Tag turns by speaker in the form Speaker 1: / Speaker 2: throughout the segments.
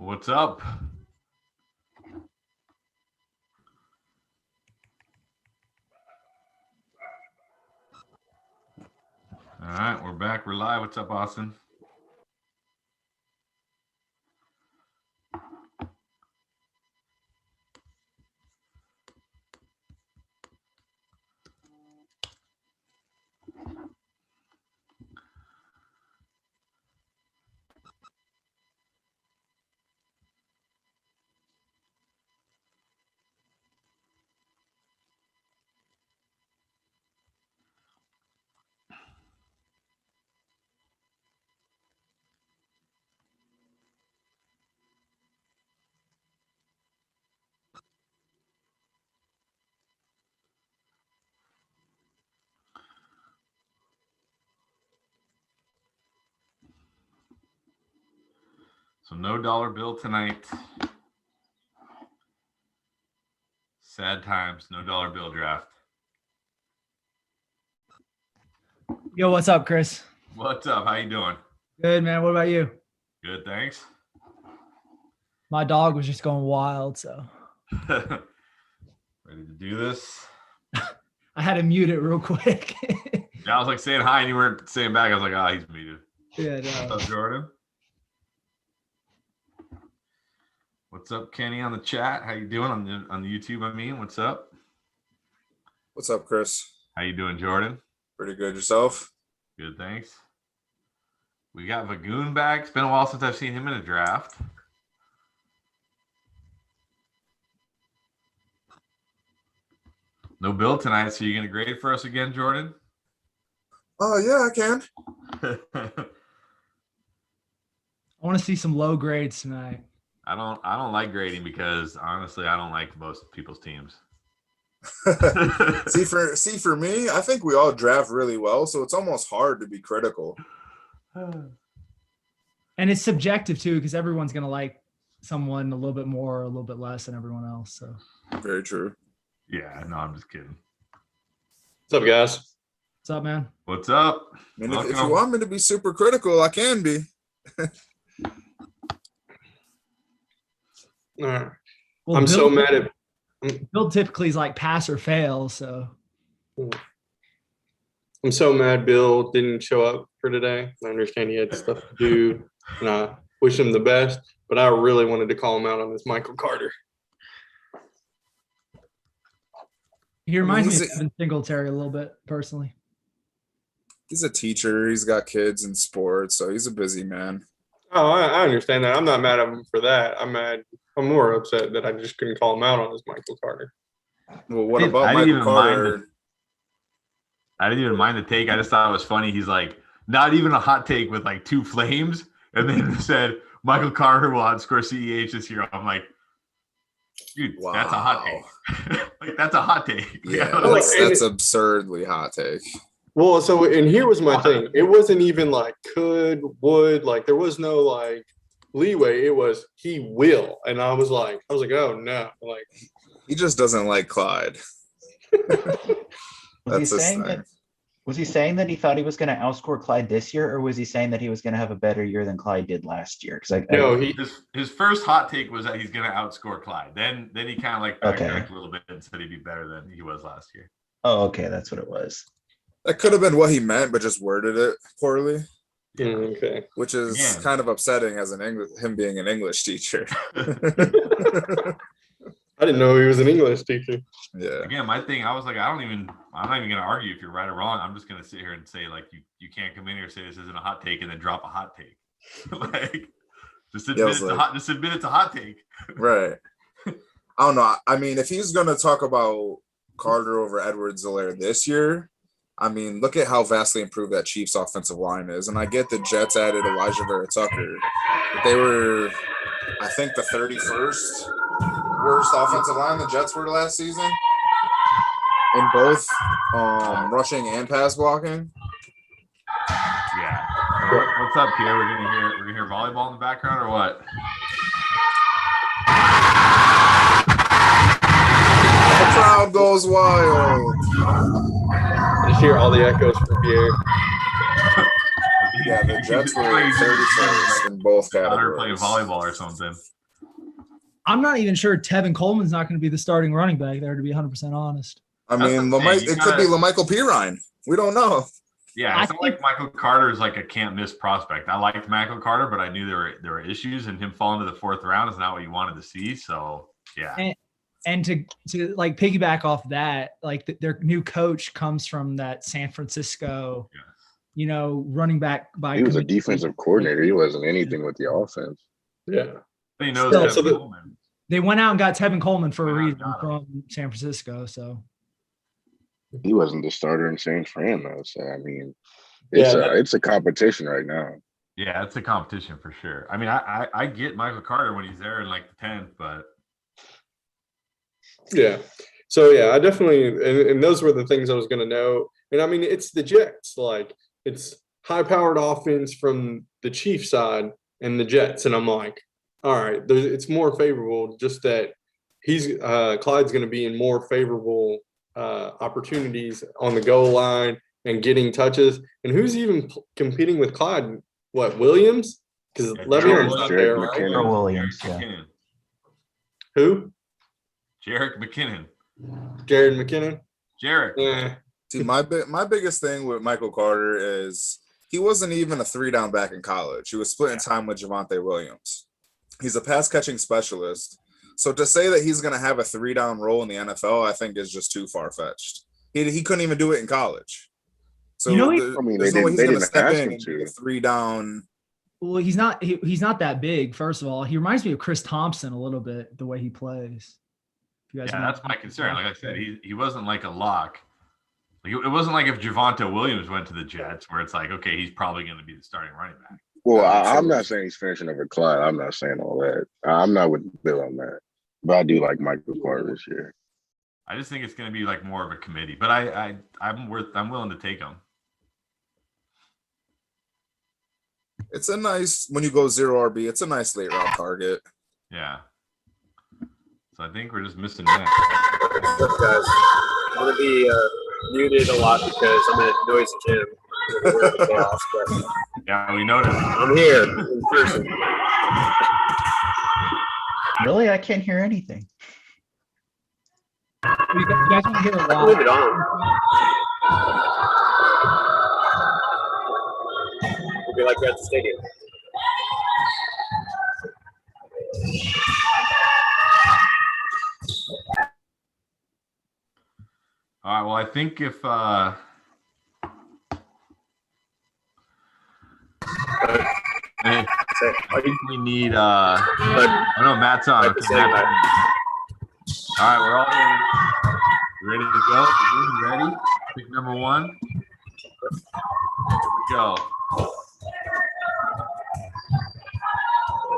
Speaker 1: What's up? All right, we're back. We're live. What's up, Austin? So no dollar bill tonight. Sad times. No dollar bill draft.
Speaker 2: Yo, what's up, Chris?
Speaker 1: What's up? How you doing?
Speaker 2: Good, man. What about you?
Speaker 1: Good, thanks.
Speaker 2: My dog was just going wild, so.
Speaker 1: Ready to do this?
Speaker 2: I had to mute it real quick.
Speaker 1: Yeah, I was like saying hi and you weren't saying back. I was like, he's muted.
Speaker 2: Yeah, no.
Speaker 1: What's up, Jordan? What's up, Kenny, on the chat? How you doing on the YouTube? I mean, what's up?
Speaker 3: What's up, Chris?
Speaker 1: How you doing, Jordan?
Speaker 3: Pretty good. Yourself?
Speaker 1: Good, thanks. We got Vagoon back. It's been a while since I've seen him in a draft. No bill tonight, so you're gonna grade for us again, Jordan?
Speaker 3: Oh, yeah, I can.
Speaker 2: I want to see some low grades tonight.
Speaker 1: I don't like grading because honestly, I don't like most people's teams.
Speaker 3: see for me, I think we all draft really well, so it's almost hard to be critical.
Speaker 2: And it's subjective too, because everyone's gonna like someone a little bit more or a little bit less than everyone else. So
Speaker 3: Very true.
Speaker 1: Yeah, no, I'm just kidding.
Speaker 4: What's up, guys?
Speaker 2: what's up, man?
Speaker 1: What's up?
Speaker 3: I mean, if you want me to be super critical, I can be.
Speaker 4: All right.
Speaker 2: Well,
Speaker 4: I'm so mad at
Speaker 2: Bill typically is like pass or fail, so
Speaker 4: I'm so mad Bill didn't show up for today. I understand he had stuff to do, and I wish him the best, but I really wanted to call him out on this Michael Carter.
Speaker 2: he reminds me of Evan Singletary a little bit personally.
Speaker 3: He's a teacher. He's got kids in sports, so he's a busy man.
Speaker 4: Oh, I understand that. I'm not mad at him for that. I'm more upset that I just couldn't call him out on this Michael Carter.
Speaker 3: Well, what about Michael Carter?
Speaker 1: I didn't even mind the take. I just thought it was funny. He's like, not even a hot take with like two flames. And then said, Michael Carter will outscore CEH this year. I'm like, dude, wow. That's a hot take. Like, that's a hot take.
Speaker 3: Yeah, that's absurdly hot take.
Speaker 4: Well, so, and here was my thing. It wasn't even like could, would, like there was no like leeway. It was he will. And I was like, oh no. Like
Speaker 3: he just doesn't like Clyde.
Speaker 5: Was he saying that he thought he was going to outscore Clyde this year, or was he saying that he was going to have a better year than Clyde did last year? Because
Speaker 1: his first hot take was that he's going to outscore Clyde. Then he kind of like backtracked a little bit and said he'd be better than he was last year.
Speaker 5: Oh, okay, that's what it was.
Speaker 3: That could have been what he meant, but just worded it poorly.
Speaker 4: Okay,
Speaker 3: which is kind of upsetting as him being an English teacher.
Speaker 4: I didn't know he was an English teacher.
Speaker 3: Yeah.
Speaker 1: Again, my thing, I was like, I'm not even going to argue if you're right or wrong. I'm just going to sit here and say, like, you can't come in here and say this isn't a hot take and then drop a hot take. Like, just admit it's a hot take.
Speaker 3: Right. I don't know. I mean, if he's going to talk about Carter over Edwards-Helaire this year, I mean, look at how vastly improved that Chiefs offensive line is. And I get the Jets added Elijah Vera-Tucker, but they were, I think, the 31st worst offensive line the Jets were last season in both rushing and pass blocking.
Speaker 1: Yeah. What's up, Pierre? We're gonna hear volleyball in the background or what?
Speaker 3: The crowd goes wild.
Speaker 4: Just hear all the echoes from Pierre.
Speaker 3: Yeah, the Jets were 31st in both
Speaker 1: They're playing
Speaker 3: categories.
Speaker 1: volleyball or something.
Speaker 2: I'm not even sure Tevin Coleman's not going to be the starting running back there, to be 100% honest.
Speaker 3: I
Speaker 1: That's
Speaker 3: mean,
Speaker 1: what I'm saying. You
Speaker 3: it could be
Speaker 1: gotta-
Speaker 3: LaMichael Pirine. We don't know.
Speaker 1: Yeah, it's
Speaker 2: I
Speaker 1: not like Michael Carter is like a can't miss prospect. I liked Michael Carter, but I knew there were issues, and him falling to the 4th round is not what you wanted to see. So yeah.
Speaker 2: And to like piggyback off that, like their new coach comes from that San Francisco, running back by.
Speaker 6: He was a defensive coordinator. He wasn't anything with the offense.
Speaker 4: Yeah.
Speaker 1: He knows
Speaker 2: Still,
Speaker 1: Tevin Coleman.
Speaker 2: They went out and got Tevin Coleman for a
Speaker 1: Wow,
Speaker 2: reason
Speaker 1: got
Speaker 2: from San Francisco. So
Speaker 6: He wasn't the starter in San Fran though. So I mean, it's a competition right now.
Speaker 1: Yeah, it's a competition for sure. I mean, I get Michael Carter when he's there in like the 10th, but
Speaker 4: Yeah. So yeah, I definitely and those were the things I was gonna know. And I mean, it's the Jets, like it's high-powered offense from the Chiefs side and the Jets. And I'm like, all right, it's more favorable, just that Clyde's gonna be in more favorable opportunities on the goal line and getting touches. And who's even competing with Clyde? What, Williams? Because Le'Veon's not there, right?
Speaker 6: McKinnon.
Speaker 5: Or Williams,
Speaker 1: Jarek
Speaker 5: yeah.
Speaker 1: McKinnon.
Speaker 4: Who?
Speaker 1: Jarek McKinnon.
Speaker 4: Jared McKinnon?
Speaker 1: Jarek.
Speaker 4: Yeah.
Speaker 3: See, my biggest thing with Michael Carter is he wasn't even a 3-down back in college. He was splitting time with Javonte Williams. He's a pass catching specialist. So to say that he's going to have a 3-down role in the NFL, I think is just too far fetched. He couldn't even do it in college. So there's no way he's going to step in and be a 3-down.
Speaker 2: well, he's not that big. First of all, he reminds me of Chris Thompson a little bit, the way he plays.
Speaker 1: Yeah, that's my concern. Like I said, he wasn't like a lock. Like it wasn't like if Javonte Williams went to the Jets, where it's like, okay, he's probably going to be the starting running back.
Speaker 6: Well, I'm not saying he's finishing over Clyde. I'm not saying all that. I'm not with Bill on that. But I do like Michael Carter this year.
Speaker 1: I just think it's going to be like more of a committee. But I'm willing to take him.
Speaker 3: It's a nice, when you go 0 RB, it's a nice late round target.
Speaker 1: Yeah. So I think we're just missing that.
Speaker 7: Look, guys, I'm going to be muted a lot because I'm in a noisy gym. We're the boss, but
Speaker 1: Yeah, we noticed.
Speaker 7: I'm here in person.
Speaker 5: Really? I can't hear anything.
Speaker 2: You guys want to hear a lot?
Speaker 7: Leave it on. We'll be like we're at the stadium.
Speaker 1: All right. Well, I think if I think we need I know Matt's on. Okay, Matt's on. All right, we're all ready to go. You ready? Pick number 1. Here we go.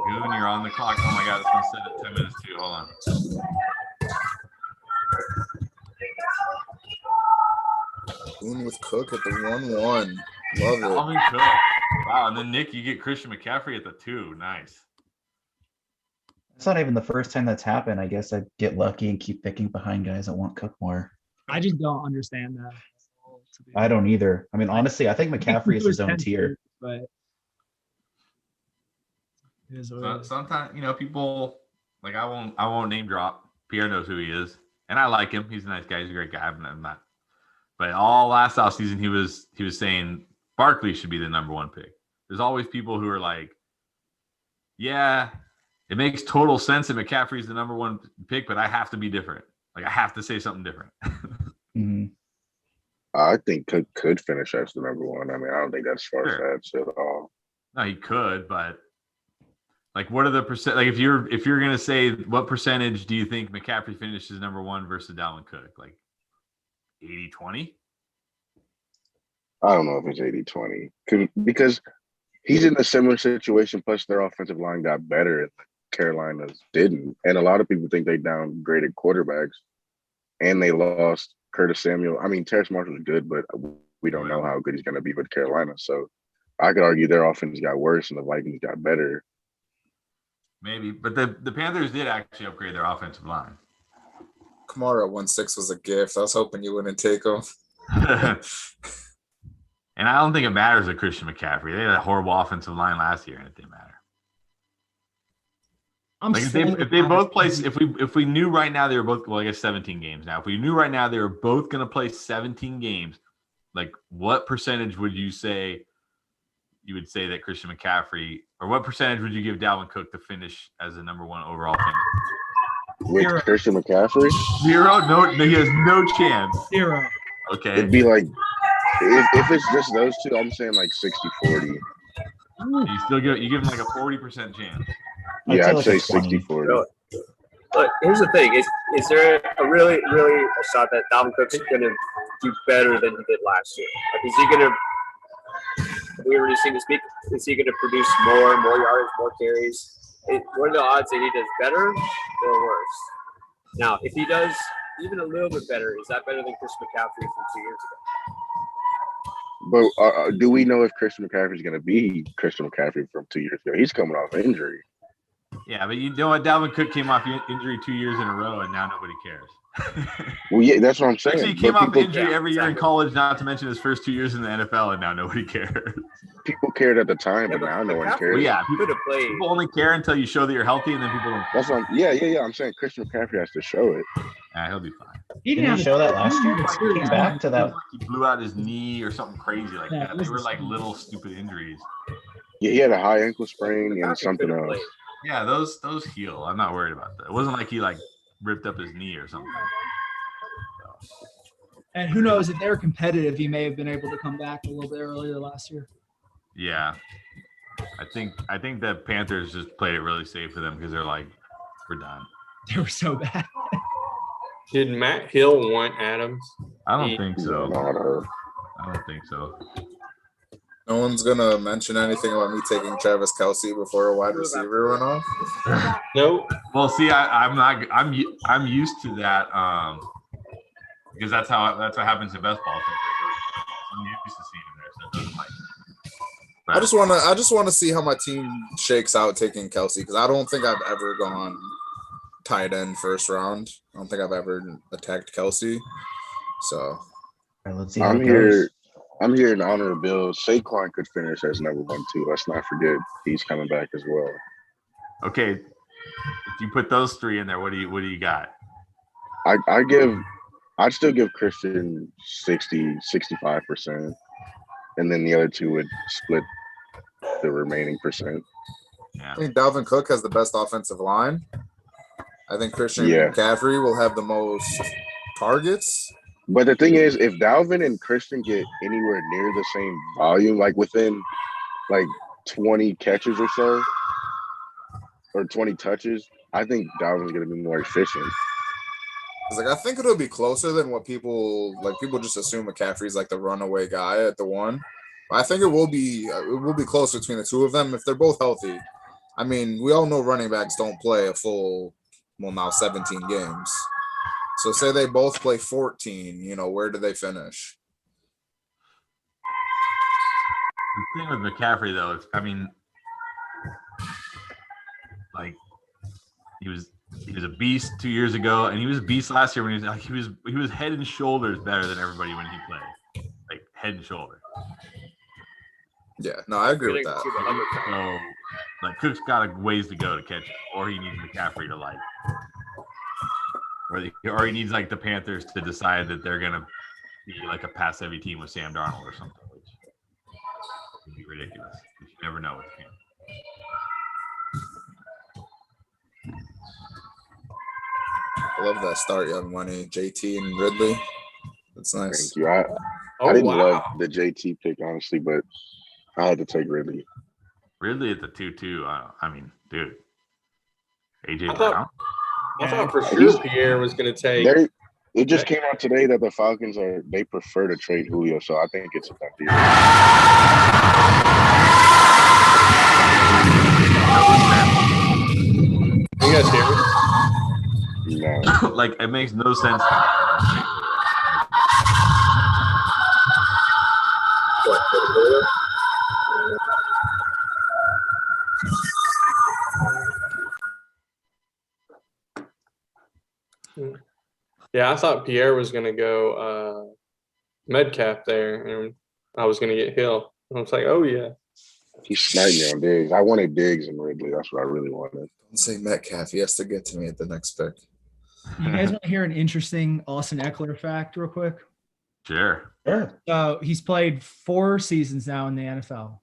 Speaker 1: Goon, you're on the clock. Oh my God, it's been set at 10 minutes too. Hold on.
Speaker 3: Boone with Cook at the 1-1. Love it.
Speaker 1: Alvin Cook. Wow, and then Nick, you get Christian McCaffrey at the 2. Nice.
Speaker 5: It's not even the first time that's happened. I guess I get lucky and keep picking behind guys that want Cook more.
Speaker 2: I just don't understand that.
Speaker 5: I don't either. I mean, honestly, I think McCaffrey is his own tier.
Speaker 2: But it is what it is.
Speaker 1: Sometimes, people like I won't name drop. Pierre knows who he is, and I like him. He's a nice guy. He's a great guy. I'm not. But all last offseason, he was saying Barkley should be the number 1 pick. There's always people who are like, yeah, it makes total sense that McCaffrey's the number 1 pick, but I have to be different. Like I have to say something different.
Speaker 5: Mhm.
Speaker 6: I think Cook could finish as the number 1. I mean, I don't think that's far-fetched at all.
Speaker 1: No, he could, but like, what are the percent? Like, if you're gonna say what percentage do you think McCaffrey finishes number 1 versus Dalvin Cook? Like 80-20?
Speaker 6: I don't know if it's 80-20 because he's in a similar situation. Plus, their offensive line got better and Carolina's didn't. And a lot of people think they downgraded quarterbacks and they lost Curtis Samuel. I mean, Terrace Marshall is good, but we don't know how good he's going to be with Carolina. So I could argue their offense got worse and the Vikings got better.
Speaker 1: Maybe, but the Panthers did actually upgrade their offensive line.
Speaker 3: Kamara at 1-6 was a gift. I was hoping you wouldn't take him.
Speaker 1: And I don't think it matters with Christian McCaffrey. They had a horrible offensive line last year, and it didn't matter. Like if they both play, if we knew right now they were both, well, I guess 17 games now. If we knew right now they were both going to play 17 games, like what percentage would you say you would say that Christian McCaffrey, or what percentage would you give Dalvin Cook to finish as the number one overall finish?
Speaker 6: With Christian McCaffrey?
Speaker 1: 0? No, he has no chance.
Speaker 2: 0.
Speaker 1: Okay.
Speaker 6: It'd be like, if it's just those two, I'm saying like 60-40.
Speaker 1: You give him like a 40% chance.
Speaker 6: Yeah, I'd
Speaker 5: like
Speaker 6: say
Speaker 5: a 20.
Speaker 6: 60-40.
Speaker 7: Look, here's the thing: is there a really a shot that Dalvin Cook's going to do better than he did last year? Like, is he going to? We already seen this week. Is he going to produce more yardage, more carries? What are the odds that he does better or worse? Now, if he does even a little bit better, is that better than Chris McCaffrey from 2 years ago?
Speaker 6: But do we know if Christian McCaffrey is going to be Christian McCaffrey from 2 years ago? He's coming off injury.
Speaker 1: Yeah, but you know what? Dalvin Cook came off injury 2 years in a row, and now nobody cares.
Speaker 6: Well, yeah, that's what I'm saying.
Speaker 1: Actually, he came off injury every year in college, not to mention his first 2 years in the NFL, and now nobody cares.
Speaker 6: People cared at the time, but now no one cares.
Speaker 1: Well, yeah,
Speaker 7: people
Speaker 1: only care until you show that you're healthy, and then people don't.
Speaker 6: That's what I'm saying Christian McCaffrey has to show it.
Speaker 1: Yeah, he'll be fine.
Speaker 5: Didn't he show that last year? He came back to that.
Speaker 1: He blew out his knee or something crazy like that. They were like little stupid injuries.
Speaker 6: Yeah, he had a high ankle sprain and something else.
Speaker 1: Yeah, those heal. I'm not worried about that. It wasn't like he like ripped up his knee or something.
Speaker 2: And who knows, if they were competitive, he may have been able to come back a little bit earlier last year.
Speaker 1: Yeah. I think the Panthers just played it really safe for them because they're like, we're done.
Speaker 2: They were so bad.
Speaker 4: Did Matt Hill want Adams?
Speaker 1: I don't think so.
Speaker 6: No.
Speaker 1: I don't think so.
Speaker 3: No one's gonna mention anything about me taking Travis Kelce before a wide receiver went off.
Speaker 4: Nope.
Speaker 1: Well, see, I'm used to that because that's what happens in best ball. I'm used to seeing it there, so it doesn't like.
Speaker 3: I just wanna see how my team shakes out taking Kelce, because I don't think I've ever gone tight end first round. I don't think I've ever attacked Kelce. So
Speaker 5: All right, let's see how it goes.
Speaker 6: I'm here in honor of Bill. Saquon could finish as number 1 too. Let's not forget he's coming back as well.
Speaker 1: Okay, if you put those three in there, what do you got?
Speaker 6: I'd still give Christian 65%, and then the other two would split the remaining percent.
Speaker 1: Yeah.
Speaker 3: I think Dalvin Cook has the best offensive line. I think Christian
Speaker 6: Yeah.
Speaker 3: McCaffrey will have the most targets.
Speaker 6: But the thing is, if Dalvin and Christian get anywhere near the same volume, like within like 20 catches or so, or 20 touches, I think Dalvin's going to be more efficient.
Speaker 3: I think it'll be closer than what people just assume McCaffrey's like the runaway guy at the 1. I think it will be close between the two of them if they're both healthy. I mean, we all know running backs don't play a full, now 17 games. So say they both play 14, where do they finish?
Speaker 1: The thing with McCaffrey though, like he was a beast 2 years ago, and he was a beast last year when he was head and shoulders better than everybody when he played, like head and shoulders.
Speaker 3: Yeah, no, I agree with that.
Speaker 1: So, like, Cook's got a ways to go to catch it, or he needs McCaffrey to like, or he needs like the Panthers to decide that they're gonna be like a pass-heavy team with Sam Darnold or something, which would be ridiculous. You never know with the Panthers.
Speaker 3: I love that start, Young Money, JT and Ridley. That's nice.
Speaker 6: Thank you. I didn't love the JT pick, honestly, but I had to take Ridley.
Speaker 1: Ridley at the 2-2. I mean, dude. AJ
Speaker 4: Brown. I thought for sure Pierre was going to take.
Speaker 6: It just came out today that the Falcons they prefer to trade Julio, so I think it's a done deal.
Speaker 4: You guys hear me?
Speaker 6: No.
Speaker 1: Like, it makes no sense.
Speaker 4: Yeah, I thought Pierre was going to go Metcalf there, and I was going to get Hill. And I was like, oh, yeah.
Speaker 6: He sniped me on Diggs. I wanted Diggs and Ridley. That's what I really wanted.
Speaker 3: Don't say Metcalf. He has to get to me at the next pick.
Speaker 2: You guys want to hear an interesting Austin Eckler fact real quick?
Speaker 1: Sure.
Speaker 5: Sure.
Speaker 2: So he's played 4 seasons now in the NFL.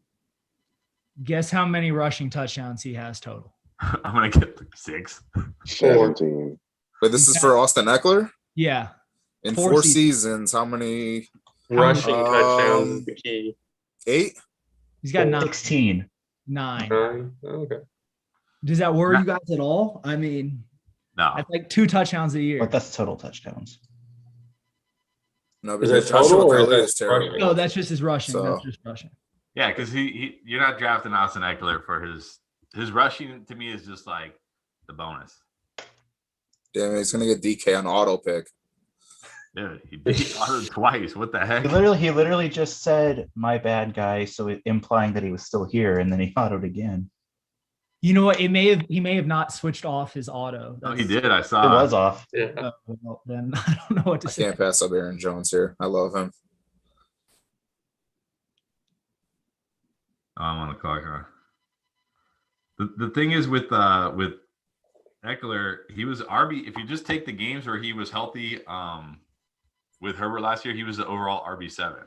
Speaker 2: Guess how many rushing touchdowns he has total?
Speaker 1: I'm gonna get 6.
Speaker 6: 17.
Speaker 3: But this is for Austin Eckler?
Speaker 2: Yeah.
Speaker 3: In
Speaker 2: 4
Speaker 3: 4
Speaker 2: seasons.
Speaker 3: seasons, how many?
Speaker 4: Rushing touchdowns
Speaker 3: Um,
Speaker 4: is the key.
Speaker 3: 8?
Speaker 2: He's got 9.
Speaker 5: 16.
Speaker 2: 9.
Speaker 4: Okay.
Speaker 2: Does that worry you guys at all? I mean,
Speaker 1: No.
Speaker 2: that's like 2 touchdowns a year.
Speaker 5: But that's total touchdowns.
Speaker 3: No,
Speaker 4: Is
Speaker 3: because
Speaker 4: that total
Speaker 3: Joshua
Speaker 4: or is
Speaker 3: Kelly
Speaker 4: that
Speaker 3: is terrible.
Speaker 4: rushing?
Speaker 2: No, that's just his rushing.
Speaker 3: So-
Speaker 2: That's just rushing.
Speaker 1: Yeah, because you're not drafting Austin Eckler for his rushing. To me is just like the bonus.
Speaker 3: Damn, he's gonna get DK on auto pick.
Speaker 1: Dude, he beat Otto twice. What the heck?
Speaker 5: He literally just said my bad guy, so implying that he was still here, and then he autoed again.
Speaker 2: You know what? He may have not switched off his auto.
Speaker 1: No, he did. I
Speaker 5: It
Speaker 1: saw.
Speaker 5: was off.
Speaker 4: Yeah.
Speaker 2: Well, then I don't know what to
Speaker 3: I
Speaker 2: say.
Speaker 3: can't pass up Aaron Jones here. I love him.
Speaker 1: Oh, I'm on the clock. Huh? The thing is with Eckler, he was RB. If you just take the games where he was healthy, with Herbert last year, he was the overall RB7.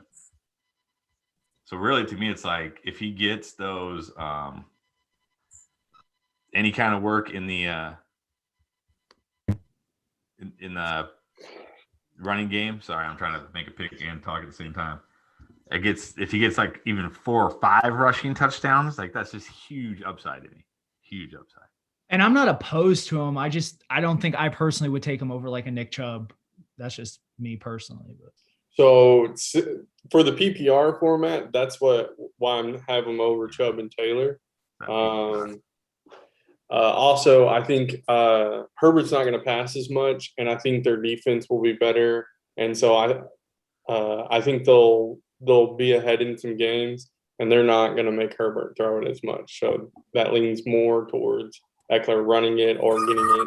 Speaker 1: So really, to me, it's like if he gets those any kind of work in the in the running game. Sorry, I'm trying to make a pick and talk at the same time. If he gets like even 4 or 5 rushing touchdowns, like that's just huge upside to me. Huge upside.
Speaker 2: And I'm not opposed to him. I don't think I personally would take him over like a Nick Chubb. That's just me personally. But
Speaker 4: So for the PPR format, that's why I'm having him over Chubb and Taylor. Also, I think Herbert's not going to pass as much, and I think their defense will be better. And so I think they'll be ahead in some games, and they're not going to make Herbert throw it as much. So that leans more towards Eckler running it or getting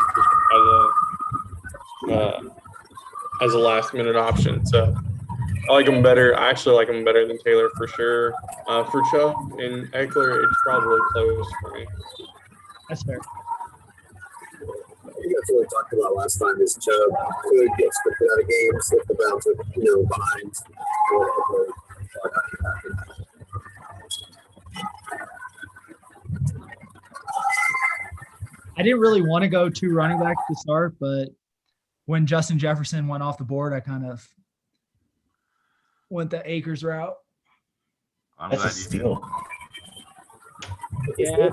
Speaker 4: it as a last minute option. So I like him better. I actually like him better than Taylor for sure. For Chubb and Eckler, it's probably close for me.
Speaker 2: that's fair.
Speaker 7: I think that's what we talked about last time is Chubb could get scripted out of games, slip the bounce with, behind.
Speaker 2: I didn't really want to go 2 running backs to start, but when Justin Jefferson went off the board, I kind of went the Akers route.
Speaker 1: I'm
Speaker 5: That's a
Speaker 1: glad you did.
Speaker 5: steal.
Speaker 2: Yeah.
Speaker 7: I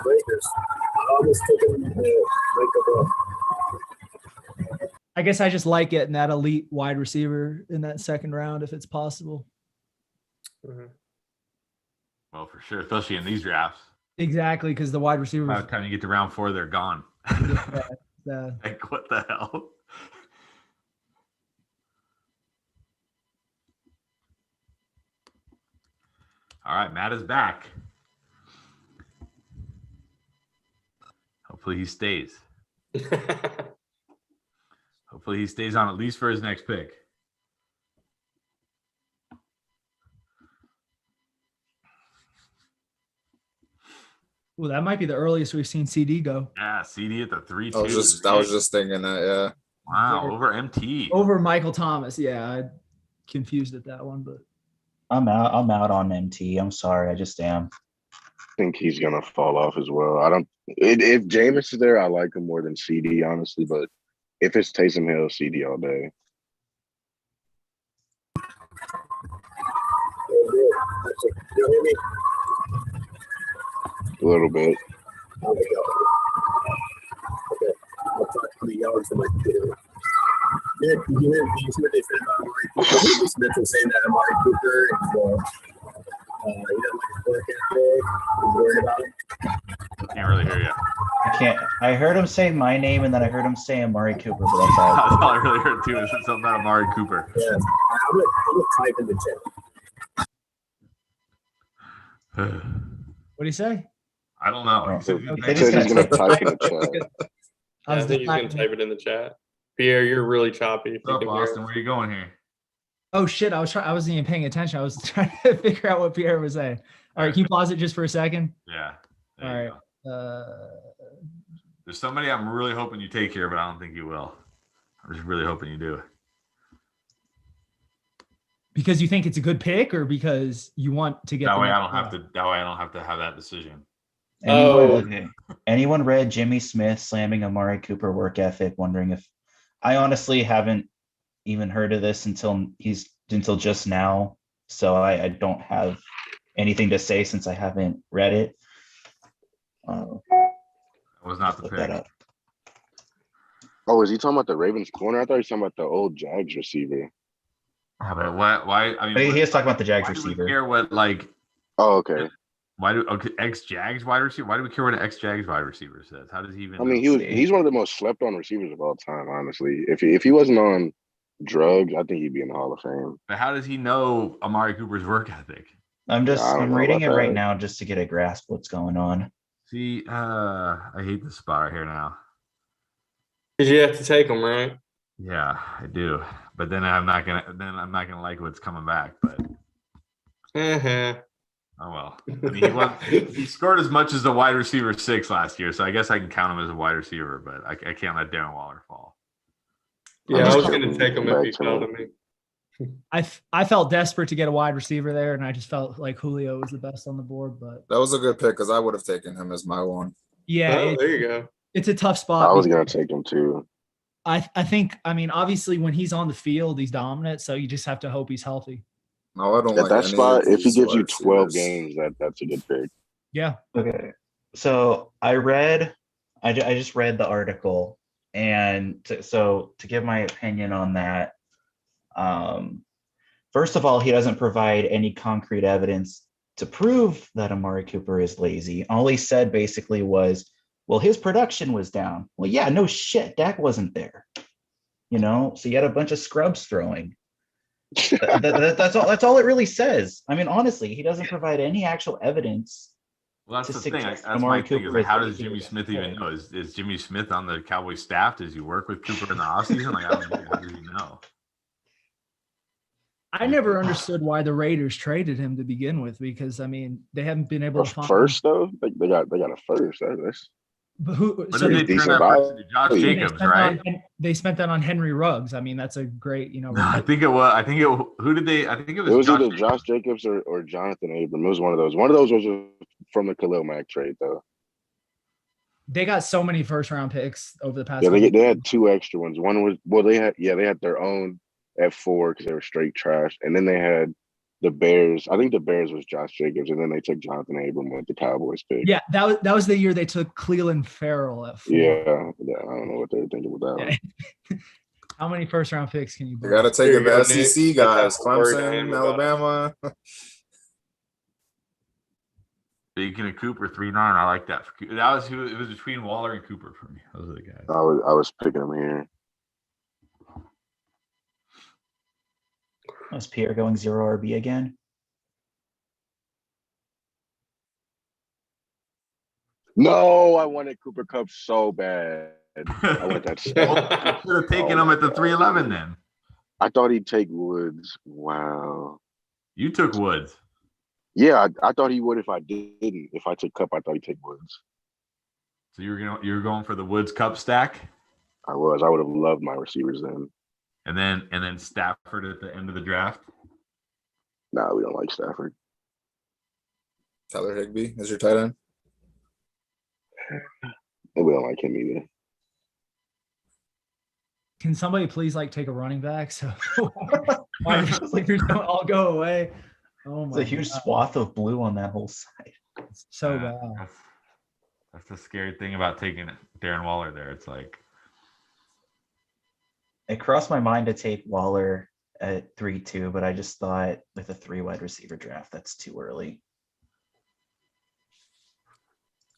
Speaker 7: almost took him
Speaker 2: I guess I just like getting that elite wide receiver in that second round if it's possible.
Speaker 4: Mhm.
Speaker 1: Well, for sure, especially in these drafts.
Speaker 2: Exactly, because the wide receiver.
Speaker 1: By the time you get to round 4, they're gone. Like, what the hell? All right, Matt is back. Hopefully he stays. Hopefully he stays on at least for his next pick.
Speaker 2: Well, that might be the earliest we've seen CD go.
Speaker 1: Yeah, CD at the 3-2.
Speaker 3: I was just thinking that, yeah.
Speaker 1: Wow, over MT.
Speaker 2: Over Michael Thomas. Yeah, I confused at that one, but
Speaker 5: I'm out on MT. I'm sorry. I just am.
Speaker 6: I think he's gonna fall off as well. If Jameis is there, I like him more than CD, honestly. But if it's Taysom Hill, CD all day. A little bit.
Speaker 7: Okay. I'll talk to the yards from my computer. Yeah, did you hear what they said about Amari Cooper? Smith was saying that Amari Cooper is, he doesn't like his work ethic. He's worried about it.
Speaker 1: Can't really hear you.
Speaker 5: I can't. I heard him say my name, and then I heard him say Amari Cooper, but that's all.
Speaker 1: That's all I really heard too. Is something about Amari Cooper.
Speaker 7: Yeah, I'm gonna type in the chat.
Speaker 2: what do you say?
Speaker 1: I don't know.
Speaker 5: Oh,
Speaker 1: He said
Speaker 5: okay.
Speaker 6: He said he's gonna type in the chat.
Speaker 2: I
Speaker 4: I
Speaker 2: was
Speaker 4: think he's gonna type it in the chat. Pierre, you're really choppy. If you
Speaker 1: What's up,
Speaker 4: can hear
Speaker 1: Austin?
Speaker 4: us.
Speaker 1: Where are you going here?
Speaker 2: Oh shit! I wasn't even paying attention. I was trying to figure out what Pierre was saying. All right, can you pause it just for a second?
Speaker 1: Yeah.
Speaker 2: All
Speaker 1: There you
Speaker 2: right.
Speaker 1: go. There's somebody I'm really hoping you take here, but I don't think you will. I'm just really hoping you do.
Speaker 2: Because you think it's a good pick, or because you want to get
Speaker 1: That
Speaker 2: the
Speaker 1: way I
Speaker 2: next
Speaker 1: don't have
Speaker 2: guy?
Speaker 1: to. That way I don't have to have that decision.
Speaker 5: Anyone read Jimmy Smith slamming Amari Cooper work ethic, wondering if I honestly haven't even heard of this until just now. So I don't have anything to say since I haven't read it.
Speaker 1: That was not the
Speaker 5: Look
Speaker 1: pick.
Speaker 5: that up.
Speaker 6: Oh, is he talking about the Ravens corner? I thought he was talking about the old Jags receiver.
Speaker 1: Yeah, but why? I mean,
Speaker 5: He is talking about the Jags
Speaker 1: why do we
Speaker 5: receiver.
Speaker 1: care what like?
Speaker 6: Oh, okay.
Speaker 1: Why do ex Jags wide receiver? Why do we care what an ex Jags wide receiver says? How does he even?
Speaker 6: I mean,
Speaker 1: know?
Speaker 6: he's one of the most slept on receivers of all time, honestly. If he wasn't on drugs, I think he'd be in the Hall of Fame.
Speaker 1: But how does he know Amari Cooper's work ethic?
Speaker 5: I'm
Speaker 6: I don't know
Speaker 5: reading it
Speaker 6: about
Speaker 5: right
Speaker 6: that.
Speaker 5: now just to get a grasp what's going on.
Speaker 1: See, I hate this spot right here now.
Speaker 4: Because you have to take them, right?
Speaker 1: Yeah, I do. But then I'm not gonna like what's coming back. But
Speaker 4: Uh-huh.
Speaker 1: oh well. I mean, he scored as much as the wide receiver 6 last year, so I guess I can count him as a wide receiver. But I can't let Darren Waller fall.
Speaker 4: Yeah, I was going to take him if he fell to me.
Speaker 2: I felt desperate to get a wide receiver there, and I just felt like Julio was the best on the board. But
Speaker 3: That was a good pick because I would have taken him as my one.
Speaker 2: yeah,
Speaker 4: Oh, there you go.
Speaker 2: it's a tough spot.
Speaker 6: I was going to take him too.
Speaker 2: I think, I mean, obviously when he's on the field, he's dominant. So you just have to hope he's healthy.
Speaker 3: No, I don't
Speaker 6: At
Speaker 3: like
Speaker 6: that
Speaker 3: any
Speaker 6: spot,
Speaker 3: of
Speaker 6: if he
Speaker 3: these
Speaker 6: gives you
Speaker 3: wide
Speaker 6: 12
Speaker 3: receivers.
Speaker 6: games, that's a good pick.
Speaker 2: Yeah.
Speaker 5: Okay. So I just read the article, and to give my opinion on that, first of all, he doesn't provide any concrete evidence to prove that Amari Cooper is lazy. All he said basically was, well, his production was down. Well, yeah, no shit. Dak wasn't there. So you had a bunch of scrubs throwing. That's all it really says. I mean, honestly, he doesn't provide any actual evidence.
Speaker 1: Well, that's
Speaker 5: to
Speaker 1: the thing.
Speaker 5: suggest
Speaker 1: That's
Speaker 5: Amari
Speaker 1: my thing. Is
Speaker 5: Cooper
Speaker 1: like,
Speaker 5: is
Speaker 1: how does
Speaker 5: lazy
Speaker 1: Jimmy
Speaker 5: or
Speaker 1: Smith
Speaker 5: something.
Speaker 1: even know? Is Jimmy Smith on the Cowboys staff? Does he work with Cooper in the offseason? Like, I don't get it. How does he know?
Speaker 2: I never understood why the Raiders traded him to begin with, because I mean, they haven't been able to find
Speaker 6: First though, they got a first. That's
Speaker 2: But who?
Speaker 1: What
Speaker 2: So
Speaker 1: did
Speaker 2: they,
Speaker 1: they turn
Speaker 6: decent
Speaker 1: that first into? Josh
Speaker 6: value.
Speaker 1: Jacobs, right?
Speaker 2: They spent that on Henry Ruggs. I mean, that's a great,
Speaker 1: No, I think it was. Who did they? I think it was.
Speaker 6: It was
Speaker 1: Josh
Speaker 6: either Josh Jacobs or Jonathan Abram. It was one of those. One of those was from the Khalil Mack trade, though.
Speaker 2: They got so many first round picks over the past.
Speaker 6: Yeah, they had 2 extra ones. One was they had their own at 4 because they were straight trash, and then they had the Bears. I think the Bears was Josh Jacobs, and then they took Jonathan Abram with the Cowboys pick.
Speaker 2: Yeah, that was the year they took Cleveland Farrell at 4.
Speaker 6: Yeah, I don't know what they were thinking with that one.
Speaker 2: How many first round picks can you
Speaker 3: You
Speaker 2: buy?
Speaker 3: got to take
Speaker 4: Here
Speaker 3: it
Speaker 4: you go,
Speaker 3: the
Speaker 4: Nick.
Speaker 3: SEC
Speaker 4: That's
Speaker 3: guys.
Speaker 4: how worried I
Speaker 3: Clemson,
Speaker 4: am about it.
Speaker 3: Alabama.
Speaker 1: Speaking of Cooper, 3-9. I like that. That was who it was between Waller and Cooper for me. Those are the guys.
Speaker 6: I was picking them here.
Speaker 5: Was Pierre going 0 RB again?
Speaker 6: No, I wanted Cooper Kupp so bad. I want that.
Speaker 1: Should have taken him at the 3-11 then.
Speaker 6: I thought he'd take Woods. Wow.
Speaker 1: You took Woods.
Speaker 6: Yeah, I thought he would if I didn't. If I took Cup, I thought he'd take Woods.
Speaker 1: So you were going for the Woods Cup stack,
Speaker 6: I was. I would have loved my receivers then.
Speaker 1: and then Stafford at the end of the draft.
Speaker 6: Nah, we don't like Stafford.
Speaker 3: Tyler Higbee is your tight end.
Speaker 6: And we don't like him either.
Speaker 2: Can somebody please take a running back so why the receivers don't all go away? Oh
Speaker 5: It's
Speaker 2: my
Speaker 5: a huge
Speaker 2: God.
Speaker 5: swath of blue on that whole side.
Speaker 2: It's so bad.
Speaker 1: That's the scary thing about taking Darren Waller there. It's like,
Speaker 5: It crossed my mind to take Waller at 3-2, but I just thought with a 3 wide receiver draft, that's too early.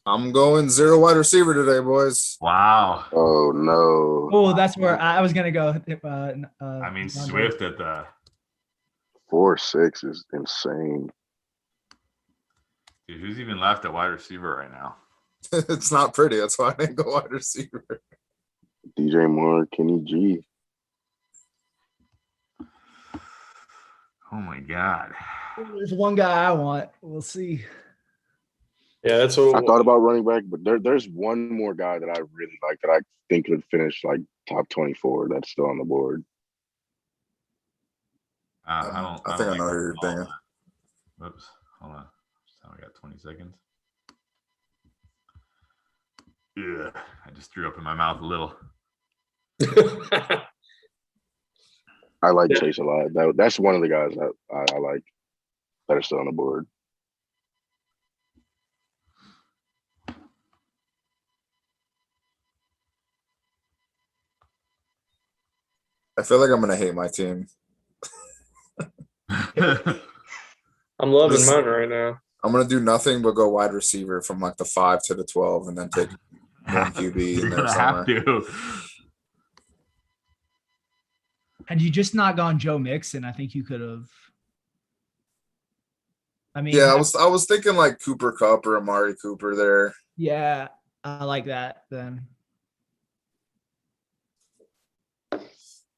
Speaker 3: I'm going 0 wide receiver today, boys.
Speaker 1: wow.
Speaker 6: Oh no.
Speaker 2: Oh, that's where I was gonna go.
Speaker 1: I mean, Swift at the
Speaker 6: 4-6 is insane.
Speaker 1: dude, who's even left at wide receiver right now?
Speaker 3: It's not pretty. That's why I didn't go wide receiver.
Speaker 6: DJ Moore, Kenny G.
Speaker 1: Oh my God.
Speaker 2: There's one guy I want. We'll see.
Speaker 4: Yeah, that's
Speaker 6: I
Speaker 4: what
Speaker 6: thought about running back, but there's one more guy that I really like that I think would finish like top 24 that's still on the board.
Speaker 1: I
Speaker 3: I
Speaker 1: don't
Speaker 3: think I
Speaker 1: like
Speaker 3: know who
Speaker 1: that
Speaker 3: you're
Speaker 1: at all,
Speaker 3: thinking.
Speaker 1: but- Whoops. Hold on. I got 20 seconds. Yeah, I just threw up in my mouth a little.
Speaker 6: I like
Speaker 4: Yeah.
Speaker 6: Chase a lot. That's one of the guys that I like that are still on the board.
Speaker 3: I feel like I'm gonna hate my team.
Speaker 4: I'm loving
Speaker 3: This-
Speaker 4: mine right now.
Speaker 3: I'm gonna do nothing but go wide receiver from like the 5 to the 12, and then take one QB
Speaker 1: You're
Speaker 3: in there
Speaker 1: gonna
Speaker 3: somewhere.
Speaker 1: have to.
Speaker 2: Had you just not gone Joe Mixon, I think you could have. I mean,
Speaker 3: Yeah, I was thinking like Cooper Cup or Amari Cooper there.
Speaker 2: yeah, I like that then.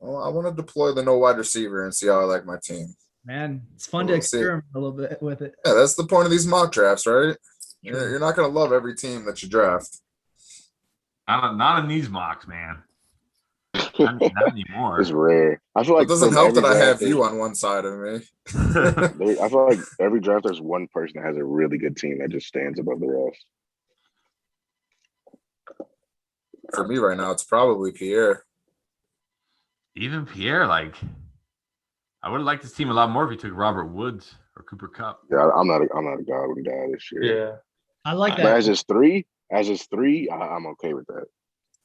Speaker 3: Well, I want to deploy the no wide receiver and see how I like my team.
Speaker 2: Man, it's fun to
Speaker 3: We'll see.
Speaker 2: experiment a little bit with it.
Speaker 3: Yeah, that's the point of these mock drafts, right?
Speaker 2: True.
Speaker 3: You're not gonna love every team that you draft.
Speaker 1: Not in these mocks, man. Not anymore.
Speaker 6: It's rare. I feel like
Speaker 3: It doesn't
Speaker 6: from
Speaker 3: help
Speaker 6: every
Speaker 3: that I have
Speaker 6: draft,
Speaker 3: you on one side of me.
Speaker 6: I feel like every draft there's one person that has a really good team that just stands above the rest.
Speaker 3: For me right now, it's probably Pierre.
Speaker 1: Even Pierre, like, I would have liked this team a lot more if he took Robert Woods or Cooper Cup.
Speaker 6: Yeah, I'm not a Godwin guy this year.
Speaker 4: Yeah.
Speaker 2: I like
Speaker 6: But
Speaker 2: that.
Speaker 6: as his three, I'm okay with that.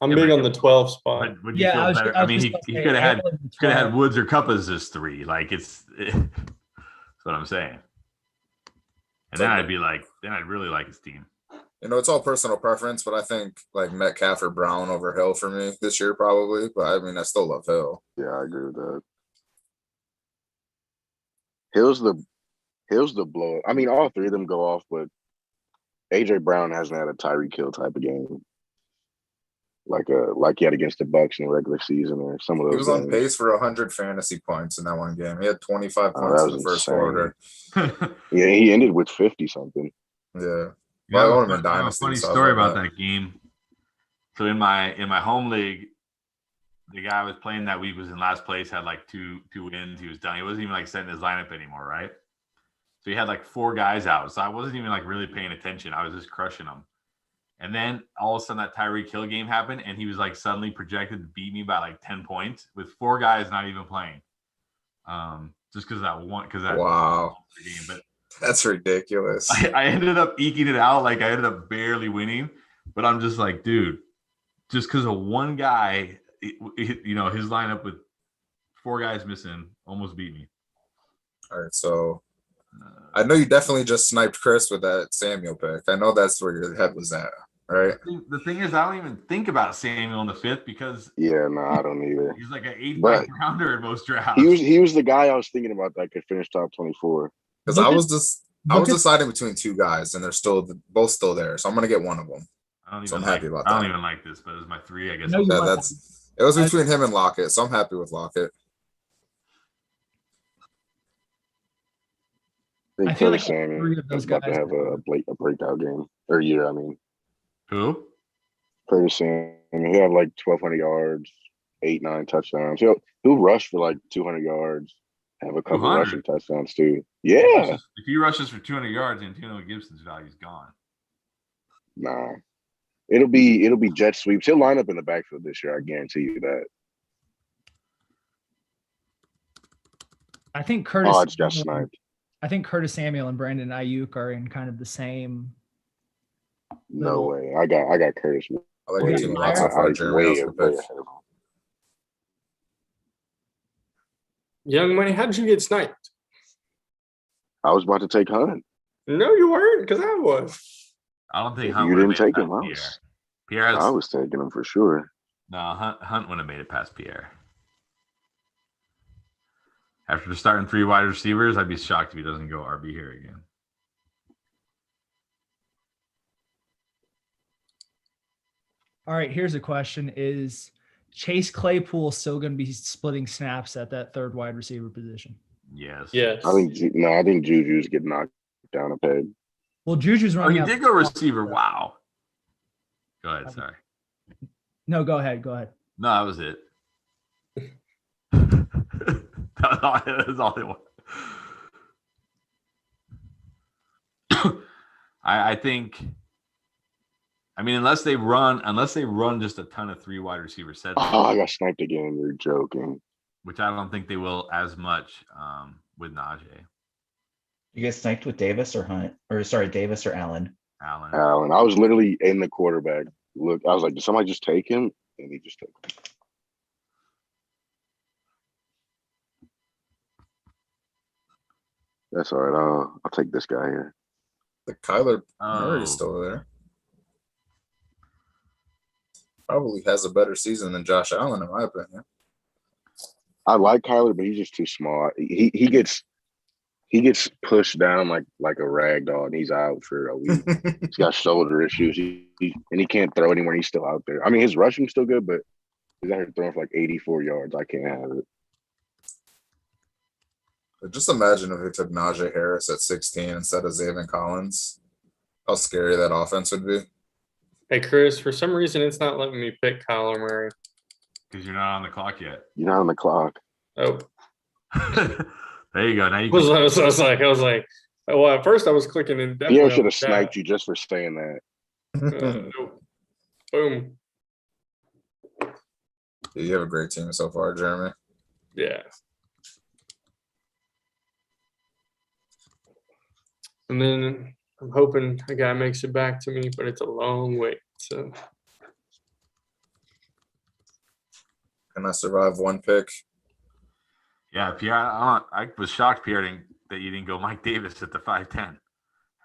Speaker 4: I'm
Speaker 1: Yeah,
Speaker 4: big
Speaker 1: but-
Speaker 4: on the 12 spot.
Speaker 1: But would you
Speaker 2: Yeah,
Speaker 1: feel
Speaker 2: I was,
Speaker 1: better?
Speaker 2: I
Speaker 1: I
Speaker 2: was
Speaker 1: mean,
Speaker 2: just
Speaker 1: he
Speaker 2: gonna say,
Speaker 1: could have
Speaker 2: Allen
Speaker 1: had
Speaker 2: 12.
Speaker 1: Woods or Cup as his 3. Like that's what I'm saying. And then I'd really like his team.
Speaker 3: You know, it's all personal preference, but I think like Metcalf or Brown over Hill for me this year probably. But I mean, I still love Hill.
Speaker 6: Yeah, I agree with that. Hill's the blow. I mean, all three of them go off, but AJ Brown hasn't had a Tyreek Hill type of game. Like he had against the Bucks in the regular season or some of those.
Speaker 3: He was on
Speaker 6: games.
Speaker 3: pace for 100 fantasy points in that one game. He had 25
Speaker 6: Oh,
Speaker 3: points
Speaker 6: that
Speaker 3: in the
Speaker 6: was
Speaker 3: first
Speaker 6: insane.
Speaker 3: quarter.
Speaker 6: Yeah, he ended with 50 something.
Speaker 3: Yeah.
Speaker 1: You know,
Speaker 3: Well, I
Speaker 1: I
Speaker 3: own him in
Speaker 1: have a
Speaker 3: Dynasty,
Speaker 1: funny
Speaker 3: so I
Speaker 1: story
Speaker 3: love
Speaker 1: about that game. So in my home league, the guy I was playing that week was in last place, had like two wins. He was done. He wasn't even like setting his lineup anymore, right? So he had like 4 guys out. So I wasn't even like really paying attention. I was just crushing them. And then all of a sudden that Tyreek Hill game happened, and he was like suddenly projected to beat me by like 10 points with 4 guys not even playing. Just because that one,
Speaker 3: Wow.
Speaker 1: game. But
Speaker 3: That's ridiculous.
Speaker 1: I ended up eking it out. Like I ended up barely winning, but I'm just like, dude, just because of one guy, you know, his lineup with 4 guys missing almost beat me.
Speaker 3: All right, so I know you definitely just sniped Chris with that Samuel pick. I know that's where your head was at, right?
Speaker 1: The thing is, I don't even think about Samuel in the 5th because
Speaker 6: Yeah, no, I don't either.
Speaker 1: he's like an 8th
Speaker 6: But
Speaker 1: rounder in most drafts.
Speaker 6: He was the guy I was thinking about that could finish top 24.
Speaker 3: Because I was deciding between 2 guys, and they're both still there. So I'm gonna get one of them.
Speaker 1: I'm
Speaker 3: So I'm happy about
Speaker 1: I don't
Speaker 3: that.
Speaker 1: even like this, but it's my 3, I guess.
Speaker 2: No, you
Speaker 3: Yeah,
Speaker 2: want
Speaker 3: it was between him and Lockett, so I'm happy with Lockett.
Speaker 2: I feel like
Speaker 6: Curtis Samuel
Speaker 2: 3 of those
Speaker 6: is about
Speaker 2: guys.
Speaker 6: to have a breakout game or year. I mean,
Speaker 1: Who?
Speaker 6: Curtis Samuel, he'll have like 1,200 yards, 8-9 touchdowns. He'll rush for like 200 yards, have a couple
Speaker 1: 200?
Speaker 6: rushing touchdowns too. Yeah,
Speaker 1: If he rushes for 200 yards, Antonio Gibson's value's gone.
Speaker 6: nah, it'll be jet sweeps. He'll line up in the backfield this year. I guarantee you that.
Speaker 2: I think Curtis.
Speaker 6: Oh, I just got sniped.
Speaker 2: I think Curtis Samuel and Brandon Ayuk are in kind of the same.
Speaker 6: No way. I got Curtis.
Speaker 3: I like your team a lot so
Speaker 6: I
Speaker 3: far,
Speaker 6: was
Speaker 3: Jeremy.
Speaker 6: way
Speaker 3: That was a good pick.
Speaker 6: ahead of him.
Speaker 4: Young Money, how did you get sniped?
Speaker 6: I was about to take Hunt.
Speaker 4: No, you weren't, because I was.
Speaker 1: I don't think
Speaker 6: If
Speaker 1: Hunt
Speaker 6: you
Speaker 1: would have
Speaker 6: didn't
Speaker 1: made
Speaker 6: take
Speaker 1: it
Speaker 6: him,
Speaker 1: past
Speaker 6: I
Speaker 1: Pierre.
Speaker 6: was-
Speaker 1: Pierre
Speaker 6: I
Speaker 1: has,
Speaker 6: was taking him for sure.
Speaker 1: no, Hunt wouldn't have made it past Pierre. After starting 3 wide receivers, I'd be shocked if he doesn't go RB here again.
Speaker 2: All right, here's a question: is Chase Claypool still going to be splitting snaps at that 3rd wide receiver position?
Speaker 1: Yes.
Speaker 4: Yes.
Speaker 6: I think Juju's getting knocked down a peg.
Speaker 2: Well, Juju's
Speaker 1: Oh,
Speaker 2: running
Speaker 1: he
Speaker 2: out.
Speaker 1: did go receiver. Wow. Go ahead. Sorry.
Speaker 2: No, go ahead. Go ahead.
Speaker 1: No, that was it. That's all it was. I think. I mean, unless they run just a ton of 3 wide receiver sets,
Speaker 6: Oh, I got sniped again. You're joking.
Speaker 1: which I don't think they will as much with Najee.
Speaker 5: You get sniped with Davis or Hunt, or sorry, Davis or Allen.
Speaker 1: Allen.
Speaker 6: Allen, I was literally in the quarterback. Look, I was like, did somebody just take him? And he just took him. That's all right. I'll take this guy here.
Speaker 3: The Kyler
Speaker 1: Oh.
Speaker 3: Murray's still there. Probably has a better season than Josh Allen, in my opinion.
Speaker 6: I like Kyler, but he's just too small. He gets pushed down like a rag doll, and he's out for a week. He's got shoulder issues, and he can't throw anywhere. He's still out there. I mean, his rushing's still good, but he's out here throwing for like 84 yards. I can't have it.
Speaker 3: But just imagine if they took Najee Harris at 16 instead of Zaven Collins. How scary that offense would be.
Speaker 4: Hey, Chris, for some reason, it's not letting me pick Kyler Murray.
Speaker 1: Because you're not on the clock yet.
Speaker 6: You're not on the clock.
Speaker 4: Oh.
Speaker 1: There you go. Now you
Speaker 4: I was like, well, at first I was clicking in.
Speaker 6: Pierre should have sniped you just for saying that.
Speaker 4: Nope. Boom.
Speaker 3: You have a great team so far, Jeremy.
Speaker 4: Yeah. And then I'm hoping a guy makes it back to me, but it's a long wait. So
Speaker 3: Can I survive one pick?
Speaker 1: Yeah, Pierre. I was shocked, Pierre, that you didn't go Mike Davis at the 5'10"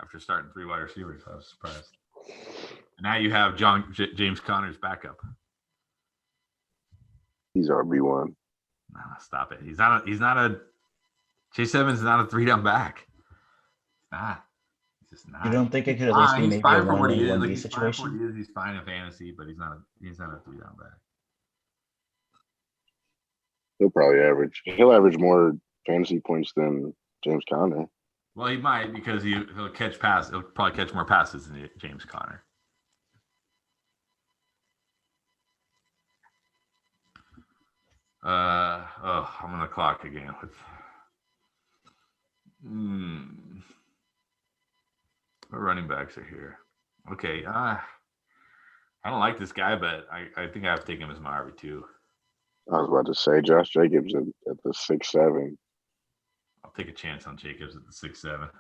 Speaker 1: after starting 3 wide receivers. I was surprised. And now you have James Conner's backup.
Speaker 6: He's RB1.
Speaker 1: No, stop it. He's not a Chase Evans is not a 3-down back. He's not. He's just not.
Speaker 5: You don't think it could at least be
Speaker 1: He's
Speaker 5: maybe a
Speaker 1: fine for what
Speaker 5: 1A,
Speaker 1: he is.
Speaker 5: 1B
Speaker 1: Like, he's fine for what
Speaker 5: situation?
Speaker 1: he is. He's fine in fantasy, but he's not a 3-down back.
Speaker 6: He'll average more fantasy points than James Conner.
Speaker 1: Well, he might because he'll catch passes. He'll probably catch more passes than James Conner. I'm on the clock again. What running backs are here? Okay, I don't like this guy, but I think I have to take him as my RB2.
Speaker 6: I was about to say Josh Jacobs at the 6'7".
Speaker 1: I'll take a chance on Jacobs at the 6'7".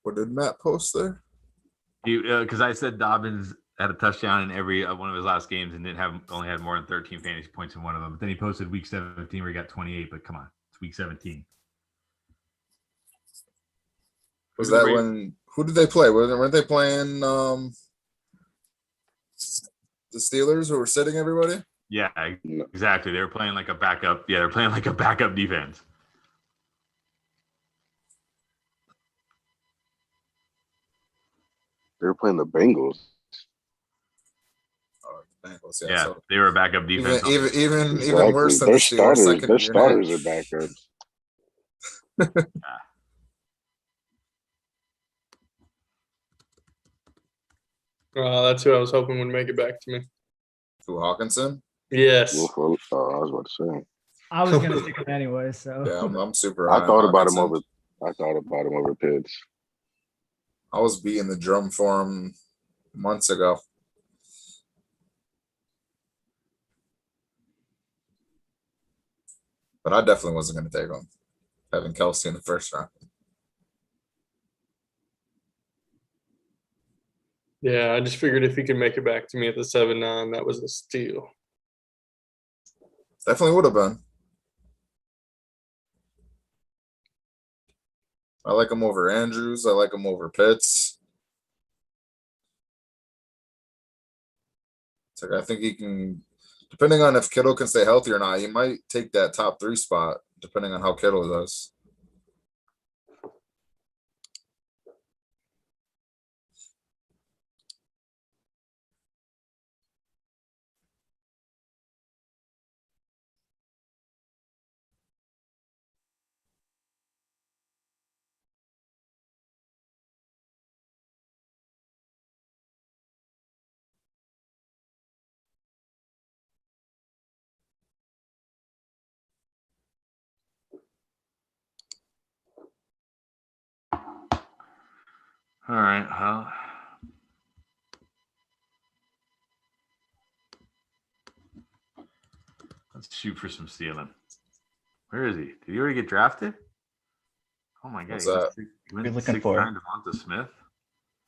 Speaker 3: What did Matt post there?
Speaker 1: Because I said Dobbins had a touchdown in every one of his last games and only had more than 13 fantasy points in one of them. But then he posted week 17 where he got 28. But come on, it's week 17.
Speaker 3: Was that when? Who did they play? Weren't they playing the Steelers who were sitting everybody?
Speaker 1: Yeah, exactly. They were playing like a backup. Yeah, they're playing like a backup defense.
Speaker 6: They were playing the Bengals.
Speaker 3: Oh, the Bengals.
Speaker 1: Yeah,
Speaker 3: So
Speaker 1: they were a backup defense.
Speaker 3: Even worse than
Speaker 6: their
Speaker 3: the Steelers.
Speaker 6: Their starters are backups.
Speaker 4: That's who I was hoping would make it back to me.
Speaker 3: Who, Hawkinson?
Speaker 4: Yes.
Speaker 6: I was about to say.
Speaker 2: I was gonna take him anyway. So
Speaker 3: Yeah, I'm super.
Speaker 6: I thought about him
Speaker 3: Hawkinson.
Speaker 6: over Pitts.
Speaker 3: I was beating the drum for him months ago. But I definitely wasn't going to take him, having Kelsey in the first round.
Speaker 4: Yeah, I just figured if he could make it back to me at the 7-9, that was a steal.
Speaker 3: Definitely would have been. I like him over Andrews. I like him over Pitts. It's like I think he can, depending on if Kittle can stay healthy or not, he might take that top 3 spot, depending on how Kittle does.
Speaker 1: All right. Well, let's shoot for some stealing. Where is he? Did he already get drafted? Oh my god!
Speaker 3: What's
Speaker 1: He went
Speaker 3: that?
Speaker 1: six, he went
Speaker 5: You're looking
Speaker 1: 6'9"
Speaker 5: for-
Speaker 1: Devonta Smith.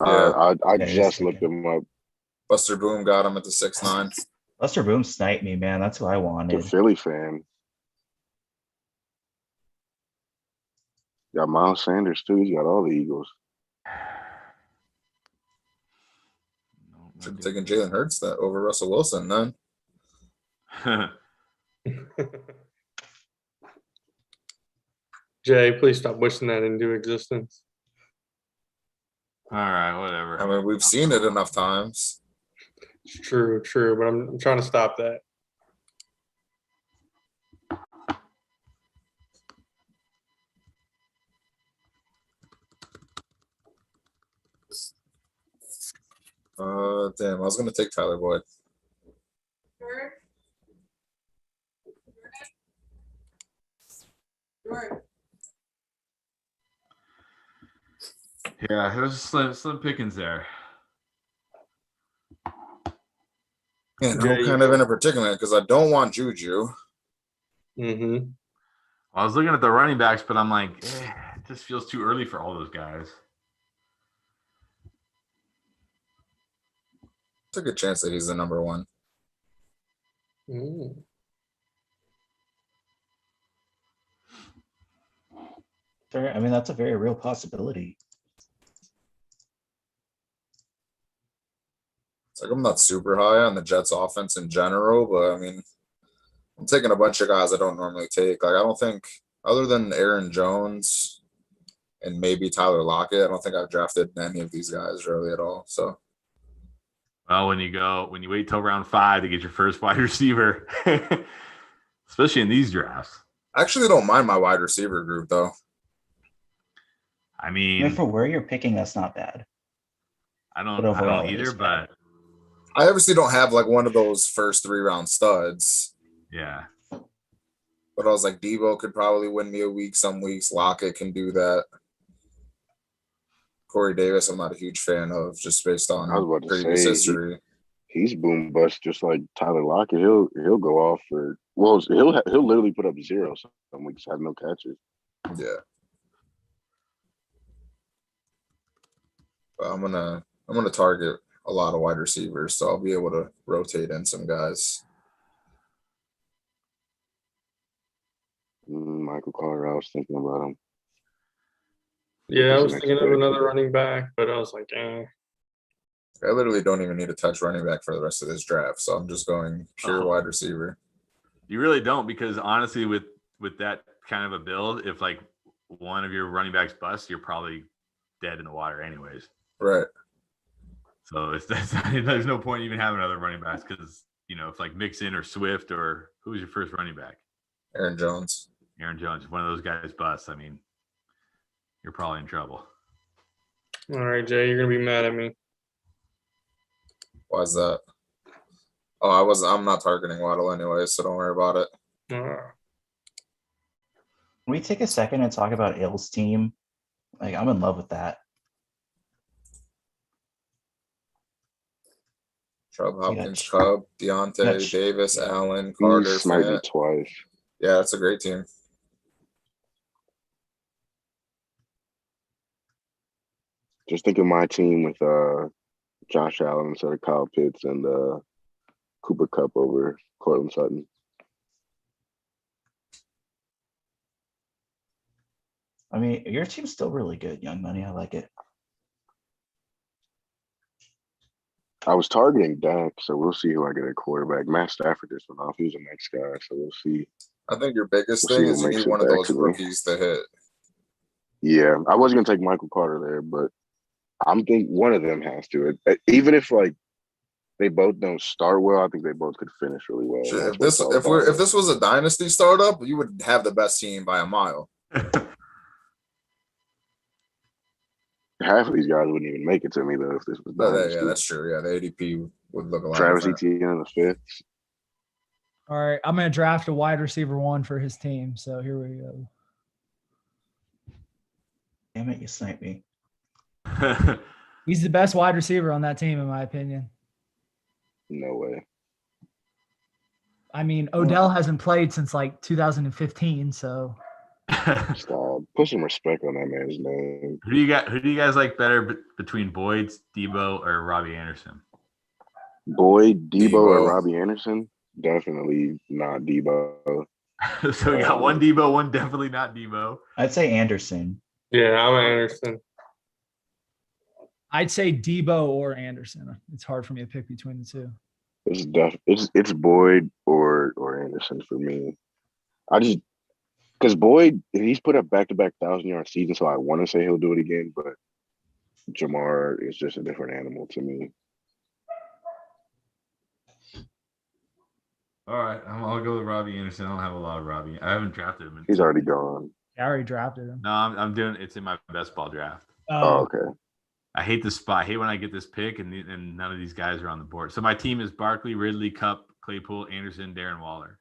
Speaker 3: Yeah.
Speaker 6: I
Speaker 5: Yeah,
Speaker 6: just
Speaker 5: you're
Speaker 6: looked
Speaker 5: second.
Speaker 6: him up.
Speaker 3: Buster Boom got him at the 6'9".
Speaker 5: Buster Boom sniped me, man. That's who I
Speaker 6: The
Speaker 5: wanted.
Speaker 6: Philly fan. Got Miles Sanders too. He's got all the Eagles.
Speaker 1: No,
Speaker 3: Should
Speaker 1: not
Speaker 3: have taken
Speaker 1: doing
Speaker 3: Jalen Hurts that over Russell Wilson then.
Speaker 1: good.
Speaker 4: Jay, please stop wishing that into existence.
Speaker 1: All right, whatever.
Speaker 3: I mean, we've seen it enough times.
Speaker 4: It's true, but I'm trying to stop that.
Speaker 3: Damn, I was gonna take Tyler Boyd.
Speaker 1: Yeah, it was slim pickings there.
Speaker 3: And
Speaker 4: Yeah,
Speaker 3: I'm kind of in a predicament because I don't want Juju.
Speaker 4: Mm-hmm.
Speaker 1: I was looking at the running backs, but I'm like, it just feels too early for all those guys.
Speaker 3: It's a good chance that he's the number 1.
Speaker 4: Mm.
Speaker 5: I mean, that's a very real possibility.
Speaker 3: It's like I'm not super high on the Jets offense in general, but I mean, I'm taking a bunch of guys I don't normally take. Like I don't think, other than Aaron Jones and maybe Tyler Lockett, I don't think I've drafted any of these guys really at all. So
Speaker 1: Well, when you wait till round 5 to get your first wide receiver, especially in these drafts.
Speaker 3: I actually don't mind my wide receiver group though.
Speaker 1: I
Speaker 5: I mean,
Speaker 1: mean,
Speaker 5: for where you're picking, that's not bad.
Speaker 1: I
Speaker 5: But
Speaker 1: don't
Speaker 5: overall, it
Speaker 1: either,
Speaker 5: is bad.
Speaker 1: but
Speaker 3: I obviously don't have like one of those first 3 round studs,
Speaker 1: yeah.
Speaker 3: but I was like, Debo could probably win me a week. Some weeks Lockett can do that. Corey Davis, I'm not a huge fan of just based on
Speaker 6: I was about to
Speaker 3: previous
Speaker 6: say,
Speaker 3: history.
Speaker 6: He's boom bust just like Tyler Lockett. He'll go off for he'll literally put up 0 some weeks, have no catches.
Speaker 3: Yeah. But I'm gonna target a lot of wide receivers, so I'll be able to rotate in some guys.
Speaker 6: Michael Carter, I was thinking about him.
Speaker 4: Yeah, I
Speaker 6: He's
Speaker 4: was
Speaker 6: an
Speaker 4: thinking of
Speaker 6: expert.
Speaker 4: another running back, but I was like, eh.
Speaker 3: I literally don't even need to touch running back for the rest of this draft, so I'm just going pure wide receiver.
Speaker 1: You really don't, because honestly, with that kind of a build, if like one of your running backs busts, you're probably dead in the water anyways.
Speaker 3: Right.
Speaker 1: So there's no point even having other running backs, because if like Mixon or Swift or who was your first running back?
Speaker 3: Aaron Jones.
Speaker 1: Aaron Jones. If one of those guys busts, I mean, you're probably in trouble.
Speaker 4: All right, Jay, you're gonna be mad at me.
Speaker 3: Why is that? Oh, I'm not targeting Waddle anyway, so don't worry about it.
Speaker 5: Can we take a second and talk about Ill's team? Like, I'm in love with that.
Speaker 3: Chubb, Hopkins,
Speaker 5: Ch-
Speaker 3: Cobb, Deontay,
Speaker 5: Ch-
Speaker 3: Davis,
Speaker 5: yeah.
Speaker 3: Allen,
Speaker 6: He
Speaker 3: Carter,
Speaker 6: sniped me
Speaker 3: Fant.
Speaker 6: twice.
Speaker 3: Yeah, that's a great team.
Speaker 6: Just think of my team with Josh Allen instead of Kyle Pitts and Cooper Kupp over Cortland Sutton.
Speaker 5: I mean, your team's still really good, Young Money. I like it.
Speaker 6: I was targeting Dak, so we'll see who I get at quarterback. Matt Stafford just went off. He was the next guy, so we'll see.
Speaker 3: I think your biggest
Speaker 6: We'll
Speaker 3: thing
Speaker 6: see
Speaker 3: is
Speaker 6: who
Speaker 3: you
Speaker 6: makes
Speaker 3: need
Speaker 6: it
Speaker 3: one of
Speaker 6: back
Speaker 3: those
Speaker 6: to me.
Speaker 3: rookies to hit.
Speaker 6: Yeah, I was gonna take Michael Carter there, but I'm thinking one of them has to. Even if like they both don't start well, I think they both could finish really well.
Speaker 3: Shit,
Speaker 6: That's
Speaker 3: if
Speaker 6: what
Speaker 3: this
Speaker 6: it's all about.
Speaker 3: if this was a dynasty startup, you would have the best team by a mile.
Speaker 6: Half of these guys wouldn't even make it to me though if this was
Speaker 3: Yeah,
Speaker 6: dynasty.
Speaker 3: that's true. Yeah, the ADP would look a lot
Speaker 6: Travis
Speaker 3: different.
Speaker 6: Etienne in the fifth.
Speaker 2: All right, I'm gonna draft a wide receiver 1 for his team. So here we go.
Speaker 5: Damn it, you sniped me.
Speaker 2: He's the best wide receiver on that team, in my opinion.
Speaker 6: No way.
Speaker 2: I mean, Odell hasn't played since like 2015, so
Speaker 6: Stop. Put some respect on that man's name.
Speaker 1: Who do you guys like better between Boyd, Debo, or Robbie Anderson?
Speaker 6: Boyd, Debo,
Speaker 3: Debo.
Speaker 6: or Robbie Anderson? Definitely not Debo.
Speaker 1: So we got one Debo, one definitely not Debo.
Speaker 5: I'd say Anderson.
Speaker 4: Yeah, I'm Anderson.
Speaker 2: I'd say Debo or Anderson. It's hard for me to pick between the two.
Speaker 6: It's Boyd or Anderson for me. I just because Boyd he's put up back-to-back 1,000-yard seasons, so I want to say he'll do it again, but Jamar is just a different animal to me.
Speaker 1: All right, I'll go with Robbie Anderson. I don't have a lot of Robbie. I haven't drafted him.
Speaker 6: He's already gone.
Speaker 2: I already drafted him.
Speaker 1: No, I'm doing it's in my best ball draft.
Speaker 6: Oh, okay.
Speaker 1: I hate this spot. I hate when I get this pick and none of these guys are on the board. So my team is Barkley, Ridley, Cup, Claypool, Anderson, Darren Waller.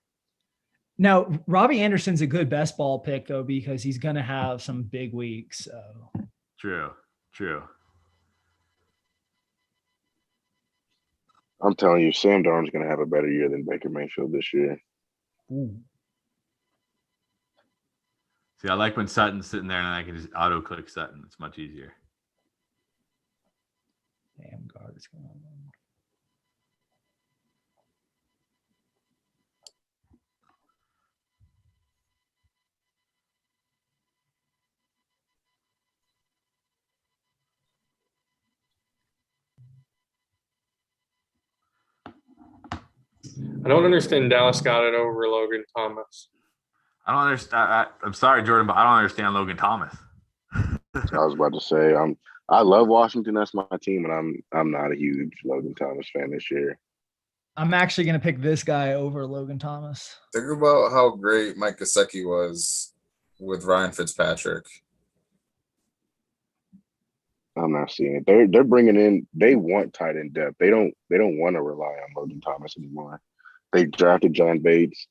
Speaker 2: Now, Robbie Anderson's a good best ball pick though because he's gonna have some big weeks. So
Speaker 1: True.
Speaker 6: I'm telling you, Sam Darnold's going to have a better year than Baker Mayfield this year.
Speaker 2: ooh.
Speaker 1: See, I like when Sutton's sitting there and I can just auto click Sutton. It's much easier.
Speaker 2: Damn guard is going on.
Speaker 4: I don't understand Dallas got it over Logan Thomas.
Speaker 1: I don't understand. I'm sorry, Jordan, but I don't understand Logan Thomas.
Speaker 6: I was about to say I love Washington. That's my team, and I'm not a huge Logan Thomas fan this year.
Speaker 2: I'm actually gonna pick this guy over Logan Thomas.
Speaker 3: Think about how great Mike Gesicki was with Ryan Fitzpatrick.
Speaker 6: I'm not seeing it. They're bringing in. They want tight end depth. They don't want to rely on Logan Thomas anymore. They drafted John Bates.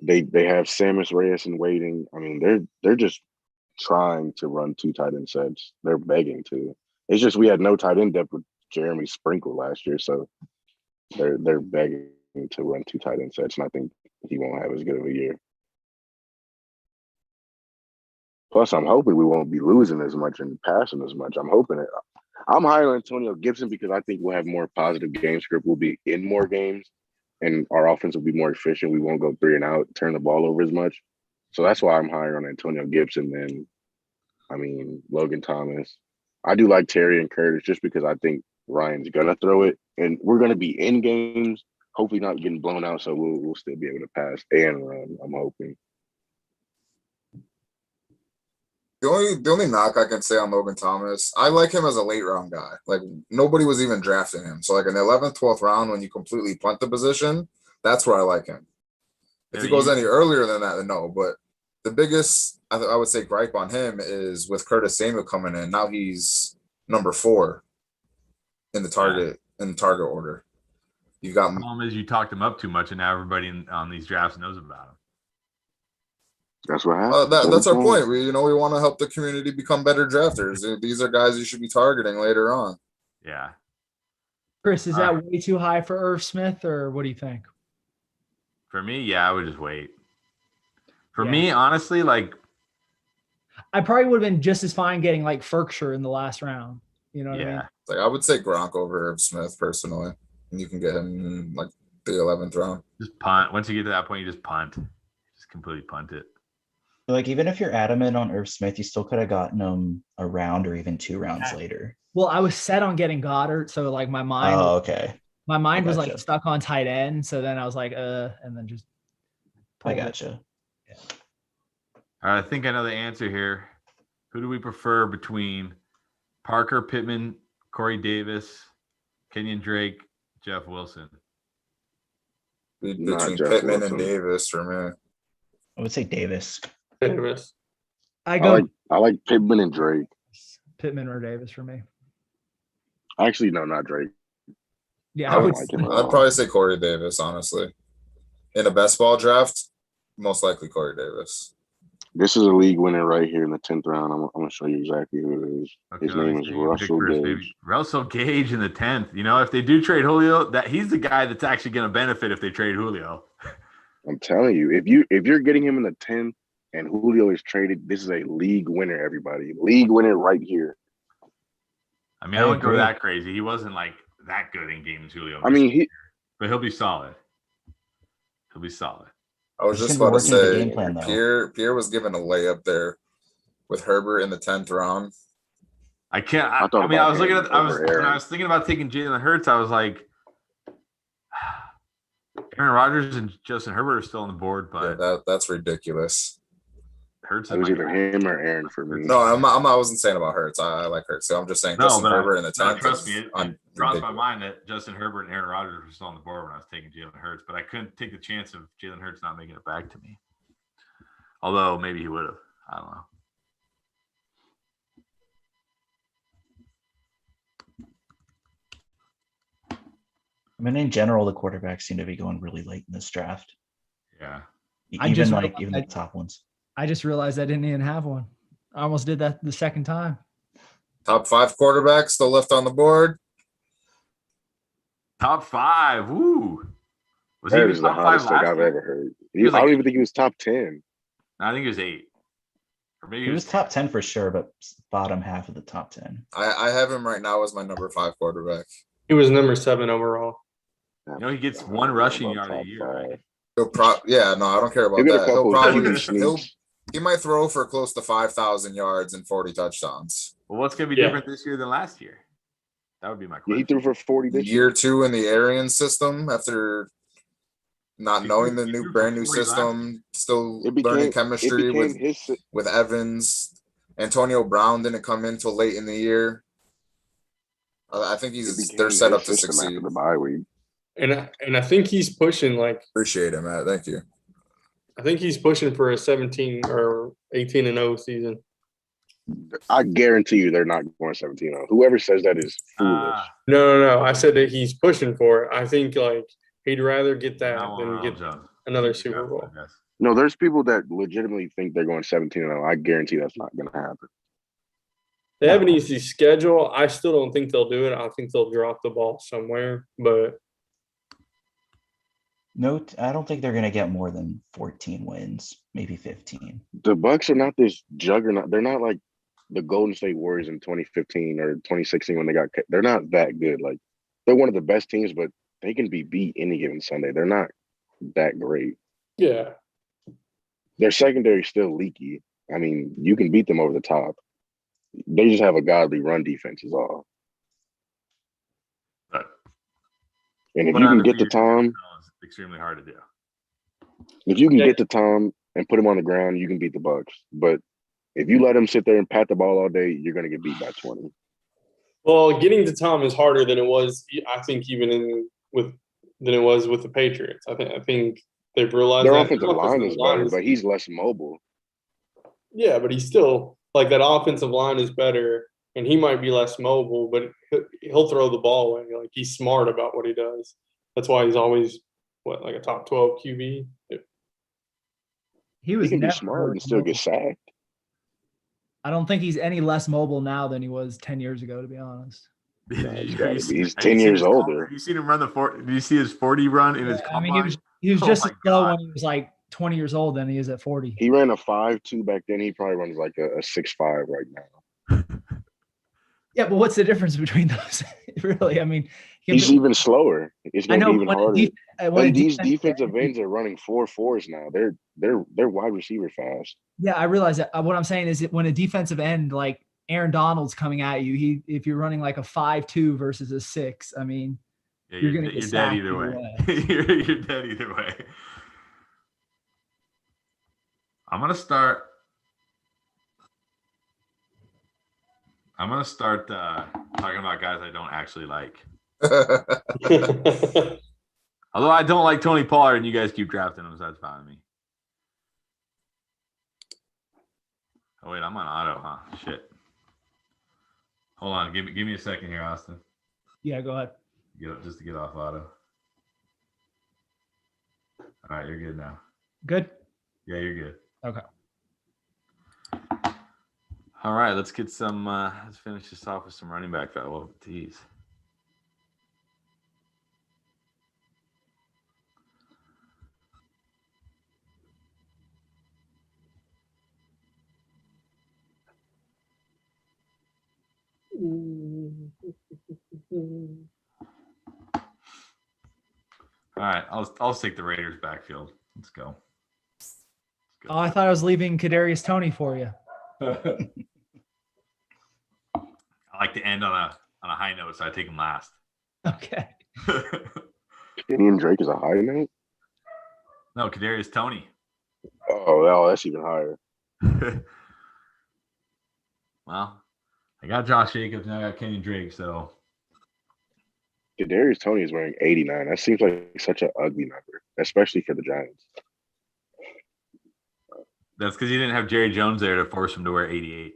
Speaker 6: They have Samus Reyes in waiting. I mean, they're just trying to run 2 tight end sets. They're begging to. It's just we had no tight end depth with Jeremy Sprinkle last year, so they're begging to run 2 tight end sets, and I think he won't have as good of a year. Plus, I'm hoping we won't be losing as much and passing as much. I'm hoping it. I'm higher on Antonio Gibson because I think we'll have more positive game script. We'll be in more games, and our offense will be more efficient. We won't go 3 and out, turn the ball over as much. So that's why I'm higher on Antonio Gibson than, Logan Thomas. I do like Terry and Curtis just because I think Ryan's gonna throw it, and we're gonna be in games, hopefully not getting blown out. So we'll still be able to pass and run. I'm hoping.
Speaker 3: The only knock I can say on Logan Thomas, I like him as a late round guy. Like nobody was even drafting him. So like in the 11th, 12th round, when you completely punt the position, that's where I like him. If he goes any earlier than that, then no. But the biggest I would say gripe on him is with Curtis Samuel coming in. Now he's number 4 in the target order. You got
Speaker 1: The problem is you talked him up too much, and now everybody on these drafts knows about him.
Speaker 6: That's what happens.
Speaker 3: That's our point. We want to help the community become better drafters. These are guys you should be targeting later on.
Speaker 1: Yeah.
Speaker 2: Chris, is that way too high for Irv Smith, or what do you think?
Speaker 1: For me, yeah, I would just wait. For me, honestly, like
Speaker 2: I probably would have been just as fine getting like Ferkshire in the last round. You know what I mean?
Speaker 3: Like I would say Gronk over Irv Smith personally, and you can get him in like the 11th round.
Speaker 1: Just punt. Once you get to that point, you just punt. Just completely punt it.
Speaker 5: Like, even if you're adamant on Irv Smith, you still could have gotten him a round or even 2 rounds later.
Speaker 2: Well, I was set on getting Goddard, so like my mind.
Speaker 5: Oh, okay.
Speaker 2: My mind was like
Speaker 5: gotcha.
Speaker 2: stuck on tight end, so then I was like, and then just.
Speaker 5: I gotcha.
Speaker 1: All right, I think I know the answer here. Who do we prefer between Parker Pittman, Corey Davis, Kenyon Drake, Jeff Wilson?
Speaker 3: Between
Speaker 6: Jeff
Speaker 3: Pittman
Speaker 6: Wilson.
Speaker 3: and Davis for me.
Speaker 5: I would say Davis.
Speaker 4: Davis.
Speaker 2: I go
Speaker 6: I like Pittman and Drake.
Speaker 2: Pittman or Davis for me.
Speaker 6: Actually, no, not Drake.
Speaker 2: Yeah,
Speaker 6: I
Speaker 2: I
Speaker 6: don't
Speaker 2: would.
Speaker 6: like him at
Speaker 3: I'd
Speaker 6: all.
Speaker 3: probably say Corey Davis, honestly. In a best ball draft, most likely Corey Davis.
Speaker 6: This is a league winner right here in the 10th round. I'm going to show you exactly who it is.
Speaker 1: Okay,
Speaker 6: His name is Russell Gage.
Speaker 1: Russell Gage in the 10th. You know, if they do trade Julio, that he's the guy that's actually going to benefit if they trade Julio.
Speaker 6: I'm telling you, if you're getting him in the 10th and Julio is traded, this is a league winner, everybody. League winner right here.
Speaker 1: I mean, I wouldn't go that crazy. He wasn't like that good in games, Julio.
Speaker 6: I mean,
Speaker 1: but he'll be solid. He'll be solid.
Speaker 3: I was just about to say, Pierre was given a layup there with Herbert in the 10th round.
Speaker 1: I can't. I was looking at. When I was thinking about taking Jalen Hurts, I was like, Aaron Rodgers and Justin Herbert are still on the board, but
Speaker 3: that's ridiculous.
Speaker 1: Hurts.
Speaker 6: It was either him or Aaron for me.
Speaker 3: No, I wasn't saying about Hurts. I like Hurts. So I'm just saying Justin Herbert in the 10th.
Speaker 1: Trust me, it crossed my mind that Justin Herbert and Aaron Rodgers were still on the board when I was taking Jalen Hurts, but I couldn't take the chance of Jalen Hurts not making it back to me. Although maybe he would have. I don't know.
Speaker 5: I mean, in general, the quarterbacks seem to be going really late in this draft.
Speaker 1: Yeah.
Speaker 5: Even the top ones.
Speaker 2: I just realized I didn't even have one. I almost did that the second time.
Speaker 3: Top 5 quarterbacks still left on the board.
Speaker 1: Top 5. Woo.
Speaker 6: That is the hottest take I've ever heard. I don't even think he was top 10.
Speaker 1: I think he was 8. Or maybe
Speaker 5: he was top 10 for sure, but bottom half of the top 10.
Speaker 3: I have him right now as my number 5 quarterback.
Speaker 4: He was number 7 overall.
Speaker 1: You know, he gets 1 rushing yard a year, right?
Speaker 3: I don't care about that. He might throw for close to 5,000 yards and 40 touchdowns.
Speaker 1: Well, what's going to be different this year than last year? That would be my question.
Speaker 6: He threw for 40 this
Speaker 3: year 2 in the Arian system after not knowing the brand new system, still learning chemistry with Evans. Antonio Brown didn't come in till late in the year. I think they're set up to succeed.
Speaker 6: The bye week.
Speaker 4: And I think he's pushing
Speaker 3: appreciate it, Matt. Thank you.
Speaker 4: I think he's pushing for a 17 or 18-0 season.
Speaker 6: I guarantee you they're not going 17-0. Whoever says that is foolish.
Speaker 4: No. I said that he's pushing for it. I think he'd rather get that than get another Super Bowl.
Speaker 6: No, there's people that legitimately think they're going 17-0. I guarantee that's not going to happen.
Speaker 4: They have an easy schedule. I still don't think they'll do it. I think they'll drop the ball somewhere, but
Speaker 5: no, I don't think they're going to get more than 14 wins, maybe 15.
Speaker 6: The Bucs are not this juggernaut. They're not like the Golden State Warriors in 2015 or 2016 when they got – they're not that good. They're one of the best teams, but they can be beat any given Sunday. They're not that great.
Speaker 4: Yeah.
Speaker 6: Their secondary is still leaky. I mean, you can beat them over the top. They just have a godly run defense is all. And if you can get to Tom –
Speaker 1: extremely hard to do.
Speaker 6: If you can get to Tom and put him on the ground, you can beat the Bucs. But if you let him sit there and pat the ball all day, you're going to get beat by 20.
Speaker 4: Well, getting to Tom is harder than it was, I think, than it was with the Patriots. I think they've realized
Speaker 6: their offensive line is better, but he's less mobile.
Speaker 4: Yeah, but he's still that offensive line is better, and he might be less mobile, but he'll throw the ball away. He's smart about what he does. That's why he's always a top 12 QB.
Speaker 2: He
Speaker 6: can be smart and still get sacked.
Speaker 2: I don't think he's any less mobile now than he was 10 years ago, to be honest.
Speaker 6: He's 10 years older.
Speaker 1: You seen him run the 40? Did you see his 40 run in his combine?
Speaker 2: I mean, he was just as slow when he was 20 years old than he is at 40.
Speaker 6: He ran a 5.2 back then. He probably runs a 6.5 right now.
Speaker 2: Yeah, but what's the difference between those? Really, I mean,
Speaker 6: He's even slower. It's
Speaker 2: I
Speaker 6: going to
Speaker 2: know
Speaker 6: be even harder.
Speaker 2: when a
Speaker 6: And these
Speaker 2: defensive
Speaker 6: defensive
Speaker 2: end,
Speaker 6: ends are running 4.4s now. They're wide receiver fast.
Speaker 2: yeah, I realize that. What I'm saying is that when a defensive end like Aaron Donald's coming at you, if you're running like a 5-2 versus a 6, I mean,
Speaker 1: Yeah,
Speaker 2: you're going to
Speaker 1: you're
Speaker 2: get
Speaker 1: dead
Speaker 2: sacked
Speaker 1: either way. You're dead either way. I'm gonna start talking about guys I don't actually like. Although I don't like Tony Pollard, and you guys keep drafting him, so that's fine with me. Oh wait, I'm on auto, huh? Shit. Hold on, give me a second here, Austin.
Speaker 2: Yeah, go ahead.
Speaker 1: Just to get off auto. All right, you're good now.
Speaker 2: Good.
Speaker 1: Yeah, you're good.
Speaker 2: Okay.
Speaker 1: All right, let's get some. Let's finish this off with some running back battle tees. All right, I'll take the Raiders backfield. Let's go.
Speaker 2: Oh, I thought I was leaving Kadarius Toney for you.
Speaker 1: I like to end on a high note, so I take him last.
Speaker 2: Okay.
Speaker 6: Kenyon Drake is a high note?
Speaker 1: No, Kadarius Toney.
Speaker 6: Oh, that's even higher.
Speaker 1: Well, I got Josh Jacobs, now I got Kenyon Drake, so
Speaker 6: Kadarius Toney is wearing 89. That seems like such an ugly number, especially for the Giants.
Speaker 1: that's because you didn't have Jerry Jones there to force him to wear 88.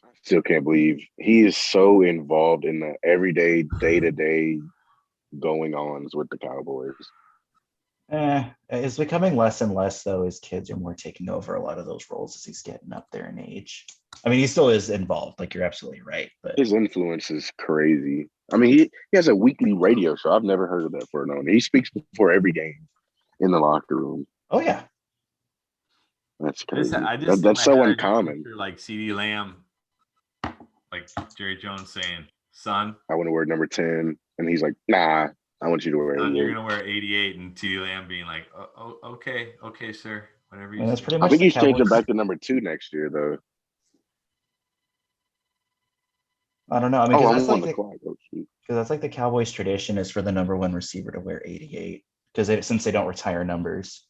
Speaker 6: I still can't believe he is so involved in the everyday, day-to-day going-ons with the Cowboys.
Speaker 5: It's becoming less and less, though, as kids are more taking over a lot of those roles as he's getting up there in age. I mean, he still is involved, like you're absolutely right. But
Speaker 6: His influence is crazy. I mean, he has a weekly radio show. I've never heard of that for known. He speaks before every game in the locker room.
Speaker 5: oh yeah,
Speaker 6: That's crazy.
Speaker 1: I just
Speaker 6: That's so uncommon.
Speaker 1: Like CD Lamb, like Jerry Jones saying, "Son,
Speaker 6: I want to wear number 10," and he's like, "Nah, I want you to wear 88."
Speaker 1: you're gonna wear 88," and CD Lamb being like, "Oh, okay, sir, whatever you."
Speaker 5: and that's
Speaker 1: say."
Speaker 5: pretty
Speaker 6: I
Speaker 5: much
Speaker 6: think
Speaker 5: the
Speaker 6: he's changing
Speaker 5: Cowboys.
Speaker 6: back to number 2 next year, though.
Speaker 5: I don't know. I mean, because
Speaker 6: I'm on the clock. Oh, shoot.
Speaker 5: that's like the Cowboys' tradition is for the number one receiver to wear 88 because since they don't retire numbers.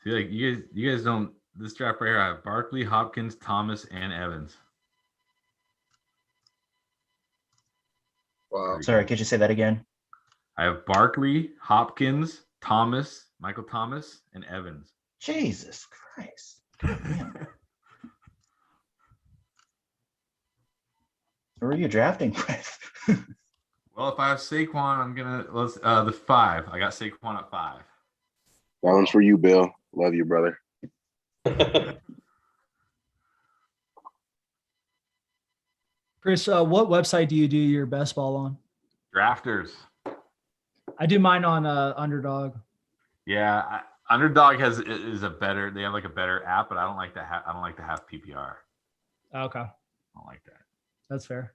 Speaker 1: See, like you guys don't. This draft right here, I have Barkley, Hopkins, Thomas, and Evans.
Speaker 3: Wow.
Speaker 5: Sorry, could you say that again?
Speaker 1: I have Barkley, Hopkins, Thomas, Michael Thomas, and Evans.
Speaker 5: Jesus Christ. God damn. Who are you drafting with?
Speaker 1: Well, if I have Saquon, I'm gonna the 5. I got Saquon at 5.
Speaker 6: That one's for you, Bill. Love you, brother.
Speaker 2: Chris, what website do you do your best ball on?
Speaker 1: Drafters.
Speaker 2: I do mine on Underdog.
Speaker 1: Yeah, Underdog is a better. They have like a better app, but I don't like to have PPR.
Speaker 2: Okay,
Speaker 1: I don't like that.
Speaker 2: that's fair.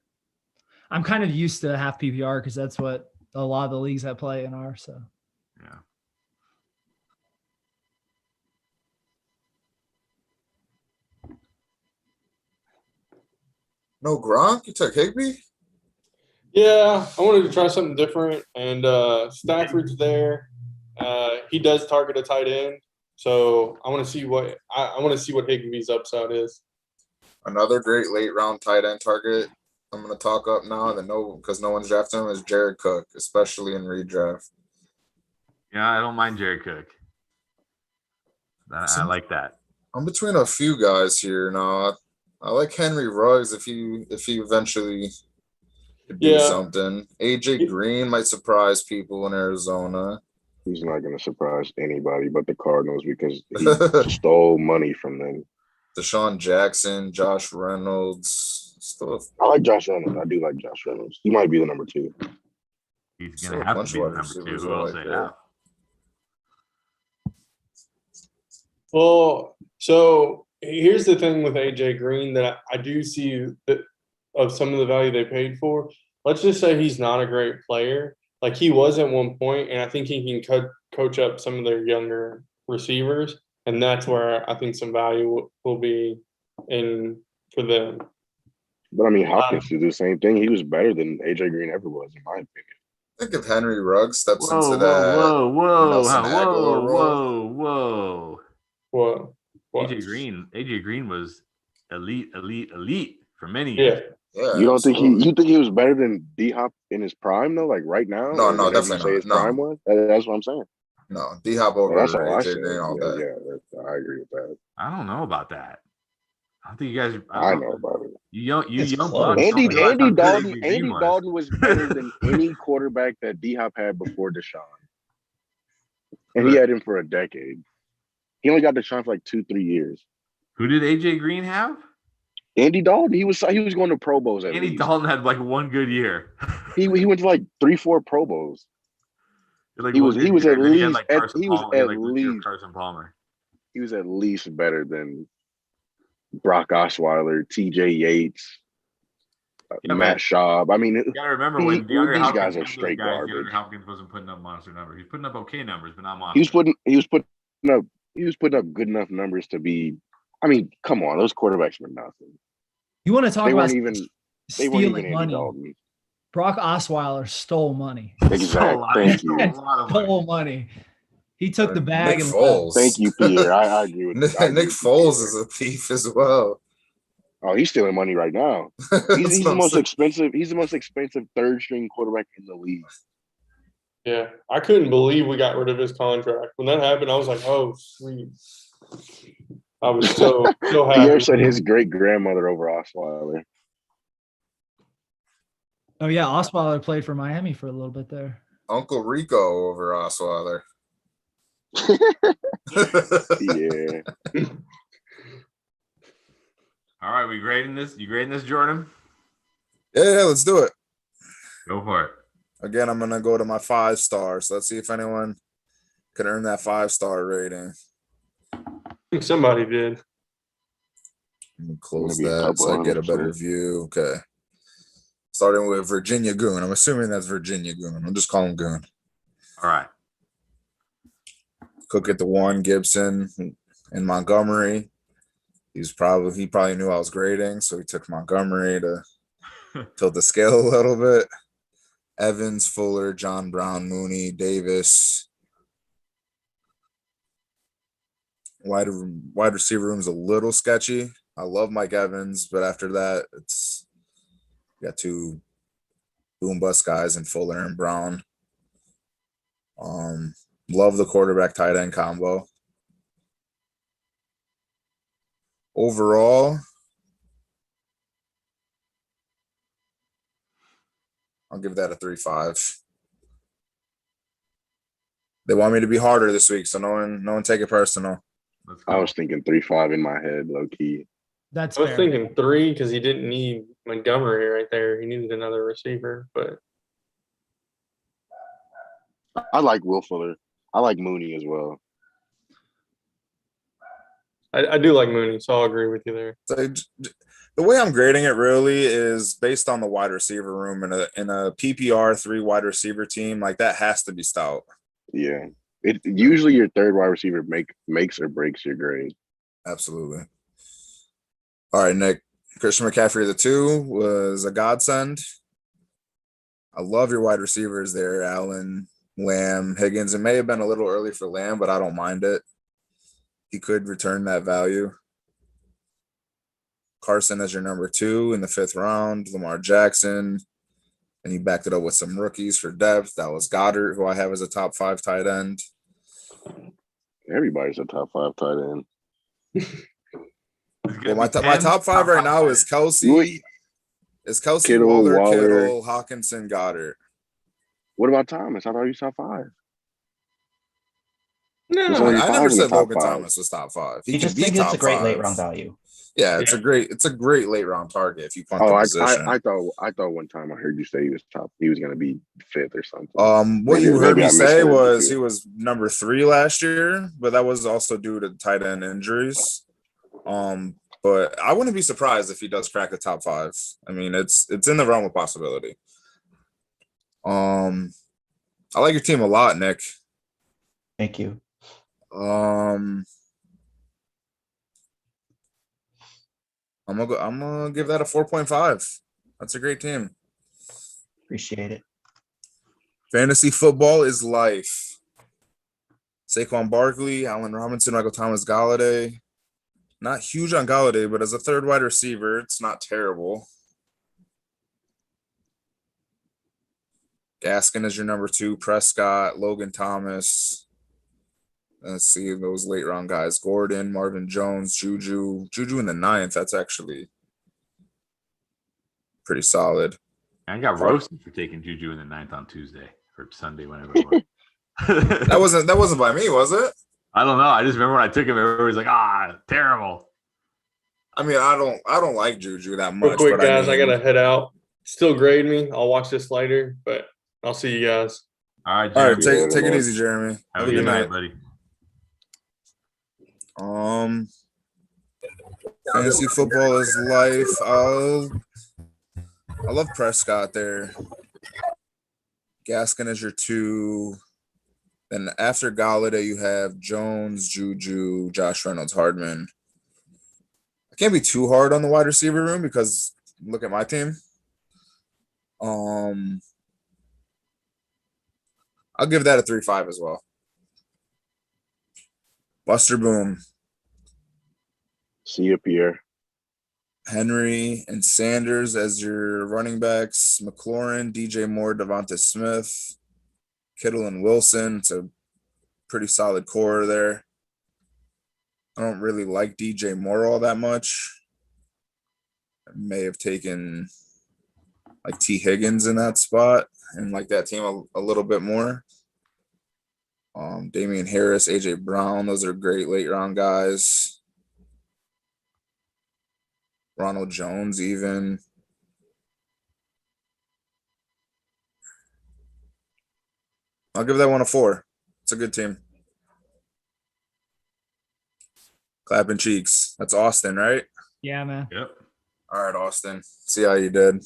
Speaker 2: I'm kind of used to half PPR because that's what a lot of the leagues I play in are. So
Speaker 1: Yeah.
Speaker 3: No Gronk? You took Higbee?
Speaker 4: Yeah, I wanted to try something different, and Stafford's there. He does target a tight end, so I want to see what Higbee's upside is.
Speaker 3: Another great late round tight end target. I'm gonna talk up now that because no one's drafting him is Jared Cook, especially in redraft.
Speaker 1: Yeah, I don't mind Jared Cook. I like that.
Speaker 3: I'm between a few guys here now. I like Henry Ruggs if he eventually could do something. AJ Green might surprise people in Arizona.
Speaker 6: He's not going to surprise anybody but the Cardinals because he stole money from them.
Speaker 3: Deshaun Jackson, Josh Reynolds, still
Speaker 6: I like Josh Reynolds. I do like Josh Reynolds. He might be the number 2.
Speaker 1: He's
Speaker 3: still
Speaker 1: gonna
Speaker 3: a
Speaker 1: have
Speaker 3: bunch
Speaker 1: to be
Speaker 3: of
Speaker 1: the
Speaker 3: wide
Speaker 1: number 2.
Speaker 3: receivers
Speaker 1: Who
Speaker 3: I
Speaker 1: else
Speaker 3: like
Speaker 1: they
Speaker 3: there.
Speaker 1: have?
Speaker 4: Well, so here's the thing with AJ Green that I do see that of some of the value they paid for. Let's just say he's not a great player, like he was at one point, and I think he can coach up some of their younger receivers, and that's where I think some value will be in for them.
Speaker 6: But I mean, Hopkins did the same thing. He was better than AJ Green ever was, in my opinion.
Speaker 3: I think if Henry Ruggs steps into
Speaker 1: Whoa,
Speaker 3: that Nelson
Speaker 1: whoa,
Speaker 3: Aguilar role,
Speaker 1: whoa.
Speaker 4: What?
Speaker 1: AJ Green was elite for many
Speaker 4: Yeah.
Speaker 1: years.
Speaker 3: yeah,
Speaker 6: You don't think
Speaker 3: absolutely.
Speaker 6: you think he was better than D Hop in his prime though, like right now?
Speaker 3: No,
Speaker 6: Or
Speaker 3: no,
Speaker 6: whatever you
Speaker 3: definitely
Speaker 6: say
Speaker 3: not.
Speaker 6: his prime was? That's what I'm saying.
Speaker 3: No, D Hop
Speaker 6: That's
Speaker 3: over
Speaker 6: all I
Speaker 3: AJ
Speaker 6: said.
Speaker 3: Green all
Speaker 6: Yeah,
Speaker 3: day.
Speaker 6: I agree with that.
Speaker 1: I don't know about that. I don't think you guys.
Speaker 6: I know about it.
Speaker 1: You
Speaker 5: It's
Speaker 1: young
Speaker 5: close.
Speaker 1: bucks. don't realize how good AJ Green
Speaker 6: Andy Dalton was better than any quarterback that D Hop had before Deshaun, and he had him for a decade. He only got Deshaun for like 2-3 years.
Speaker 1: Who did AJ Green have?
Speaker 6: Andy Dalton, he was going to Pro Bowls at
Speaker 1: Andy
Speaker 6: least.
Speaker 1: Dalton had like one good year.
Speaker 6: He went to like 3-4 Pro Bowls.
Speaker 1: Like
Speaker 6: He was
Speaker 1: one good
Speaker 6: at
Speaker 1: year, and then he had
Speaker 6: least
Speaker 1: like Carson
Speaker 6: he was
Speaker 1: Palmer. He had
Speaker 6: at
Speaker 1: like one year of
Speaker 6: least
Speaker 1: Carson Palmer.
Speaker 6: he was at least better than Brock Osweiler, T.J. Yates,
Speaker 1: Yeah,
Speaker 6: Matt
Speaker 1: but
Speaker 6: Schaub. I mean,
Speaker 1: you gotta remember when DeAndre
Speaker 6: these
Speaker 1: Hopkins
Speaker 6: guys are
Speaker 1: had those
Speaker 6: straight
Speaker 1: guys,
Speaker 6: garbage.
Speaker 1: DeAndre Hopkins wasn't putting up monster numbers. He's putting up okay numbers, but not
Speaker 6: He was
Speaker 1: monster.
Speaker 6: putting up good enough numbers to be. I mean, come on, those quarterbacks were nothing.
Speaker 2: You want to talk
Speaker 6: They
Speaker 2: about
Speaker 6: weren't even
Speaker 2: stealing
Speaker 6: Andy
Speaker 2: money?
Speaker 6: Dalton.
Speaker 2: Brock Osweiler stole money.
Speaker 6: Exactly. Thank you.
Speaker 1: A lot of money.
Speaker 2: Stole money. He took the bag
Speaker 3: Nick
Speaker 2: and
Speaker 3: Foles.
Speaker 6: Thank you, Pierre. I agree with
Speaker 3: Nick,
Speaker 6: I agree
Speaker 3: Nick
Speaker 6: with you,
Speaker 3: Foles
Speaker 6: Pierre.
Speaker 3: is a thief as well.
Speaker 6: Oh, he's stealing money right now. He's
Speaker 3: That's
Speaker 6: the
Speaker 3: what I'm
Speaker 6: most
Speaker 3: saying.
Speaker 6: expensive. He's the most expensive third string quarterback in the league.
Speaker 4: Yeah, I couldn't believe we got rid of his contract. When that happened, I was like, "Oh, sweet!" I was so happy.
Speaker 6: Pierre said his great grandmother over Osweiler.
Speaker 2: Oh yeah, Osweiler played for Miami for a little bit there.
Speaker 3: Uncle Rico over Osweiler.
Speaker 6: Yeah.
Speaker 1: All right, we grading this? You grading this, Jordan?
Speaker 3: Yeah, let's do it.
Speaker 1: Go for it.
Speaker 3: Again, I'm gonna go to my 5 stars. Let's see if anyone can earn that 5-star rating.
Speaker 4: I think somebody did.
Speaker 3: Let me close
Speaker 6: Maybe a
Speaker 3: that
Speaker 6: couple,
Speaker 3: so I get a
Speaker 6: 100%.
Speaker 3: better view. Okay. Starting with Virginia Goon. I'm assuming that's Virginia Goon. I'll just call him Goon.
Speaker 1: All right.
Speaker 3: Cook at the 1, Gibson and Montgomery. He probably knew I was grading, so he took Montgomery to tilt the scale a little bit. Evans, Fuller, John Brown, Mooney, Davis. Wide receiver room's a little sketchy. I love Mike Evans, but after that, it's got 2 boom bust guys in Fuller and Brown. Love the quarterback tight end combo. Overall, I'll give that a 3.5. They want me to be harder this week, so no one take it personal.
Speaker 1: Let's go.
Speaker 6: I was thinking 3.5 in my head, low key.
Speaker 2: That's
Speaker 4: I was
Speaker 2: fair.
Speaker 4: thinking 3 because he didn't need Montgomery right there. He needed another receiver, but
Speaker 6: I like Will Fuller. I like Mooney as well.
Speaker 4: I do like Mooney, so I'll agree with you there.
Speaker 3: So the way I'm grading it really is based on the wide receiver room in a PPR 3 wide receiver team. Like that has to be stout.
Speaker 6: Yeah. It usually your third wide receiver makes or breaks your grade.
Speaker 3: Absolutely. All right, Nick. Christian McCaffrey, the 2 was a godsend. I love your wide receivers there, Allen, Lamb, Higgins. It may have been a little early for Lamb, but I don't mind it. He could return that value. Carson as your number 2 in the 5th round. Lamar Jackson. And you backed it up with some rookies for depth. That was Goddard, who I have as a top 5 tight end.
Speaker 6: Everybody's a top 5 tight end.
Speaker 3: Well, my top 5 right now is Kelsey. Is Kelsey,
Speaker 6: Kittle,
Speaker 3: Waller,
Speaker 6: Waller.
Speaker 3: Kittle, Hawkinson, Goddard.
Speaker 6: What about Thomas? I thought you saw 5.
Speaker 3: I,
Speaker 6: only
Speaker 3: I
Speaker 6: five
Speaker 3: never
Speaker 6: in the
Speaker 3: said
Speaker 6: top
Speaker 3: Logan
Speaker 6: five.
Speaker 3: Thomas was top 5. He
Speaker 5: You
Speaker 3: can
Speaker 5: just
Speaker 3: be
Speaker 5: think
Speaker 3: top
Speaker 5: it's a great
Speaker 3: 5.
Speaker 5: late round value.
Speaker 3: Yeah,
Speaker 4: Yeah.
Speaker 3: it's a great late round target if you punt
Speaker 6: Oh,
Speaker 3: the
Speaker 6: I
Speaker 3: position.
Speaker 6: thought one time I heard you say he was gonna be 5th or something.
Speaker 3: What
Speaker 6: Maybe-
Speaker 3: you heard
Speaker 6: maybe
Speaker 3: me
Speaker 6: I
Speaker 3: say
Speaker 6: misheard
Speaker 3: was
Speaker 6: you.
Speaker 3: he was number 3 last year, but that was also due to tight end injuries. But I wouldn't be surprised if he does crack the top 5. I mean, it's in the realm of possibility. I like your team a lot, Nick.
Speaker 5: Thank you.
Speaker 3: I'm gonna give that a 4.5. That's a great team.
Speaker 5: Appreciate it.
Speaker 3: Fantasy football is life. Saquon Barkley, Allen Robinson, Michael Thomas, Galladay. Not huge on Galladay, but as a third wide receiver, it's not terrible. Gaskin is your number 2. Prescott, Logan Thomas. Let's see those late round guys. Gordon, Marvin Jones, Juju. Juju in the 9th. That's actually pretty solid.
Speaker 1: I got roasted for taking Juju in the 9th on Tuesday or Sunday, whenever it was.
Speaker 3: That wasn't by me, was it?
Speaker 1: I don't know. I just remember when I took him, everybody was like, terrible.
Speaker 3: I mean, I don't like Juju that
Speaker 4: Real
Speaker 3: much.
Speaker 4: quick,
Speaker 3: but
Speaker 4: guys,
Speaker 3: I
Speaker 4: I
Speaker 3: mean,
Speaker 4: gotta head out. Still grade me. I'll watch this later, but I'll see you guys.
Speaker 1: All right,
Speaker 3: all right,
Speaker 1: Jeremy.
Speaker 3: take it easy, Jeremy.
Speaker 1: Have a good night, buddy.
Speaker 3: Fantasy football is life. I love Prescott there. Gaskin is your 2. Then after Galladay, you have Jones, Juju, Josh Reynolds, Hardman. I can't be too hard on the wide receiver room because look at my team. I'll give that a 3.5 as well. Buster Boom,
Speaker 6: See you, Pierre.
Speaker 3: Henry, and Sanders as your running backs. McLaurin, DJ Moore, Devonta Smith, Kittle, and Wilson. It's a pretty solid core there. I don't really like DJ Moore all that much. I may have taken like T. Higgins in that spot and like that team a little bit more. Damian Harris, AJ Brown, those are great late round guys. Ronald Jones, even. I'll give that one a 4. It's a good team. Clapping cheeks. That's Austin, right?
Speaker 2: Yeah, man.
Speaker 1: Yep.
Speaker 3: All right, Austin. See how you did.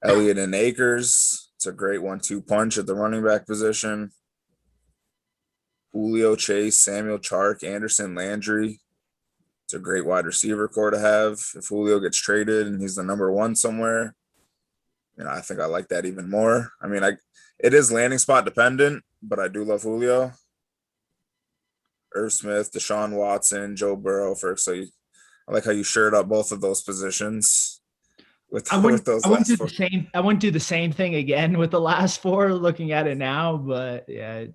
Speaker 3: Elliott and Akers. It's a great 1-2 punch at the running back position. Julio, Chase, Samuel, Chark, Anderson, Landry. It's a great wide receiver core to have. If Julio gets traded and he's the number 1 somewhere, I think I like that even more. I mean, it is landing spot dependent, but I do love Julio. Irv Smith, Deshaun Watson, Joe Burrow. I like how you shirt up both of those positions. I wouldn't
Speaker 2: do the same thing again with the last 4 looking at it now, but yeah, it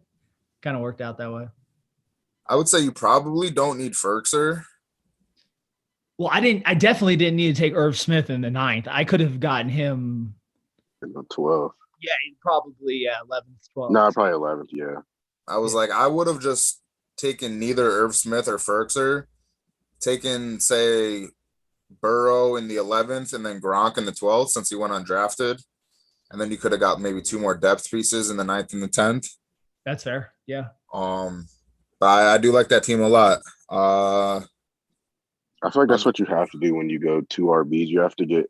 Speaker 2: kind of worked out that way.
Speaker 3: I would say you probably don't need Ferkser.
Speaker 2: Well, I definitely didn't need to take Irv Smith in the 9th. I could have gotten him
Speaker 6: In the 12th.
Speaker 2: Yeah, probably 11th, 12th.
Speaker 6: No, probably 11th. Yeah.
Speaker 3: I was like, I would have just taken neither Irv Smith or Ferkser. Taken, say, Burrow in the 11th and then Gronk in the 12th since he went undrafted. And then you could have got maybe 2 more depth pieces in the 9th and the 10th.
Speaker 2: That's fair. Yeah.
Speaker 3: But I do like that team a lot.
Speaker 6: I feel like that's what you have to do when you go 2 RBs. You have to get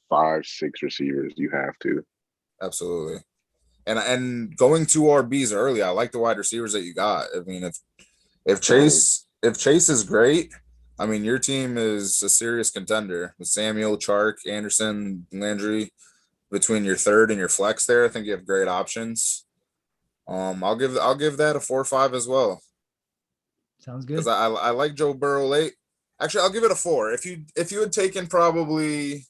Speaker 6: 5, 6 receivers. You have to.
Speaker 3: Absolutely. And going 2 RBs early, I like the wide receivers that you got. I mean, if Chase is great, I mean, your team is a serious contender with Samuel, Chark, Anderson, Landry between your third and your flex there. I think you have great options. I'll give that a 4 or 5 as well.
Speaker 2: Sounds good.
Speaker 3: Because I like Joe Burrow late. Actually, I'll give it a 4. If you had taken probably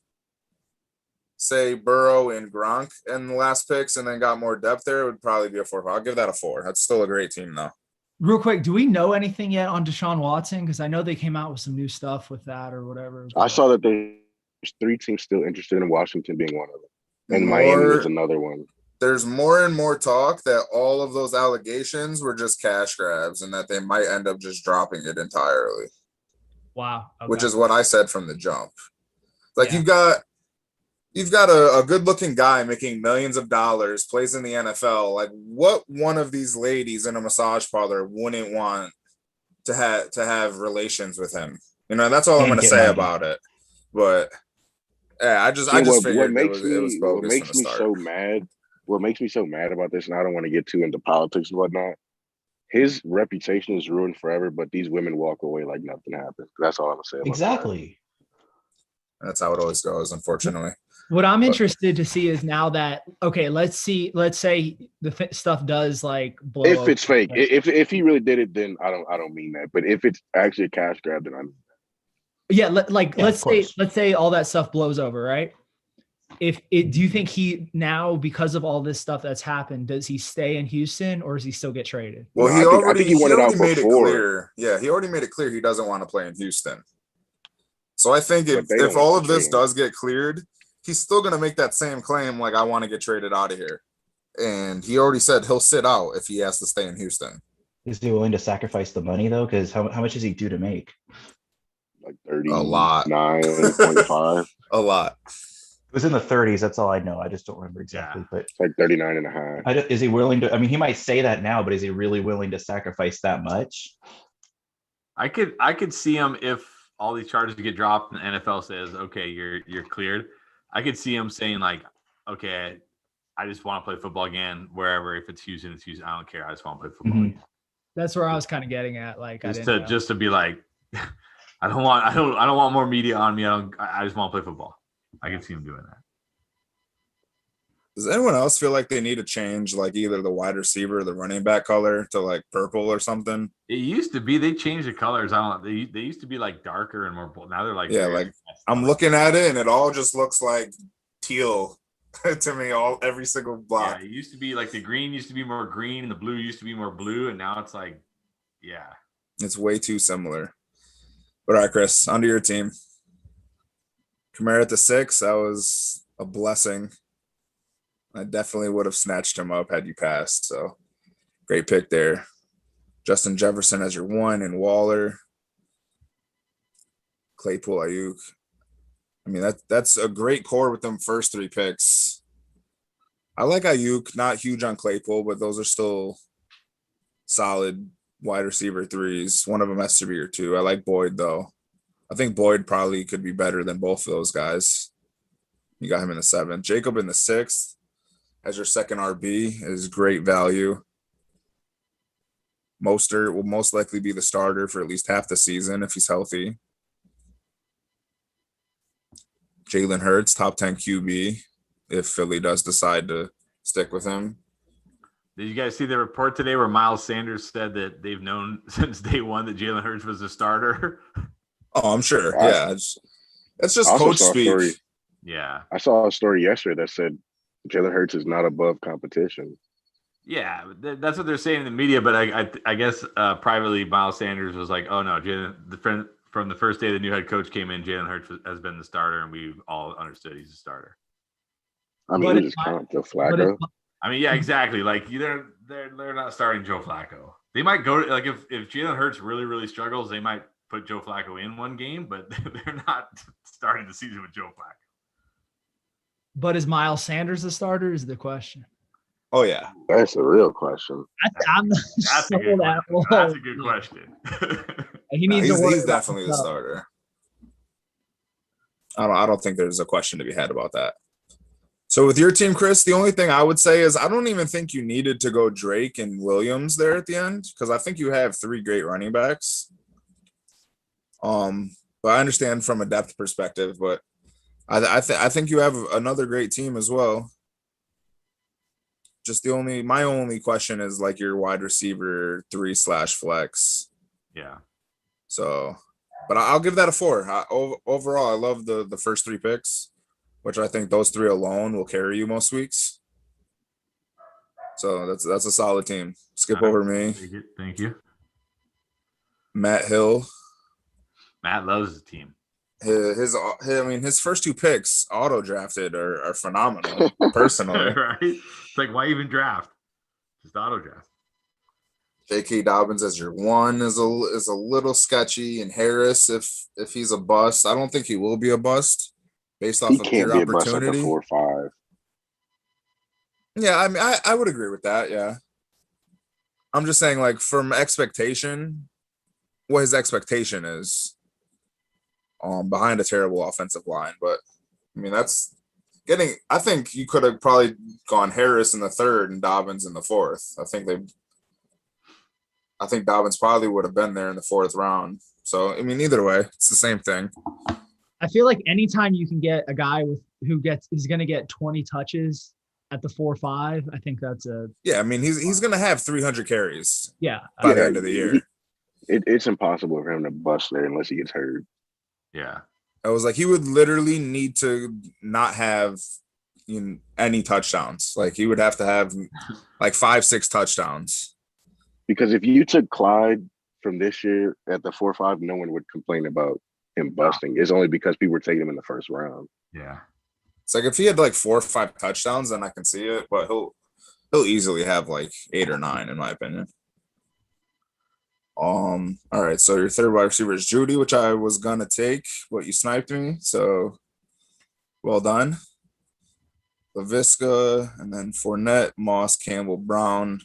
Speaker 3: say Burrow and Gronk in the last picks and then got more depth there, it would probably be a 4. I'll give that a 4. That's still a great team though.
Speaker 2: Real quick, do we know anything yet on Deshaun Watson? Because I know they came out with some new stuff with that or whatever.
Speaker 6: I saw that there's 3 teams still interested in Washington being one of them. And Miami is another one.
Speaker 3: there's more and more talk that all of those allegations were just cash grabs and that they might end up just dropping it entirely,
Speaker 2: Wow.
Speaker 3: which
Speaker 2: Okay.
Speaker 3: is what I said from the jump. Like
Speaker 2: Yeah.
Speaker 3: you've got a good looking guy making millions of dollars, plays in the NFL. Like, what one of these ladies in a massage parlor wouldn't want to have relations with him? You know, that's all I'm
Speaker 5: And
Speaker 3: gonna
Speaker 5: get
Speaker 3: say
Speaker 5: money.
Speaker 3: about it. But yeah, I
Speaker 6: See
Speaker 3: just
Speaker 6: what
Speaker 3: figured
Speaker 6: makes
Speaker 3: it was
Speaker 6: me what
Speaker 3: bogus from
Speaker 6: makes
Speaker 3: the
Speaker 6: me
Speaker 3: start.
Speaker 6: so mad. What makes me so mad about this, and I don't want to get too into politics and whatnot. His reputation is ruined forever, but these women walk away like nothing happened. That's all I'm gonna say about that.
Speaker 5: Exactly.
Speaker 3: That's how it always goes, unfortunately.
Speaker 2: What I'm
Speaker 3: But-
Speaker 2: interested to see is now that, okay, let's say the stuff does like blow
Speaker 6: If
Speaker 2: up.
Speaker 6: it's fake, if he really did it, then I don't mean that. But if it's actually a cash grab, then I'm
Speaker 2: Yeah,
Speaker 5: Yeah, of course.
Speaker 2: let's say all that stuff blows over, right? Do you think he now, because of all this stuff that's happened, does he stay in Houston or does he still get traded?
Speaker 3: Well,
Speaker 6: No,
Speaker 3: he
Speaker 6: I think he wanted
Speaker 3: already
Speaker 6: out
Speaker 3: made it
Speaker 6: before.
Speaker 3: clear. Yeah, he already made it clear he doesn't want to play in Houston. So I think
Speaker 6: But they don't
Speaker 3: if
Speaker 6: want
Speaker 3: all
Speaker 6: to
Speaker 3: of this
Speaker 6: trade him.
Speaker 3: does get cleared, he's still gonna make that same claim, like, I want to get traded out of here. And he already said he'll sit out if he has to stay in Houston.
Speaker 5: Is he willing to sacrifice the money though? Because how much is he due to make?
Speaker 6: Like
Speaker 3: A lot.
Speaker 6: 39.5.
Speaker 3: A lot.
Speaker 5: It was in the 30s. That's all I know. I just don't remember exactly. But
Speaker 6: It's like 39 and a half.
Speaker 5: is he willing to? I mean, he might say that now, but is he really willing to sacrifice that much?
Speaker 1: I could see him if all these charges get dropped and the NFL says, okay, you're cleared. I could see him saying like, okay, I just want to play football again wherever. If it's Houston, it's Houston. I don't care. I just want to play football
Speaker 5: Mhm.
Speaker 1: again.
Speaker 2: That's where I was kind of getting at. Like,
Speaker 1: Just to be like, I don't want more media on me. I just want to play football. I can see him doing that.
Speaker 3: Does anyone else feel like they need to change, like, either the wide receiver or the running back color to like purple or something?
Speaker 1: It used to be they changed the colors. I don't. They used to be like darker and more bold. Now they're like
Speaker 3: Yeah,
Speaker 1: very
Speaker 3: like, I'm looking at it and it all just looks like teal to me, every single block.
Speaker 1: Yeah, it used to be like the green used to be more green and the blue used to be more blue, and now it's like, yeah.
Speaker 3: It's way too similar. But all right, Chris, onto your team. Kamara at the 6, that was a blessing. I definitely would have snatched him up had you passed. So great pick there. Justin Jefferson as your 1 and Waller. Claypool, Ayuk. I mean, that's a great core with them first 3 picks. I like Ayuk, not huge on Claypool, but those are still solid wide receiver 3s. One of them has to be your 2. I like Boyd, though. I think Boyd probably could be better than both of those guys. You got him in the 7th. Jacob in the 6th as your second RB is great value. Mostert will most likely be the starter for at least half the season if he's healthy. Jalen Hurts, top 10 QB, if Philly does decide to stick with him.
Speaker 1: Did you guys see the report today where Miles Sanders said that they've known since day 1 that Jalen Hurts was a starter?
Speaker 3: Oh, I'm sure. Yeah, it's just coach speak.
Speaker 1: Yeah,
Speaker 6: I saw a story yesterday that said Jalen Hurts is not above competition.
Speaker 1: yeah, that's what they're saying in the media. But I guess privately, Miles Sanders was like, "Oh no, from the first day the new head coach came in, Jalen Hurts has been the starter, and we've all understood he's a starter."
Speaker 6: I mean, he just count Joe Flacco.
Speaker 1: I mean, yeah, exactly. Like they're not starting Joe Flacco. They might go to, like, if Jalen Hurts really struggles, they might put Joe Flacco in one game, but they're not starting the season with Joe Flacco.
Speaker 2: But is Miles Sanders the starter? Is the question.
Speaker 3: Oh yeah,
Speaker 6: That's a real question.
Speaker 2: I'm not
Speaker 1: That's a
Speaker 2: sold
Speaker 1: good
Speaker 2: at
Speaker 1: question.
Speaker 2: all.
Speaker 1: That's a good question.
Speaker 2: He needs to worry
Speaker 3: he's
Speaker 2: about
Speaker 3: definitely the
Speaker 2: himself.
Speaker 3: starter. I don't think there's a question to be had about that. So with your team, Chris, the only thing I would say is I don't even think you needed to go Drake and Williams there at the end, because I think you have 3 great running backs. But I understand from a depth perspective, but I think you have another great team as well. Just my only question is like your wide receiver 3/flex.
Speaker 1: Yeah.
Speaker 3: So, but I'll give that a 4. Overall, I love the first 3 picks, which I think those 3 alone will carry you most weeks. So that's a solid team. Skip over me.
Speaker 1: Thank you.
Speaker 3: Matt Hill.
Speaker 1: Matt loves the team.
Speaker 3: his first two picks auto drafted are phenomenal. Personally,
Speaker 1: Right? It's like, why even draft? Just auto draft.
Speaker 3: J.K. Dobbins as your one is a little sketchy, and Harris if he's a bust, I don't think he will be a bust based off
Speaker 6: He
Speaker 3: of
Speaker 6: can't
Speaker 3: pure
Speaker 6: be a bust at the
Speaker 3: opportunity.
Speaker 6: 4-5.
Speaker 3: Yeah, I mean, I would agree with that. Yeah, I'm just saying, like, from expectation, what his expectation is, behind a terrible offensive line. But I mean, that's getting. I think you could have probably gone Harris in the third and Dobbins in the fourth. I think Dobbins probably would have been there in the fourth round. So I mean, either way, it's the same thing.
Speaker 2: I feel like anytime you can get a guy is going to get 20 touches at the 4-5, I think that's
Speaker 3: Yeah. I mean, he's gonna have 300 carries
Speaker 2: yeah.
Speaker 3: by the end of the year.
Speaker 6: It's impossible for him to bust there unless he gets hurt.
Speaker 1: Yeah.
Speaker 3: I was like, he would literally need to not have any touchdowns. Like he would have to have like 5-6 touchdowns.
Speaker 6: Because if you took Clyde from this year at the 4-5, no one would complain about him busting. It's only because people were taking him in the first round.
Speaker 1: Yeah.
Speaker 3: It's like if he had like 4 or 5 touchdowns, then I can see it. But he'll easily have like 8 or 9, in my opinion. All right. So your third wide receiver is Judy, which I was gonna take, but you sniped me. So well done. LaVisca, and then Fournette, Moss, Campbell, Brown.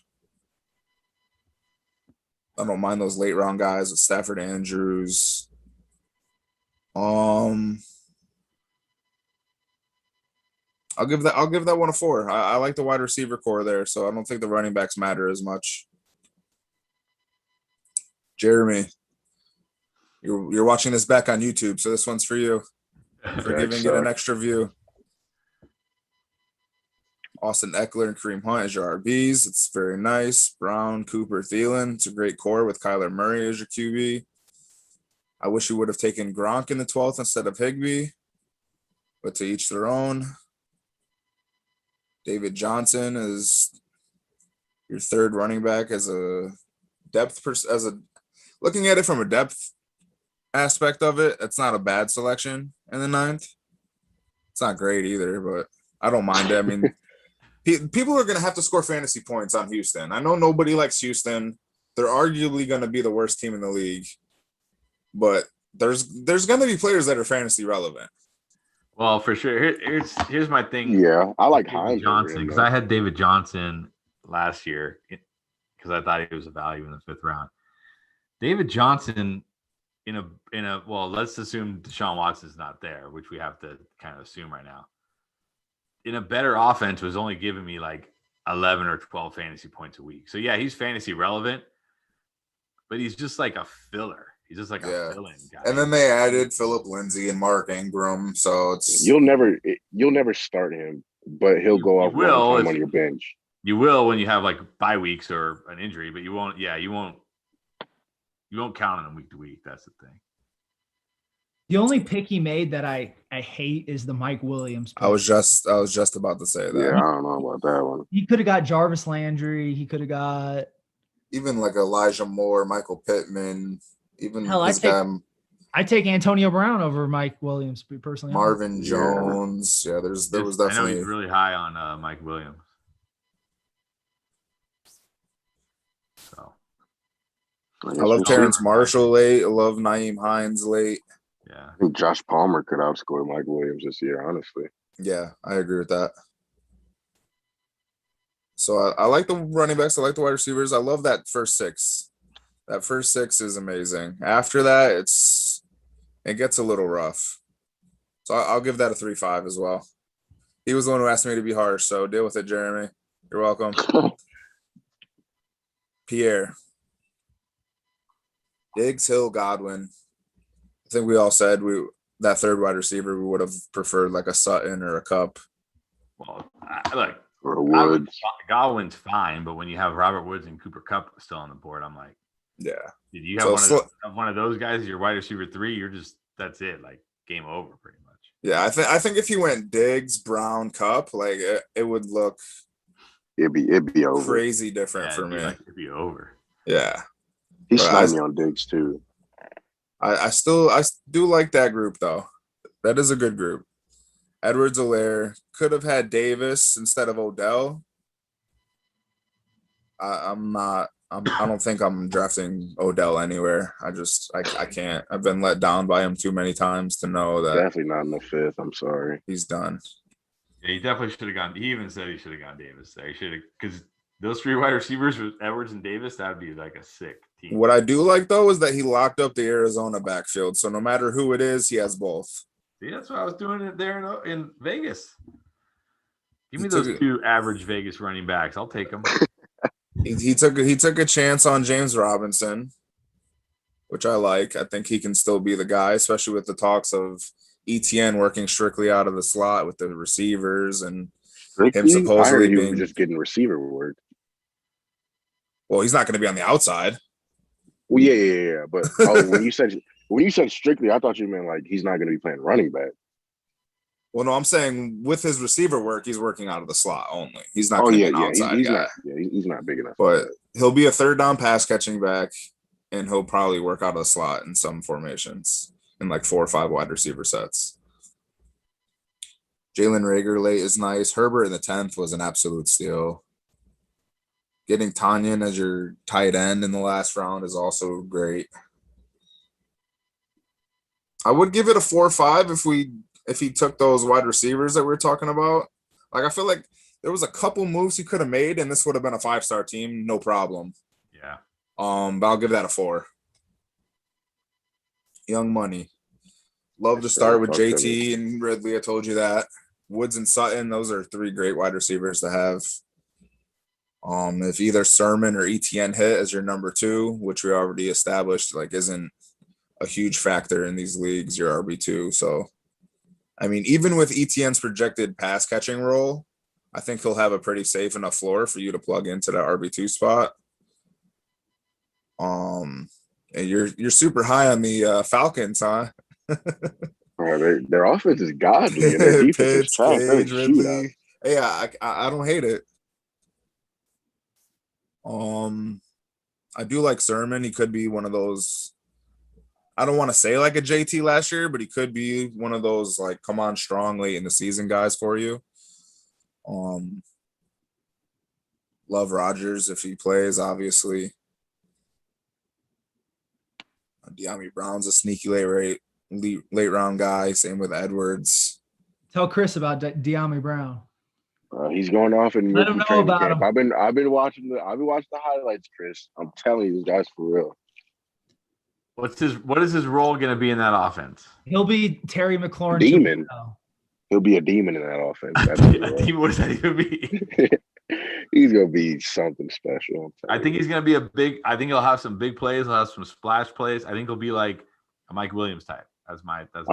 Speaker 3: I don't mind those late round guys with Stafford, Andrews. I'll give that one a 4. I like the wide receiver core there, so I don't think the running backs matter as much. Jeremy, you're watching this back on YouTube, so this one's for you. For giving it an extra view. Austin Eckler and Kareem Hunt as your RBs. It's very nice. Brown, Cooper, Thielen. It's a great core with Kyler Murray as your QB. I wish you would have taken Gronk in the 12th instead of Higbee, but to each their own. David Johnson is your third running back as a depth looking at it from a depth aspect of it. It's not a bad selection in the 9th. It's not great either, but I don't mind it. I mean, people are going to have to score fantasy points on Houston. I know nobody likes Houston. They're arguably going to be the worst team in the league, but there's going to be players that are fantasy relevant.
Speaker 1: Well, for sure. Here's my thing.
Speaker 6: Yeah, I like Hines
Speaker 1: Johnson because I had David Johnson last year because I thought he was a value in the 5th round. David Johnson in a well, let's assume Deshaun Watson's not there, which we have to kind of assume right now. In a better offense was only giving me like 11 or 12 fantasy points a week. So yeah, he's fantasy relevant, but he's just like a filler. He's just like a fill-in guy.
Speaker 3: And then they added Phillip Lindsay and Mark Ingram, so it's
Speaker 6: you'll never start him, but he'll go off one time on your bench.
Speaker 1: You will when you have like bye weeks or an injury, but you won't. Yeah, you won't count on him week to week. That's the thing.
Speaker 2: The only pick he made that I hate is the Mike Williams pick.
Speaker 3: I was just about to say that.
Speaker 6: Yeah, I don't know about that one.
Speaker 2: He could have got Jarvis Landry. He could have got
Speaker 3: even like Elijah Moore, Michael Pittman, even
Speaker 2: hell. I take Antonio Brown over Mike Williams personally.
Speaker 3: Marvin Jones. Yeah, there was definitely.
Speaker 1: I know he's really high on Mike Williams. So
Speaker 3: I love Terrence Marshall late. I love Nyheim Hines late.
Speaker 1: Yeah,
Speaker 6: I think Josh Palmer could outscore Mike Williams this year, honestly.
Speaker 3: Yeah, I agree with that. So I like the running backs. I like the wide receivers. I love that first 6. That first 6 is amazing. After that, it gets a little rough. So I'll give that a 3-5 as well. He was the one who asked me to be harsh, so deal with it, Jeremy. You're welcome. Pierre. Diggs, Hill, Godwin. I think we all said that third wide receiver we would have preferred like a Sutton or a Cup.
Speaker 1: Well, look,
Speaker 6: or Woods.
Speaker 1: Godwin's fine, but when you have Robert Woods and Cooper Kupp still on the board, I'm like,
Speaker 3: yeah.
Speaker 1: Did you have one of those guys? Your wide receiver 3, you're just that's it, like game over pretty much.
Speaker 3: Yeah, I think if you went Diggs, Brown, Cup, like it would look.
Speaker 6: It'd be over.
Speaker 3: Crazy different for me.
Speaker 1: It'd be over.
Speaker 3: Yeah.
Speaker 6: He sniped me on Diggs too.
Speaker 3: I do like that group though. That is a good group. Edwards-Helaire could have had Davis instead of Odell. I'm not. I don't think I'm drafting Odell anywhere. I can't. I've been let down by him too many times to know that
Speaker 6: Definitely not in the fifth. I'm sorry.
Speaker 3: he's done.
Speaker 1: Yeah, he definitely should have gone. He even said he should have gone Davis there. He should have, because those 3 wide receivers with Edwards and Davis, that would be like a sick team.
Speaker 3: What I do like though is that he locked up the Arizona backfield. So no matter who it is, he has both.
Speaker 1: See, that's what I was doing it there in Vegas. Give me
Speaker 3: He
Speaker 1: those
Speaker 3: took it-
Speaker 1: 2 average Vegas running backs. I'll take them.
Speaker 3: He took a chance on James Robinson, which I like. I think he can still be the guy, especially with the talks of ETN working strictly out of the slot with the receivers and him
Speaker 6: Ricky, I
Speaker 3: supposedly
Speaker 6: heard he was
Speaker 3: being.
Speaker 6: just getting receiver work.
Speaker 3: Well, he's not going to be on the outside.
Speaker 6: Well, yeah. But when you said strictly, I thought you meant like he's not going to be playing running back.
Speaker 3: Well, no, I'm saying with his receiver work, he's working out of the slot only. He's not
Speaker 6: Oh
Speaker 3: going to
Speaker 6: yeah,
Speaker 3: be an outside
Speaker 6: he's
Speaker 3: guy.
Speaker 6: not. Yeah, he's not big enough.
Speaker 3: But he'll be a third down pass catching back, and he'll probably work out of the slot in some formations in like 4 or 5 wide receiver sets. Jalen Rager late is nice. Herbert in the 10th was an absolute steal. Getting Tanyan as your tight end in the last round is also great. I would give it a 4 or 5 if he took those wide receivers that we were talking about. Like, I feel like there was a couple moves he could have made, and this would have been a 5-star team, no problem.
Speaker 1: Yeah.
Speaker 3: But I'll give that a 4. Young money. Love to start with JT and Ridley. I told you that. Woods and Sutton, those are 3 great wide receivers to have. If either Sermon or ETN hit as your number 2, which we already established, like isn't a huge factor in these leagues, your RB2. So, I mean, even with ETN's projected pass catching role, I think he'll have a pretty safe enough floor for you to plug into that RB2 spot. And you're super high on the Falcons, huh?
Speaker 6: Their offense is godly and their defense is trash.
Speaker 3: Page, Ridley. Yeah, I don't hate it. I do like Sermon. He could be one of those. I don't want to say like a JT last year, but he could be one of those like come on strong late in the season guys for you. Love Rodgers if he plays, obviously. De'Ami Brown's a sneaky late round guy. Same with Edwards.
Speaker 2: Tell Chris about De'Ami Brown.
Speaker 6: He's going off in
Speaker 2: Let him know about
Speaker 6: camp.
Speaker 2: him.
Speaker 6: I've been watching the highlights, Chris. I'm telling you, this guy's for real.
Speaker 1: What is his role going to be in that offense?
Speaker 2: He'll be Terry McLaurin.
Speaker 6: Demon. He'll be a demon in that offense.
Speaker 1: What does that even mean?
Speaker 6: He's gonna be something special.
Speaker 1: I think he's gonna be I think he'll have some big plays. He'll have some splash plays. I think he'll be like a Mike Williams type. I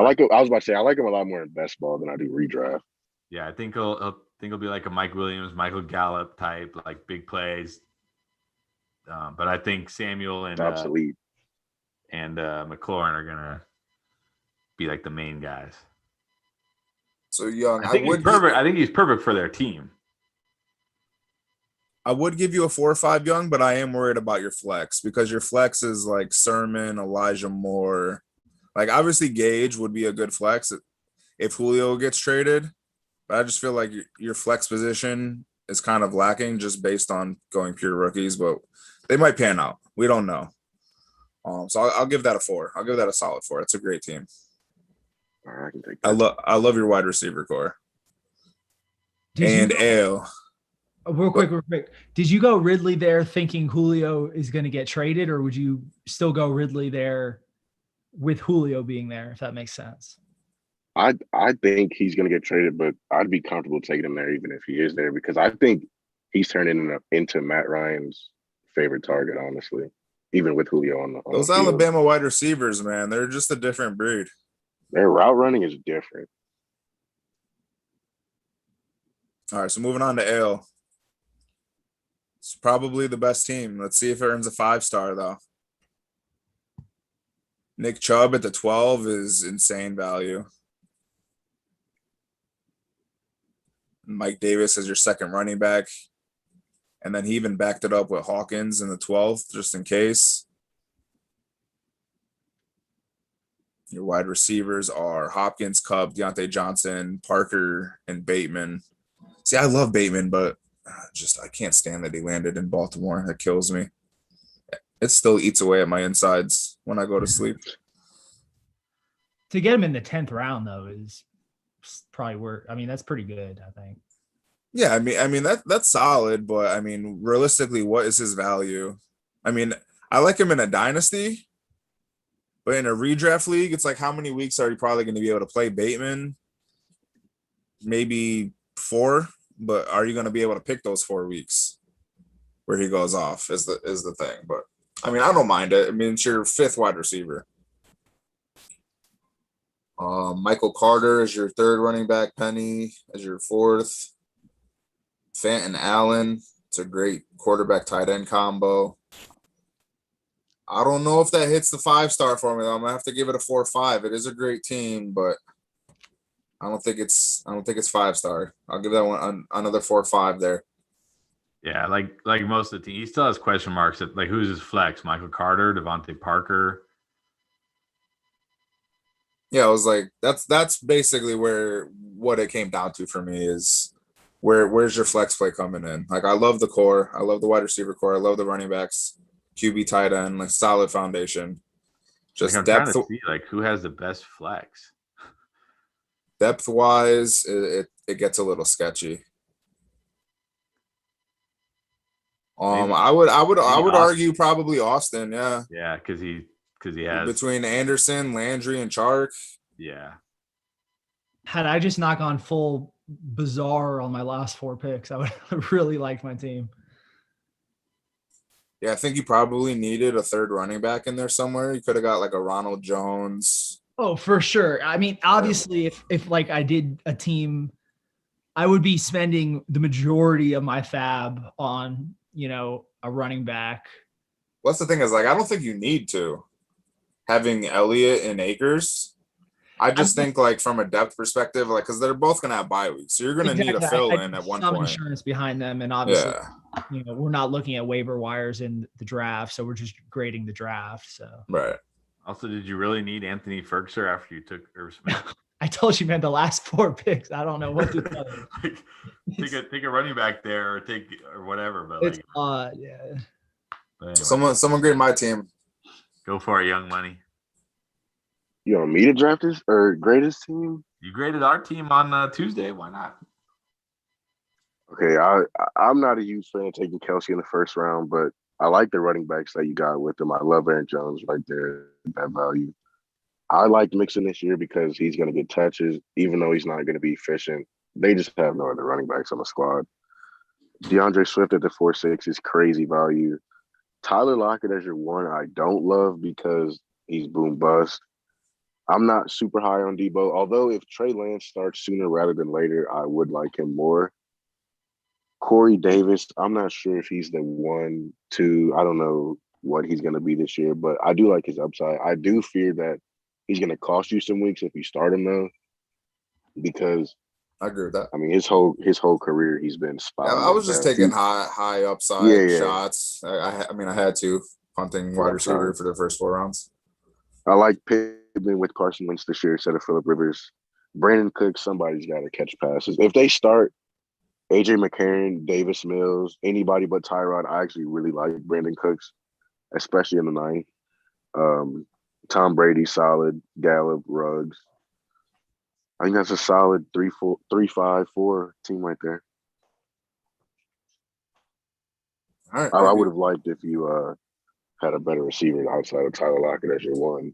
Speaker 1: like
Speaker 6: him. I was about to say I like him a lot more in best ball than I do redraft.
Speaker 1: Yeah, I think he'll be like a Mike Williams, Michael Gallup type, like big plays. But I think Samuel and
Speaker 6: obsolete
Speaker 1: and McLaurin are gonna be like the main guys.
Speaker 3: So Young,
Speaker 1: I think he's perfect. I think he's perfect for their team.
Speaker 3: I would give you a 4 or 5, Young, but I am worried about your flex because your flex is like Sermon, Elijah Moore. Like obviously Gage would be a good flex if Julio gets traded, but I just feel like your flex position is kind of lacking just based on going pure rookies, but they might pan out. We don't know. So I'll give that a 4. I'll give that a solid 4. It's a great team.
Speaker 6: I can take that.
Speaker 3: I love your wide receiver core. Ale.
Speaker 2: Real quick. Did you go Ridley there thinking Julio is going to get traded, or would you still go Ridley there with Julio being there, if that makes sense?
Speaker 6: I think he's going to get traded, but I'd be comfortable taking him there even if he is there because I think he's turning into Matt Ryan's favorite target, honestly, even with Julio on
Speaker 3: those Alabama wide receivers, man, they're just a different breed.
Speaker 6: Their route running is different.
Speaker 3: All right, so moving on to Ale. It's probably the best team. Let's see if it earns a 5-star, though. Nick Chubb at the 12 is insane value. Mike Davis as your second running back. And then he even backed it up with Hawkins in the 12th, just in case. Your wide receivers are Hopkins, Cup, Deontay Johnson, Parker, and Bateman. See, I love Bateman, but I can't stand that he landed in Baltimore. That kills me. It still eats away at my insides when I go to sleep.
Speaker 2: To get him in the 10th round though is probably worth. I mean, that's pretty good, I think.
Speaker 3: Yeah, I mean that's solid, but I mean, realistically, what is his value? I mean, I like him in a dynasty, but in a redraft league, it's like how many weeks are you probably going to be able to play Bateman? Maybe 4, but are you going to be able to pick those 4 weeks where he goes off? Is the thing, but I mean, I don't mind it. I mean, it's your 5th wide receiver. Michael Carter is your 3rd running back. Penny is your 4th. Fenton Allen. It's a great quarterback tight end combo. I don't know if that hits the 5-star for me though. I'm gonna have to give it a 4-5. It is a great team, but I don't think it's 5-star. I'll give that one another 4-5 there.
Speaker 1: Yeah, like most of the team, he still has question marks. Like, who's his flex? Michael Carter, Devontae Parker.
Speaker 3: Yeah, I was like, that's basically what it came down to for me is where's your flex play coming in? Like, I love the core, I love the wide receiver core, I love the running backs, QB tight end, like solid foundation. Just
Speaker 1: Like, I'm
Speaker 3: depth,
Speaker 1: trying to see like who has the best flex.
Speaker 3: depth wise, it gets a little sketchy.
Speaker 1: Maybe
Speaker 3: I would
Speaker 1: Austin.
Speaker 3: argue probably Austin, yeah.
Speaker 1: Yeah, because he has
Speaker 3: Between Anderson, Landry, and Chark.
Speaker 1: yeah.
Speaker 2: Had I just not gone full bizarre on my last 4 picks, I would have really liked my team.
Speaker 3: Yeah, I think you probably needed a 3rd running back in there somewhere. You could have got like a Ronald Jones.
Speaker 2: Oh, for sure. I mean, obviously, if like I did a team, I would be spending the majority of my fab on, a running back.
Speaker 3: What's the thing is, like, I don't think you need to having Elliott and Akers. I just think, like, from a depth perspective, like, because they're both going to have bye weeks. So you're going to need a fill in at one
Speaker 2: some
Speaker 3: point.
Speaker 2: Insurance behind them. And obviously, we're not looking at waiver wires in the draft. So we're just grading the draft. So,
Speaker 3: right.
Speaker 1: Also, did you really need Anthony Ferguson after you took Irv Smith?
Speaker 2: I told you, man, the last 4 picks. I don't know what to tell you.
Speaker 1: Like, take a running back there or whatever. But
Speaker 2: it's
Speaker 1: like,
Speaker 2: yeah.
Speaker 3: But anyway. Someone grade my team.
Speaker 1: Go for it, Young Money.
Speaker 6: You want me to draft this or grade his team?
Speaker 1: You graded our team on Tuesday. Why not?
Speaker 6: Okay, I'm not a huge fan of taking Kelsey in the 1st round, but I like the running backs that you got with him. I love Aaron Jones right there, that value. I like Mixon this year because he's going to get touches, even though he's not going to be efficient. They just have no other running backs on the squad. DeAndre Swift at the 4.6 is crazy value. Tyler Lockett as your 1, I don't love because he's boom bust. I'm not super high on Debo, although if Trey Lance starts sooner rather than later, I would like him more. Corey Davis, I'm not sure if he's the 1, 2. I don't know what he's going to be this year, but I do like his upside. I do fear that he's going to cost you some weeks if you start him though, because
Speaker 3: I agree with that.
Speaker 6: I mean, his whole career he's been spot.
Speaker 3: I was just taking high upside shots. I mean, I had to punting wide receiver for the first 4 rounds.
Speaker 6: I like Pittman with Carson Wentz this year instead of Phillip Rivers. Brandon Cooks, somebody's got to catch passes. If they start AJ McCarron, Davis Mills, anybody but Tyrod, I actually really like Brandon Cooks, especially in the 9th. Tom Brady, solid. Gallup, Ruggs. I think that's a solid 3-5-4 team right there.
Speaker 3: All right.
Speaker 6: I would have liked if you had a better receiver outside of Tyler Lockett as your 1.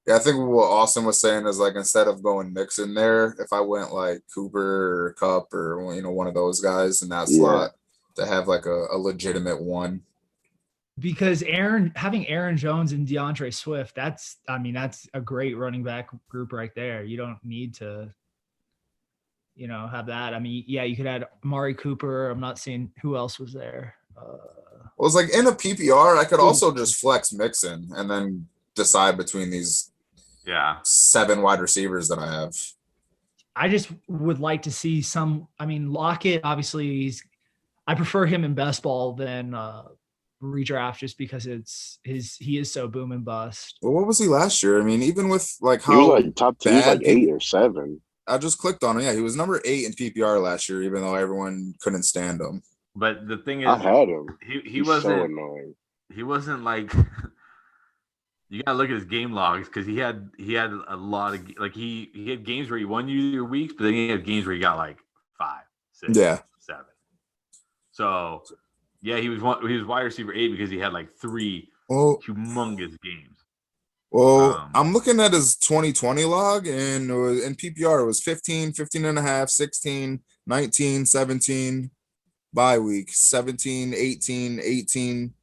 Speaker 3: Yeah, I think what Austin was saying is, like, instead of going Mixon there, if I went like Cooper or Cup or one of those guys in that slot to have like a legitimate 1.
Speaker 2: Because having Aaron Jones and DeAndre Swift, that's a great running back group right there. You don't need to, have that. I mean, yeah, you could add Amari Cooper. I'm not seeing who else was there.
Speaker 3: Well, it's like in a PPR, I could also just flex Mixon and then decide between these 7 wide receivers that I have.
Speaker 2: I just would like to see some. I mean, Lockett, obviously, I prefer him in best ball than redraft just because he is so boom and bust.
Speaker 3: Well, what was he last year? I mean, even with like
Speaker 6: He was
Speaker 3: how
Speaker 6: like top 10, he was like
Speaker 3: bad
Speaker 6: 8 or 7.
Speaker 3: I just clicked on him. Yeah, he was number 8 in PPR last year, even though everyone couldn't stand him.
Speaker 1: But the thing is,
Speaker 6: I had him.
Speaker 1: he
Speaker 6: He's
Speaker 1: wasn't
Speaker 6: so annoying.
Speaker 1: He wasn't like you gotta look at his game logs because he had a lot of like he had games where he won you your weeks, but then he had games where he got like 5, 6,
Speaker 3: Yeah.
Speaker 1: 7. So yeah, he was wide receiver 8 because he had like 3 humongous games.
Speaker 3: Well, I'm looking at his 2020 log, and in PPR it was 15, 15 and a half, 16, 19, 17, bye week, 17, 18, 18,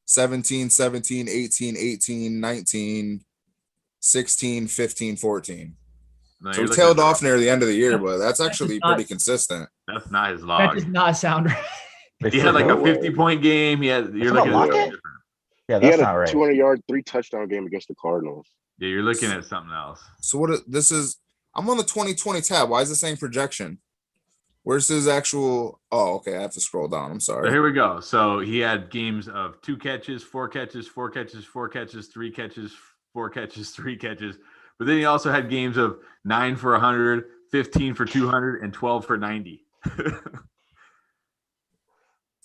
Speaker 3: 17, 17, 18, 18, 19, 16, 15, 14.
Speaker 1: No,
Speaker 3: So he tailed off near the end of the year, but that's
Speaker 2: That
Speaker 3: actually
Speaker 2: does not-
Speaker 3: pretty consistent.
Speaker 1: That's not his
Speaker 2: That
Speaker 1: log.
Speaker 2: does not sound right.
Speaker 5: Wait,
Speaker 1: He
Speaker 5: for
Speaker 1: had like
Speaker 5: real?
Speaker 1: a 50-point game. You're
Speaker 5: That's
Speaker 1: looking
Speaker 5: not
Speaker 1: at
Speaker 5: Lockett?
Speaker 1: different.
Speaker 5: Yeah,
Speaker 6: He
Speaker 5: that's
Speaker 6: had
Speaker 5: not
Speaker 6: a
Speaker 5: right.
Speaker 6: 200-yard, 3-touchdown game against the Cardinals.
Speaker 1: Yeah, you're looking at something else.
Speaker 3: So this is I'm on the 2020 tab. Why is it saying projection? Where's his actual? Oh, okay. I have to scroll down. I'm
Speaker 1: So
Speaker 3: sorry.
Speaker 1: here we go. So he had games of 2 catches, 4 catches, 4 catches, 4 catches, 3 catches, 4 catches, 3 catches. But then he also had games of 9 for 100, 15 for 200, and 12 for 90.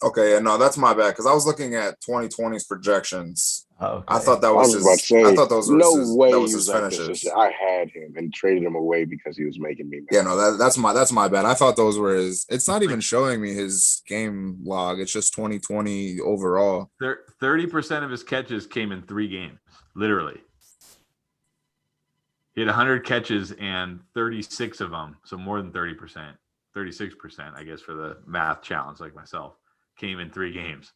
Speaker 3: Okay, yeah, no, that's my bad because I was looking at 2020's projections.
Speaker 5: Oh, okay.
Speaker 3: I thought that
Speaker 6: I
Speaker 3: was
Speaker 6: was about to
Speaker 3: his.
Speaker 6: say,
Speaker 3: I thought those were
Speaker 6: no
Speaker 3: his,
Speaker 6: way
Speaker 3: that
Speaker 6: he
Speaker 3: was his
Speaker 6: was that
Speaker 3: finishes.
Speaker 6: consistent. I had him and traded him away because he was making me mad.
Speaker 3: Yeah, no, that's my bad. I thought those were his. It's not even showing me his game log. It's just 2020 overall.
Speaker 1: 30% of his catches came in 3 games, literally. He had 100 catches and 36 of them, so more than 30%, 36%, I guess, for the math challenge like myself, came in 3 games.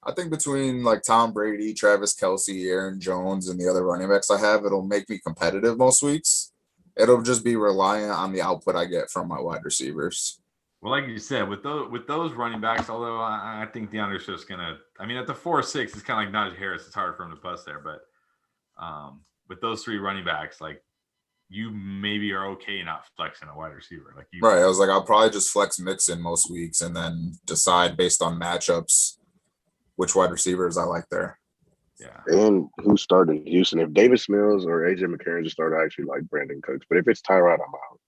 Speaker 3: I think between like Tom Brady, Travis Kelce, Aaron Jones, and the other running backs I have, it'll make me competitive most weeks. It'll just be reliant on the output I get from my wide receivers.
Speaker 1: Well, like you said, with those running backs, although I think DeAndre Swift's gonna. I mean, at the 4-6, it's kind of like Najee Harris. It's hard for him to bust there, but with those 3 running backs, like you maybe are okay not flexing a wide receiver. Like you,
Speaker 3: Right. I was like, I'll probably just flex Mixon most weeks and then decide based on matchups which wide receivers I like there.
Speaker 1: Yeah.
Speaker 6: And who started in Houston? If Davis Mills or AJ McCarron just started, I actually like Brandon Cooks. But if it's Tyrod, I'm out.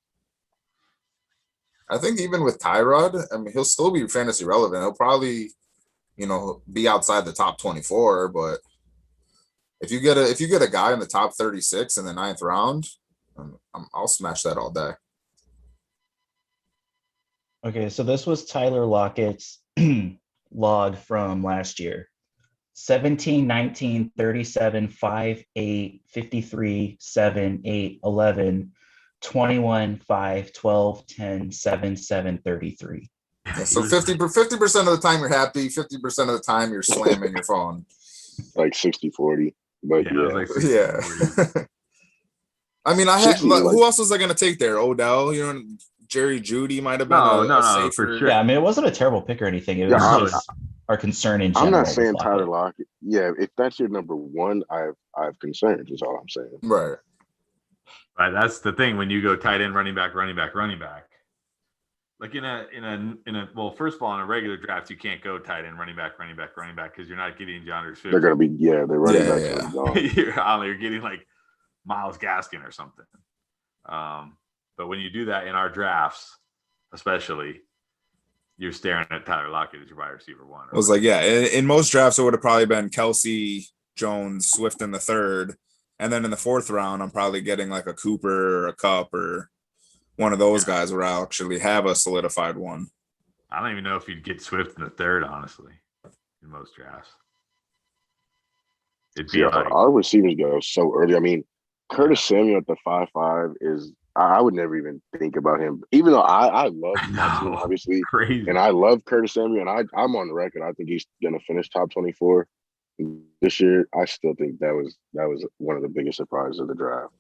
Speaker 3: I think even with Tyrod, I mean, he'll still be fantasy relevant. He'll probably, be outside the top 24. But if you get a guy in the top 36 in the 9th round, I'll smash that all day.
Speaker 5: Okay, so this was Tyler Lockett's log from last year. 17, 19, 37, 5, 8, 53, 7, 8, 11, 21, 5, 12, 10, 7, 7, 33.
Speaker 3: Yeah, so 50% of the time you're happy, 50% of the time you're slamming your phone.
Speaker 6: Like 60-40. But
Speaker 1: Yeah, it was like 60,
Speaker 3: Yeah.
Speaker 1: 40.
Speaker 3: I mean,
Speaker 6: like-
Speaker 3: who else was I going to take there? Odell, Jerry Judy might have been
Speaker 1: No,
Speaker 3: safer.
Speaker 1: for sure.
Speaker 5: Yeah, I mean, it wasn't a terrible pick or anything. It was
Speaker 6: Yeah,
Speaker 5: just our concern in general.
Speaker 6: I'm not
Speaker 5: with
Speaker 6: saying
Speaker 5: Lockett.
Speaker 6: Tyler Lockett. Yeah, if that's your number 1, I have concerns. Is all I'm saying.
Speaker 3: Right.
Speaker 1: Right, that's the thing when you go tight end, running back. Like in a well, first of all, in a regular draft, you can't go tight end, running back because you're not getting DeAndre Swift.
Speaker 6: They're gonna be they're running back.
Speaker 3: Yeah.
Speaker 1: you're getting like Myles Gaskin or something. But when you do that in our drafts, especially, you're staring at Tyler Lockett as your wide receiver 1.
Speaker 3: I was like, yeah, in most drafts, it would have probably been Kelce, Jones, Swift in the 3rd. And then in the 4th round, I'm probably getting like a Cooper or a Cup or one of those guys where I'll actually have a solidified one.
Speaker 1: I don't even know if you'd get Swift in the 3rd, honestly, in most drafts. It'd be like
Speaker 6: our receivers go so early. I mean, Curtis Samuel at the 5.5 is. I would never even think about him, even though I love my team, obviously,
Speaker 1: crazy.
Speaker 6: and I love Curtis Samuel, and I'm on the record. I think he's going to finish top 24 this year. I still think that was one of the biggest surprises of the draft.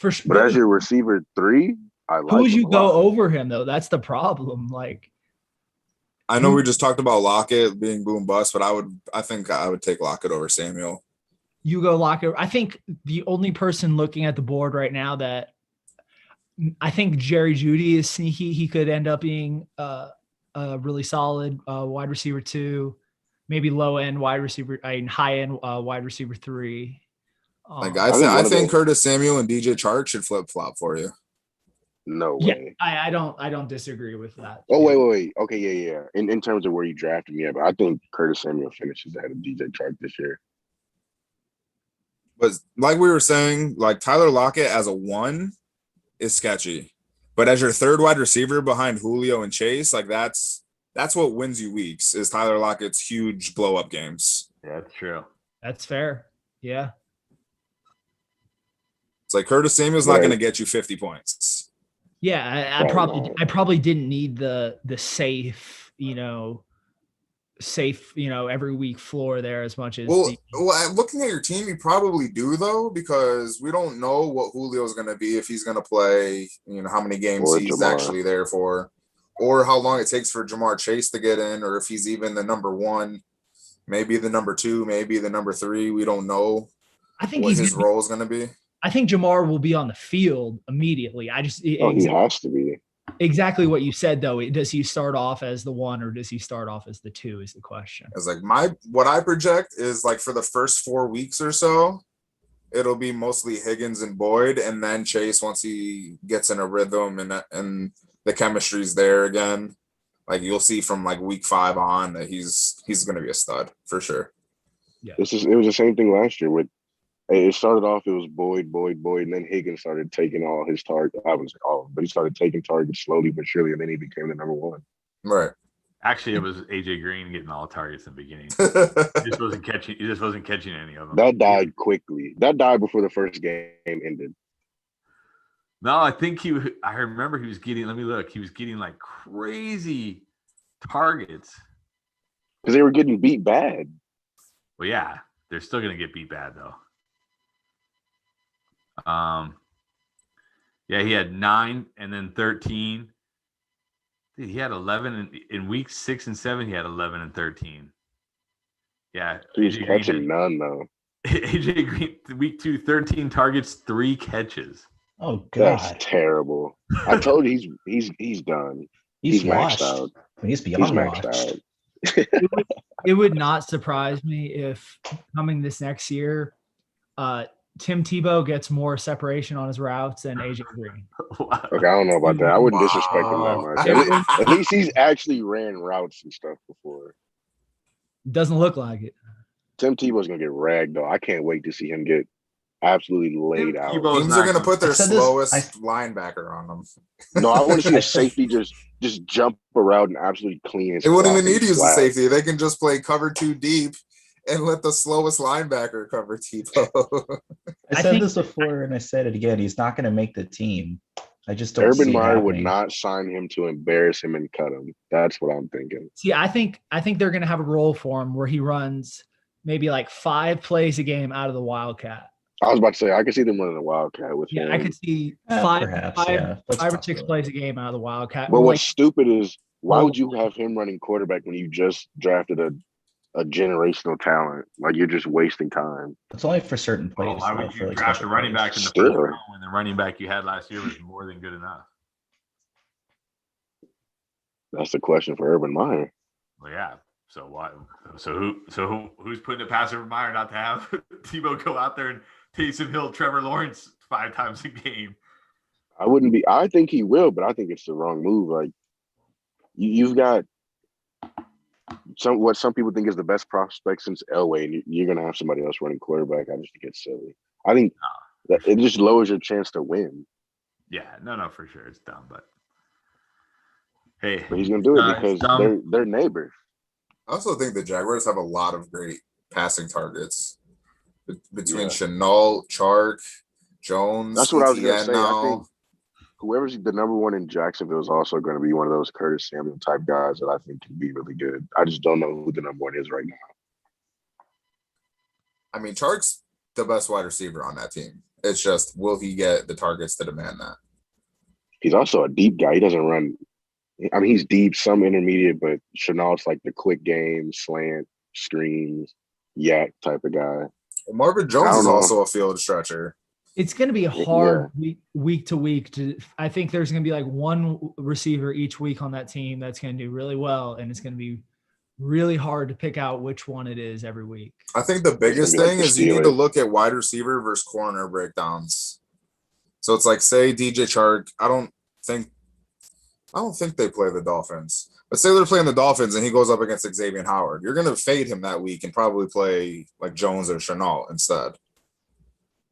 Speaker 2: For sure.
Speaker 6: But as your receiver 3, I like.
Speaker 2: Who would you
Speaker 6: him a
Speaker 2: go
Speaker 6: lot.
Speaker 2: over him though? That's the problem. Like,
Speaker 3: I know we just talked about Lockett being boom bust, but I think I would take Lockett over Samuel.
Speaker 2: you go Lockett. I think the only person looking at the board right now that I think Jerry Judy is sneaky. He could end up being really solid wide receiver 2, maybe low end wide receiver, high end wide receiver 3.
Speaker 3: Like
Speaker 6: I
Speaker 3: I think
Speaker 6: those-
Speaker 3: Curtis Samuel and DJ Chark should flip flop for you.
Speaker 6: No
Speaker 2: Yeah,
Speaker 6: way.
Speaker 2: I don't disagree with that.
Speaker 6: Oh wait. Okay, yeah. In terms of where you drafted me, but I think Curtis Samuel finishes ahead of DJ Chark this year.
Speaker 3: But like we were saying, like Tyler Lockett as a 1 is sketchy. But as your third wide receiver behind Julio and Chase, like that's what wins you weeks is Tyler Lockett's huge blow up games.
Speaker 1: Yeah, that's true.
Speaker 2: That's fair. Yeah.
Speaker 3: It's like Curtis Samuel's not
Speaker 6: Right.
Speaker 3: going to get you 50 points.
Speaker 2: Yeah, I
Speaker 6: Probably not.
Speaker 2: probably didn't need the safe, every week floor there as much as
Speaker 3: Well, looking at your team, you probably do though, because we don't know what Julio's going to be, if he's going to play, how many games
Speaker 6: Or
Speaker 3: he's
Speaker 6: Jamar.
Speaker 3: actually there for, or how long it takes for Jamar Chase to get in, or if he's even the number 1, maybe the number 2, maybe the number 3. We don't know
Speaker 2: I think
Speaker 3: what his role is going to be.
Speaker 2: I think Jamar will be on the field immediately.
Speaker 6: He has to be.
Speaker 2: Exactly what you said though. Does he start off as the 1 or does he start off as the 2 is the question.
Speaker 3: It's like what I project is like for the first 4 weeks or so, it'll be mostly Higgins and Boyd, and then Chase once he gets in a rhythm and the chemistry's there again. Like you'll see from like week 5 on that he's going to be a stud for sure.
Speaker 2: Yeah.
Speaker 6: It was the same thing last year with. It started off, it was Boyd, and then Higgins started taking all his targets. I wouldn't say all of them, but he started taking targets slowly but surely, and then he became the number 1.
Speaker 3: Right.
Speaker 1: Actually, it was AJ Green getting all the targets in the beginning. He just wasn't catching any of them.
Speaker 6: That died quickly. That died before the first game ended.
Speaker 1: No, I think I remember he was getting. Let me look. He was getting like crazy targets.
Speaker 6: Because they were getting beat bad.
Speaker 1: Well, yeah, they're still gonna get beat bad though. Yeah, he had 9 and then 13. Dude, he had 11 in weeks 6 and 7. He had 11 and 13. Yeah,
Speaker 6: He's catching none though.
Speaker 1: AJ Green, week 2, 13 targets, 3 catches.
Speaker 5: Oh God,
Speaker 6: That's terrible. I told you he's done. He's maxed out.
Speaker 5: He's
Speaker 6: He's
Speaker 5: beyond
Speaker 6: maxed
Speaker 5: washed.
Speaker 6: out.
Speaker 2: It would not surprise me if coming this next year, Tim Tebow gets more separation on his routes than AJ Green.
Speaker 1: Wow.
Speaker 6: Okay, I don't know about that. I wouldn't disrespect him
Speaker 3: Wow.
Speaker 6: that much. At least he's actually ran routes and stuff before.
Speaker 2: Doesn't look like it.
Speaker 6: Tim Tebow's gonna get ragged though. I can't wait to see him get absolutely laid out.
Speaker 1: Tebow-
Speaker 3: Teams are going to put their
Speaker 5: I said this-
Speaker 3: slowest linebacker on them.
Speaker 6: No, I want to see a safety just jump around and absolutely clean his
Speaker 3: They wouldn't even
Speaker 6: block
Speaker 3: need to
Speaker 6: and
Speaker 3: use the
Speaker 6: flat.
Speaker 3: safety. They can just play cover 2 deep and let the slowest linebacker cover Tebow.
Speaker 5: I
Speaker 2: I
Speaker 5: said
Speaker 2: think-
Speaker 5: this before and I said it again. He's not going to make the team. I just don't
Speaker 6: Urban
Speaker 5: see it
Speaker 6: Meyer would
Speaker 5: happening.
Speaker 6: not sign him to embarrass him and cut him. That's what I'm thinking.
Speaker 2: See, I think they're going to have a role for him where he runs maybe like 5 plays a game out of the Wildcat.
Speaker 6: I was about to say I could see them running a Wildcat with
Speaker 2: Yeah,
Speaker 6: him.
Speaker 2: I could see
Speaker 5: Perhaps, yeah. That's
Speaker 2: 5 or
Speaker 5: a
Speaker 2: 6
Speaker 5: possibility.
Speaker 2: plays a game out of the Wildcat.
Speaker 6: But
Speaker 2: Or
Speaker 6: what's stupid is why
Speaker 2: Well-
Speaker 6: would you have him running quarterback when you just drafted a generational talent? Like you're just wasting time.
Speaker 5: It's only for certain plays.
Speaker 1: Well, why
Speaker 5: though,
Speaker 1: would
Speaker 5: for
Speaker 1: you
Speaker 5: like
Speaker 1: draft a
Speaker 5: special
Speaker 1: running
Speaker 5: plays.
Speaker 1: back in the
Speaker 6: Still.
Speaker 1: first round when the running back you had last year was more than good enough?
Speaker 6: That's the question for Urban Meyer.
Speaker 1: Well, yeah. So what? Who's putting it past Urban Meyer not to have Tebow go out there and Taysom Hill, Trevor Lawrence 5 times a game?
Speaker 6: I think he will, but I think it's the wrong move. Like you've got some people think is the best prospect since Elway, and you're gonna have somebody else running quarterback. I just think it's silly. I think that it just lowers your chance to win.
Speaker 1: Yeah, no, for sure, it's dumb, but hey,
Speaker 6: But he's gonna do it
Speaker 1: it's
Speaker 6: because
Speaker 1: dumb.
Speaker 6: they're neighbors.
Speaker 3: I also think the Jaguars have a lot of great passing targets between
Speaker 6: Yeah.
Speaker 3: Chenault, Chark, Jones.
Speaker 6: That's what I was gonna
Speaker 3: Etienne
Speaker 6: say. I
Speaker 3: now.
Speaker 6: think whoever's the number 1 in Jacksonville is also going to be one of those Curtis Samuel type guys that I think can be really good. I just don't know who the number 1 is right now.
Speaker 3: I mean, Chark's the best wide receiver on that team. It's just, will he get the targets to demand that?
Speaker 6: He's also a deep guy. He doesn't run. I mean, he's deep, some intermediate, but Chenault's like the quick game, slant, screens, yak type of guy.
Speaker 3: Well, Marvin
Speaker 6: I
Speaker 3: Jones
Speaker 6: don't
Speaker 3: is
Speaker 6: know.
Speaker 3: also a field stretcher.
Speaker 2: It's going to be
Speaker 6: Yeah.
Speaker 2: hard week to week. I think there's going to be like one receiver each week on that team that's going to do really well, and it's going to be really hard to pick out which one it is every week.
Speaker 3: I think the biggest
Speaker 6: be like
Speaker 3: thing
Speaker 6: the
Speaker 3: is you need to
Speaker 6: Steelers.
Speaker 3: look at wide receiver versus corner breakdowns. So it's like, say DJ Chark, I don't think they play the Dolphins. But say they're playing the Dolphins and he goes up against Xavier Howard. You're gonna fade him that week and probably play like Jones or Chenault instead.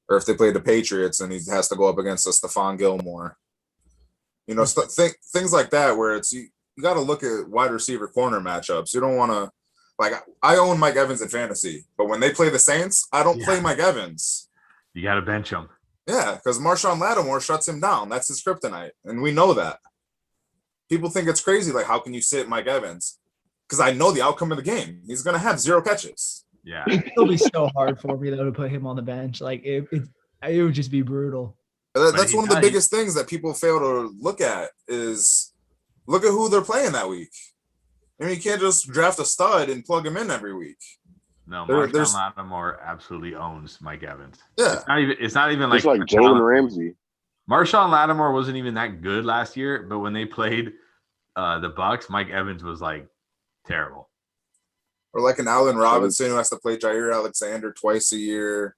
Speaker 3: Or if they play the Patriots and he has to go up against a Stephon Gilmore. You know, things like that where it's you got to look at wide receiver corner matchups. You don't want to like I own Mike Evans in fantasy, but when they play the Saints, I don't play Mike Evans.
Speaker 1: You got to bench him.
Speaker 3: Yeah, because Marshawn Lattimore shuts him down. That's his kryptonite, and we know that. People think it's crazy. Like, how can you sit Mike Evans? Because I know the outcome of the game. He's going to have 0 catches.
Speaker 1: Yeah.
Speaker 2: It'll be so hard for me, though, to put him on the bench. Like, it would just be brutal.
Speaker 3: That's one of the biggest things that people fail to look at is look at who they're playing that week. I mean, you can't just draft a stud and plug him in every week.
Speaker 1: No, Marshawn Lattimore absolutely owns Mike Evans.
Speaker 3: Yeah.
Speaker 1: It's not even like
Speaker 6: Jalen Ramsey.
Speaker 1: Marshawn Lattimore wasn't even that good last year, but when they played the Bucs, Mike Evans was like terrible.
Speaker 3: Or like an Allen Robinson who has to play Jair Alexander twice a year.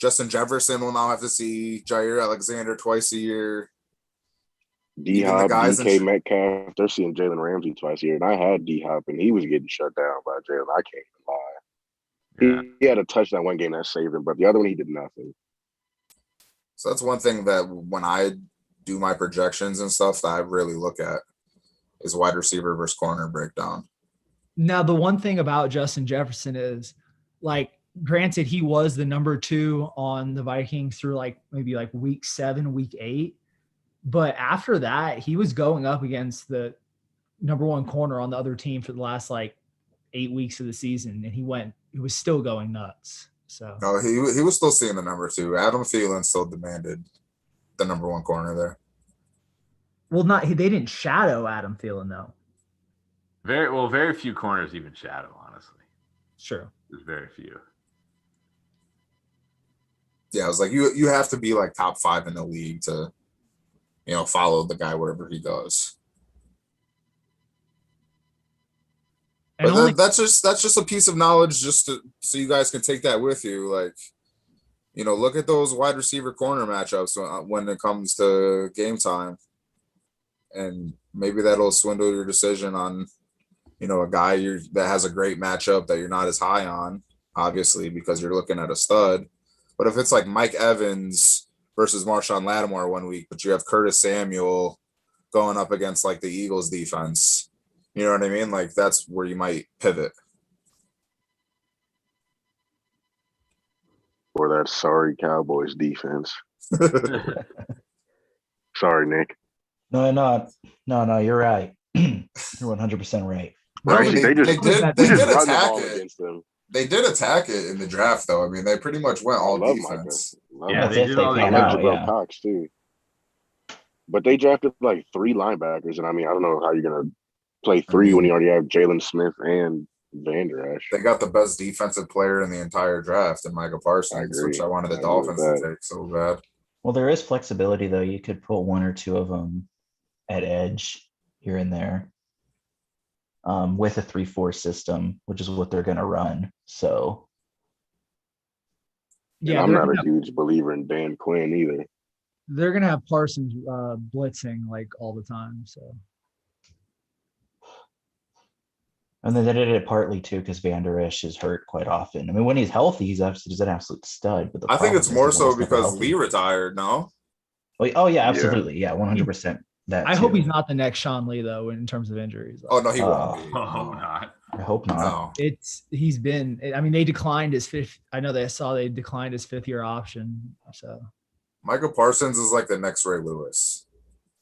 Speaker 3: Justin Jefferson will now have to see Jair Alexander twice a year.
Speaker 6: D-Hop, DK Metcalf, they're seeing Jalen Ramsey twice a year. And I had D-Hop, and he was getting shut down by Jalen. I can't even lie. He had a touchdown one game that saved him, but the other one, he did nothing.
Speaker 3: So that's one thing that when I do my projections and stuff that I really look at is wide receiver versus corner breakdown.
Speaker 2: Now, the one thing about Justin Jefferson is, like, granted, he was the number 2 on the Vikings through maybe week 7, week 8. But after that, he was going up against the number 1 corner on the other team for the last 8 weeks of the season. And he was still going nuts. So
Speaker 3: no, he was still seeing the number 2. Adam Thielen still demanded the number 1 corner there.
Speaker 2: Well, they didn't shadow Adam Thielen though.
Speaker 1: Very few corners even shadow, honestly.
Speaker 2: Sure.
Speaker 1: There's very few.
Speaker 3: Yeah, I was like, you have to be top 5 in the league to, follow the guy wherever he goes. But that's just a piece of knowledge so you guys can take that with you. Look at those wide receiver corner matchups when it comes to game time. And maybe that'll swindle your decision on, a guy that has a great matchup that you're not as high on, obviously, because you're looking at a stud. But if it's like Mike Evans versus Marshawn Lattimore one week, but you have Curtis Samuel going up against the Eagles defense, you know what I mean? That's where you might pivot.
Speaker 6: Or that sorry Cowboys defense. Sorry, Nick.
Speaker 5: No, you're right. You're 100% right.
Speaker 6: Right?
Speaker 3: They did
Speaker 6: run the
Speaker 3: attack
Speaker 6: ball
Speaker 3: it.
Speaker 6: against them.
Speaker 3: They did attack it in the draft, though. I mean, they pretty much went all defense.
Speaker 1: Yeah, they did all
Speaker 5: pan
Speaker 1: that.
Speaker 5: out, yeah.
Speaker 6: Cox too. But they drafted 3 linebackers, and I mean, I don't know how you're gonna play 3 when you already have Jalen Smith and Van Der Esch.
Speaker 3: They got the best defensive player in the entire draft in Micah Parsons, which I wanted the Dolphins to take so bad.
Speaker 5: Well, there is flexibility, though. You could put 1 or 2 of them at edge here and there with a 3-4 system, which is what they're going to run. So,
Speaker 6: yeah, I'm not a huge believer in Dan Quinn either.
Speaker 2: They're going to have Parsons blitzing all the time. So,
Speaker 5: and then they did it partly too because Van Der Esch is hurt quite often. I mean, when he's healthy, he's an absolute stud. But
Speaker 3: I think it's more so because Lee retired. No.
Speaker 5: Oh yeah, absolutely. Yeah, 100%.
Speaker 2: I hope he's not the next Sean Lee though in terms of injuries.
Speaker 3: Oh no, he won't be.
Speaker 1: Oh, not.
Speaker 5: I hope not.
Speaker 3: No.
Speaker 2: He's been. I mean, they declined his 5th. I know they declined his 5th-year option. So
Speaker 3: Michael Parsons is like the next Ray Lewis.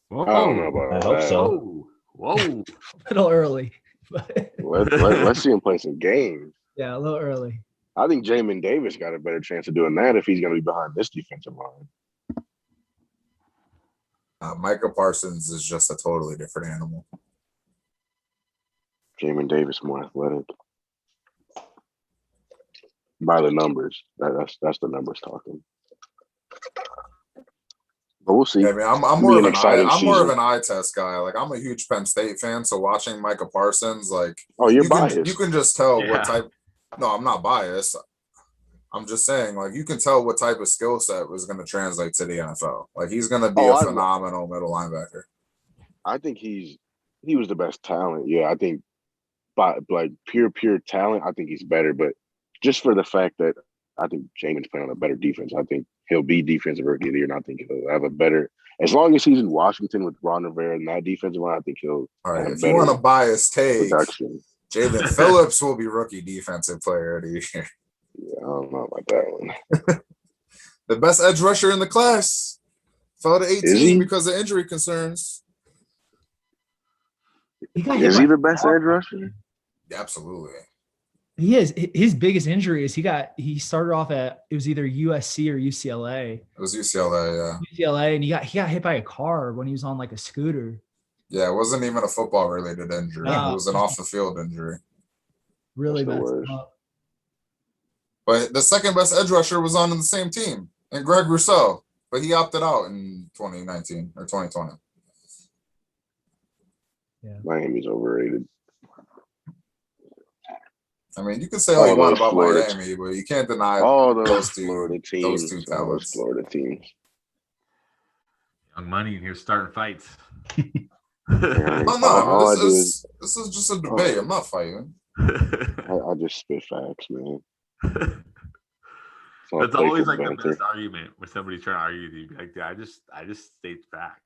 Speaker 1: Whoa.
Speaker 6: I don't know about
Speaker 5: I
Speaker 6: that.
Speaker 5: hope so.
Speaker 1: Whoa.
Speaker 2: a little early. But
Speaker 6: Let's see him play some games.
Speaker 2: yeah, a little early.
Speaker 6: I think Jamin Davis got a better chance of doing that if he's going to be behind this defensive line.
Speaker 3: Micah Parsons is just a totally different animal.
Speaker 6: Jamin Davis more athletic. By the numbers. That's the numbers talking. But we'll see.
Speaker 3: Yeah, I mean, I'm
Speaker 6: It'll
Speaker 3: more
Speaker 6: be
Speaker 3: of
Speaker 6: an exciting
Speaker 3: I'm more of
Speaker 6: season.
Speaker 3: an eye test guy. Like I'm a huge Penn State fan, so watching Micah Parsons, like
Speaker 6: Oh, you're
Speaker 3: you
Speaker 6: biased.
Speaker 3: can just tell
Speaker 1: Yeah.
Speaker 3: what type. No, I'm not biased. I'm just saying, like you can tell what type of skill set was going to translate to the NFL. Like he's going to be a phenomenal middle linebacker.
Speaker 6: I think he was the best talent. Yeah, I think by like pure talent, I think he's better. But just for the fact that I think Jamin's playing on a better defense, I think he'll be defensive rookie of the year, and I think he'll have a better. As long as he's in Washington with Ron Rivera and that defensive line, I think he'll
Speaker 3: All right,
Speaker 6: have
Speaker 3: if you want a biased take,
Speaker 6: production.
Speaker 3: Jalen Phillips will be rookie defensive player of the year.
Speaker 6: Yeah, I don't know about that one.
Speaker 3: The best edge rusher in the class fell to
Speaker 6: Is
Speaker 3: 18
Speaker 6: he?
Speaker 3: because of injury concerns.
Speaker 2: He got hit
Speaker 6: Is
Speaker 2: by
Speaker 6: he
Speaker 2: a
Speaker 6: the best
Speaker 2: car.
Speaker 6: edge rusher?
Speaker 3: Absolutely.
Speaker 2: He is. His biggest injury is he started off at, it was either USC or UCLA.
Speaker 3: It was UCLA, yeah.
Speaker 2: UCLA, and he got hit by a car when he was on like a scooter.
Speaker 3: Yeah, it wasn't even a football related injury.
Speaker 2: No.
Speaker 3: It was an off the field injury.
Speaker 2: Really
Speaker 6: That's the
Speaker 2: messed him
Speaker 6: worst.
Speaker 2: up.
Speaker 3: But the second best edge rusher was on the same team, and Greg Rousseau, but he opted out in 2019 or 2020.
Speaker 2: Yeah.
Speaker 6: Miami's overrated.
Speaker 3: I mean, you can say all you
Speaker 6: All
Speaker 3: want
Speaker 6: those
Speaker 3: about
Speaker 6: Florida
Speaker 3: Miami, but you can't deny
Speaker 6: All those
Speaker 3: those two
Speaker 6: Florida teams.
Speaker 3: those two
Speaker 6: All those
Speaker 3: talents.
Speaker 6: Florida teams.
Speaker 1: Young money in here starting fights.
Speaker 3: Oh
Speaker 6: All I
Speaker 3: no,
Speaker 6: do
Speaker 3: this is just a debate. I'm not fighting.
Speaker 6: I just spit facts, man. So
Speaker 1: That's
Speaker 6: I play
Speaker 1: always
Speaker 6: for
Speaker 1: like the
Speaker 6: banter.
Speaker 1: best argument when somebody's trying to argue with you. Be like, yeah, I just state facts.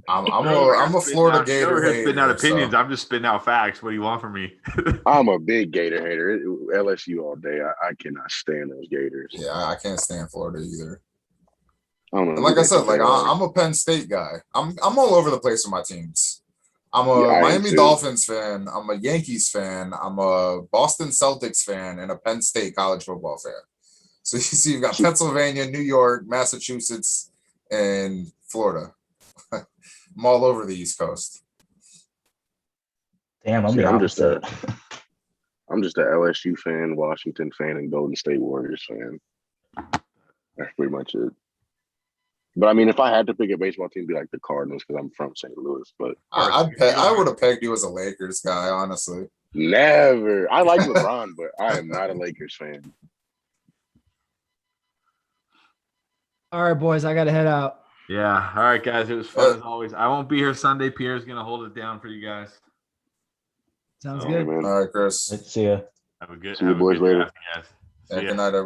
Speaker 3: I'm
Speaker 1: You're
Speaker 3: a
Speaker 1: spitting
Speaker 3: Florida
Speaker 1: out-
Speaker 3: Gator
Speaker 1: you're here
Speaker 3: hater.
Speaker 1: spitting out opinions.
Speaker 3: So.
Speaker 1: I'm just spitting out facts. What do you want from me?
Speaker 6: I'm a big Gator hater. LSU all day. I cannot stand those Gators.
Speaker 3: Yeah, I can't stand Florida either.
Speaker 6: I don't know.
Speaker 3: And like I said, like I'm a Penn State guy. I'm all over the place with my teams. I'm a Miami Dolphins fan. I'm a Yankees fan. I'm a Boston Celtics fan and a Penn State college football fan. So you see, you've got Pennsylvania, New York, Massachusetts, and Florida. I'm all over the East Coast.
Speaker 5: Damn, I'm the opposite.
Speaker 6: I'm just a LSU fan, Washington fan, and Golden State Warriors fan. That's pretty much it. But I mean, if I had to pick a baseball team, it'd be like the Cardinals because I'm from St. Louis. But
Speaker 3: I would have pegged you as a Lakers guy, honestly.
Speaker 6: Never. I like LeBron, but I am not a Lakers fan.
Speaker 2: All right, boys, I got to head out.
Speaker 1: Yeah. All right, guys. It was fun as always. I won't be here Sunday. Pierre's gonna hold it down for you guys.
Speaker 2: Sounds
Speaker 6: All right,
Speaker 2: good.
Speaker 6: man.
Speaker 3: All right, Chris.
Speaker 5: Let's see ya.
Speaker 1: Have a good.
Speaker 6: See you
Speaker 1: have a
Speaker 6: boys
Speaker 1: good
Speaker 6: later.
Speaker 1: draft, guys. See ya.
Speaker 3: Good night, everyone.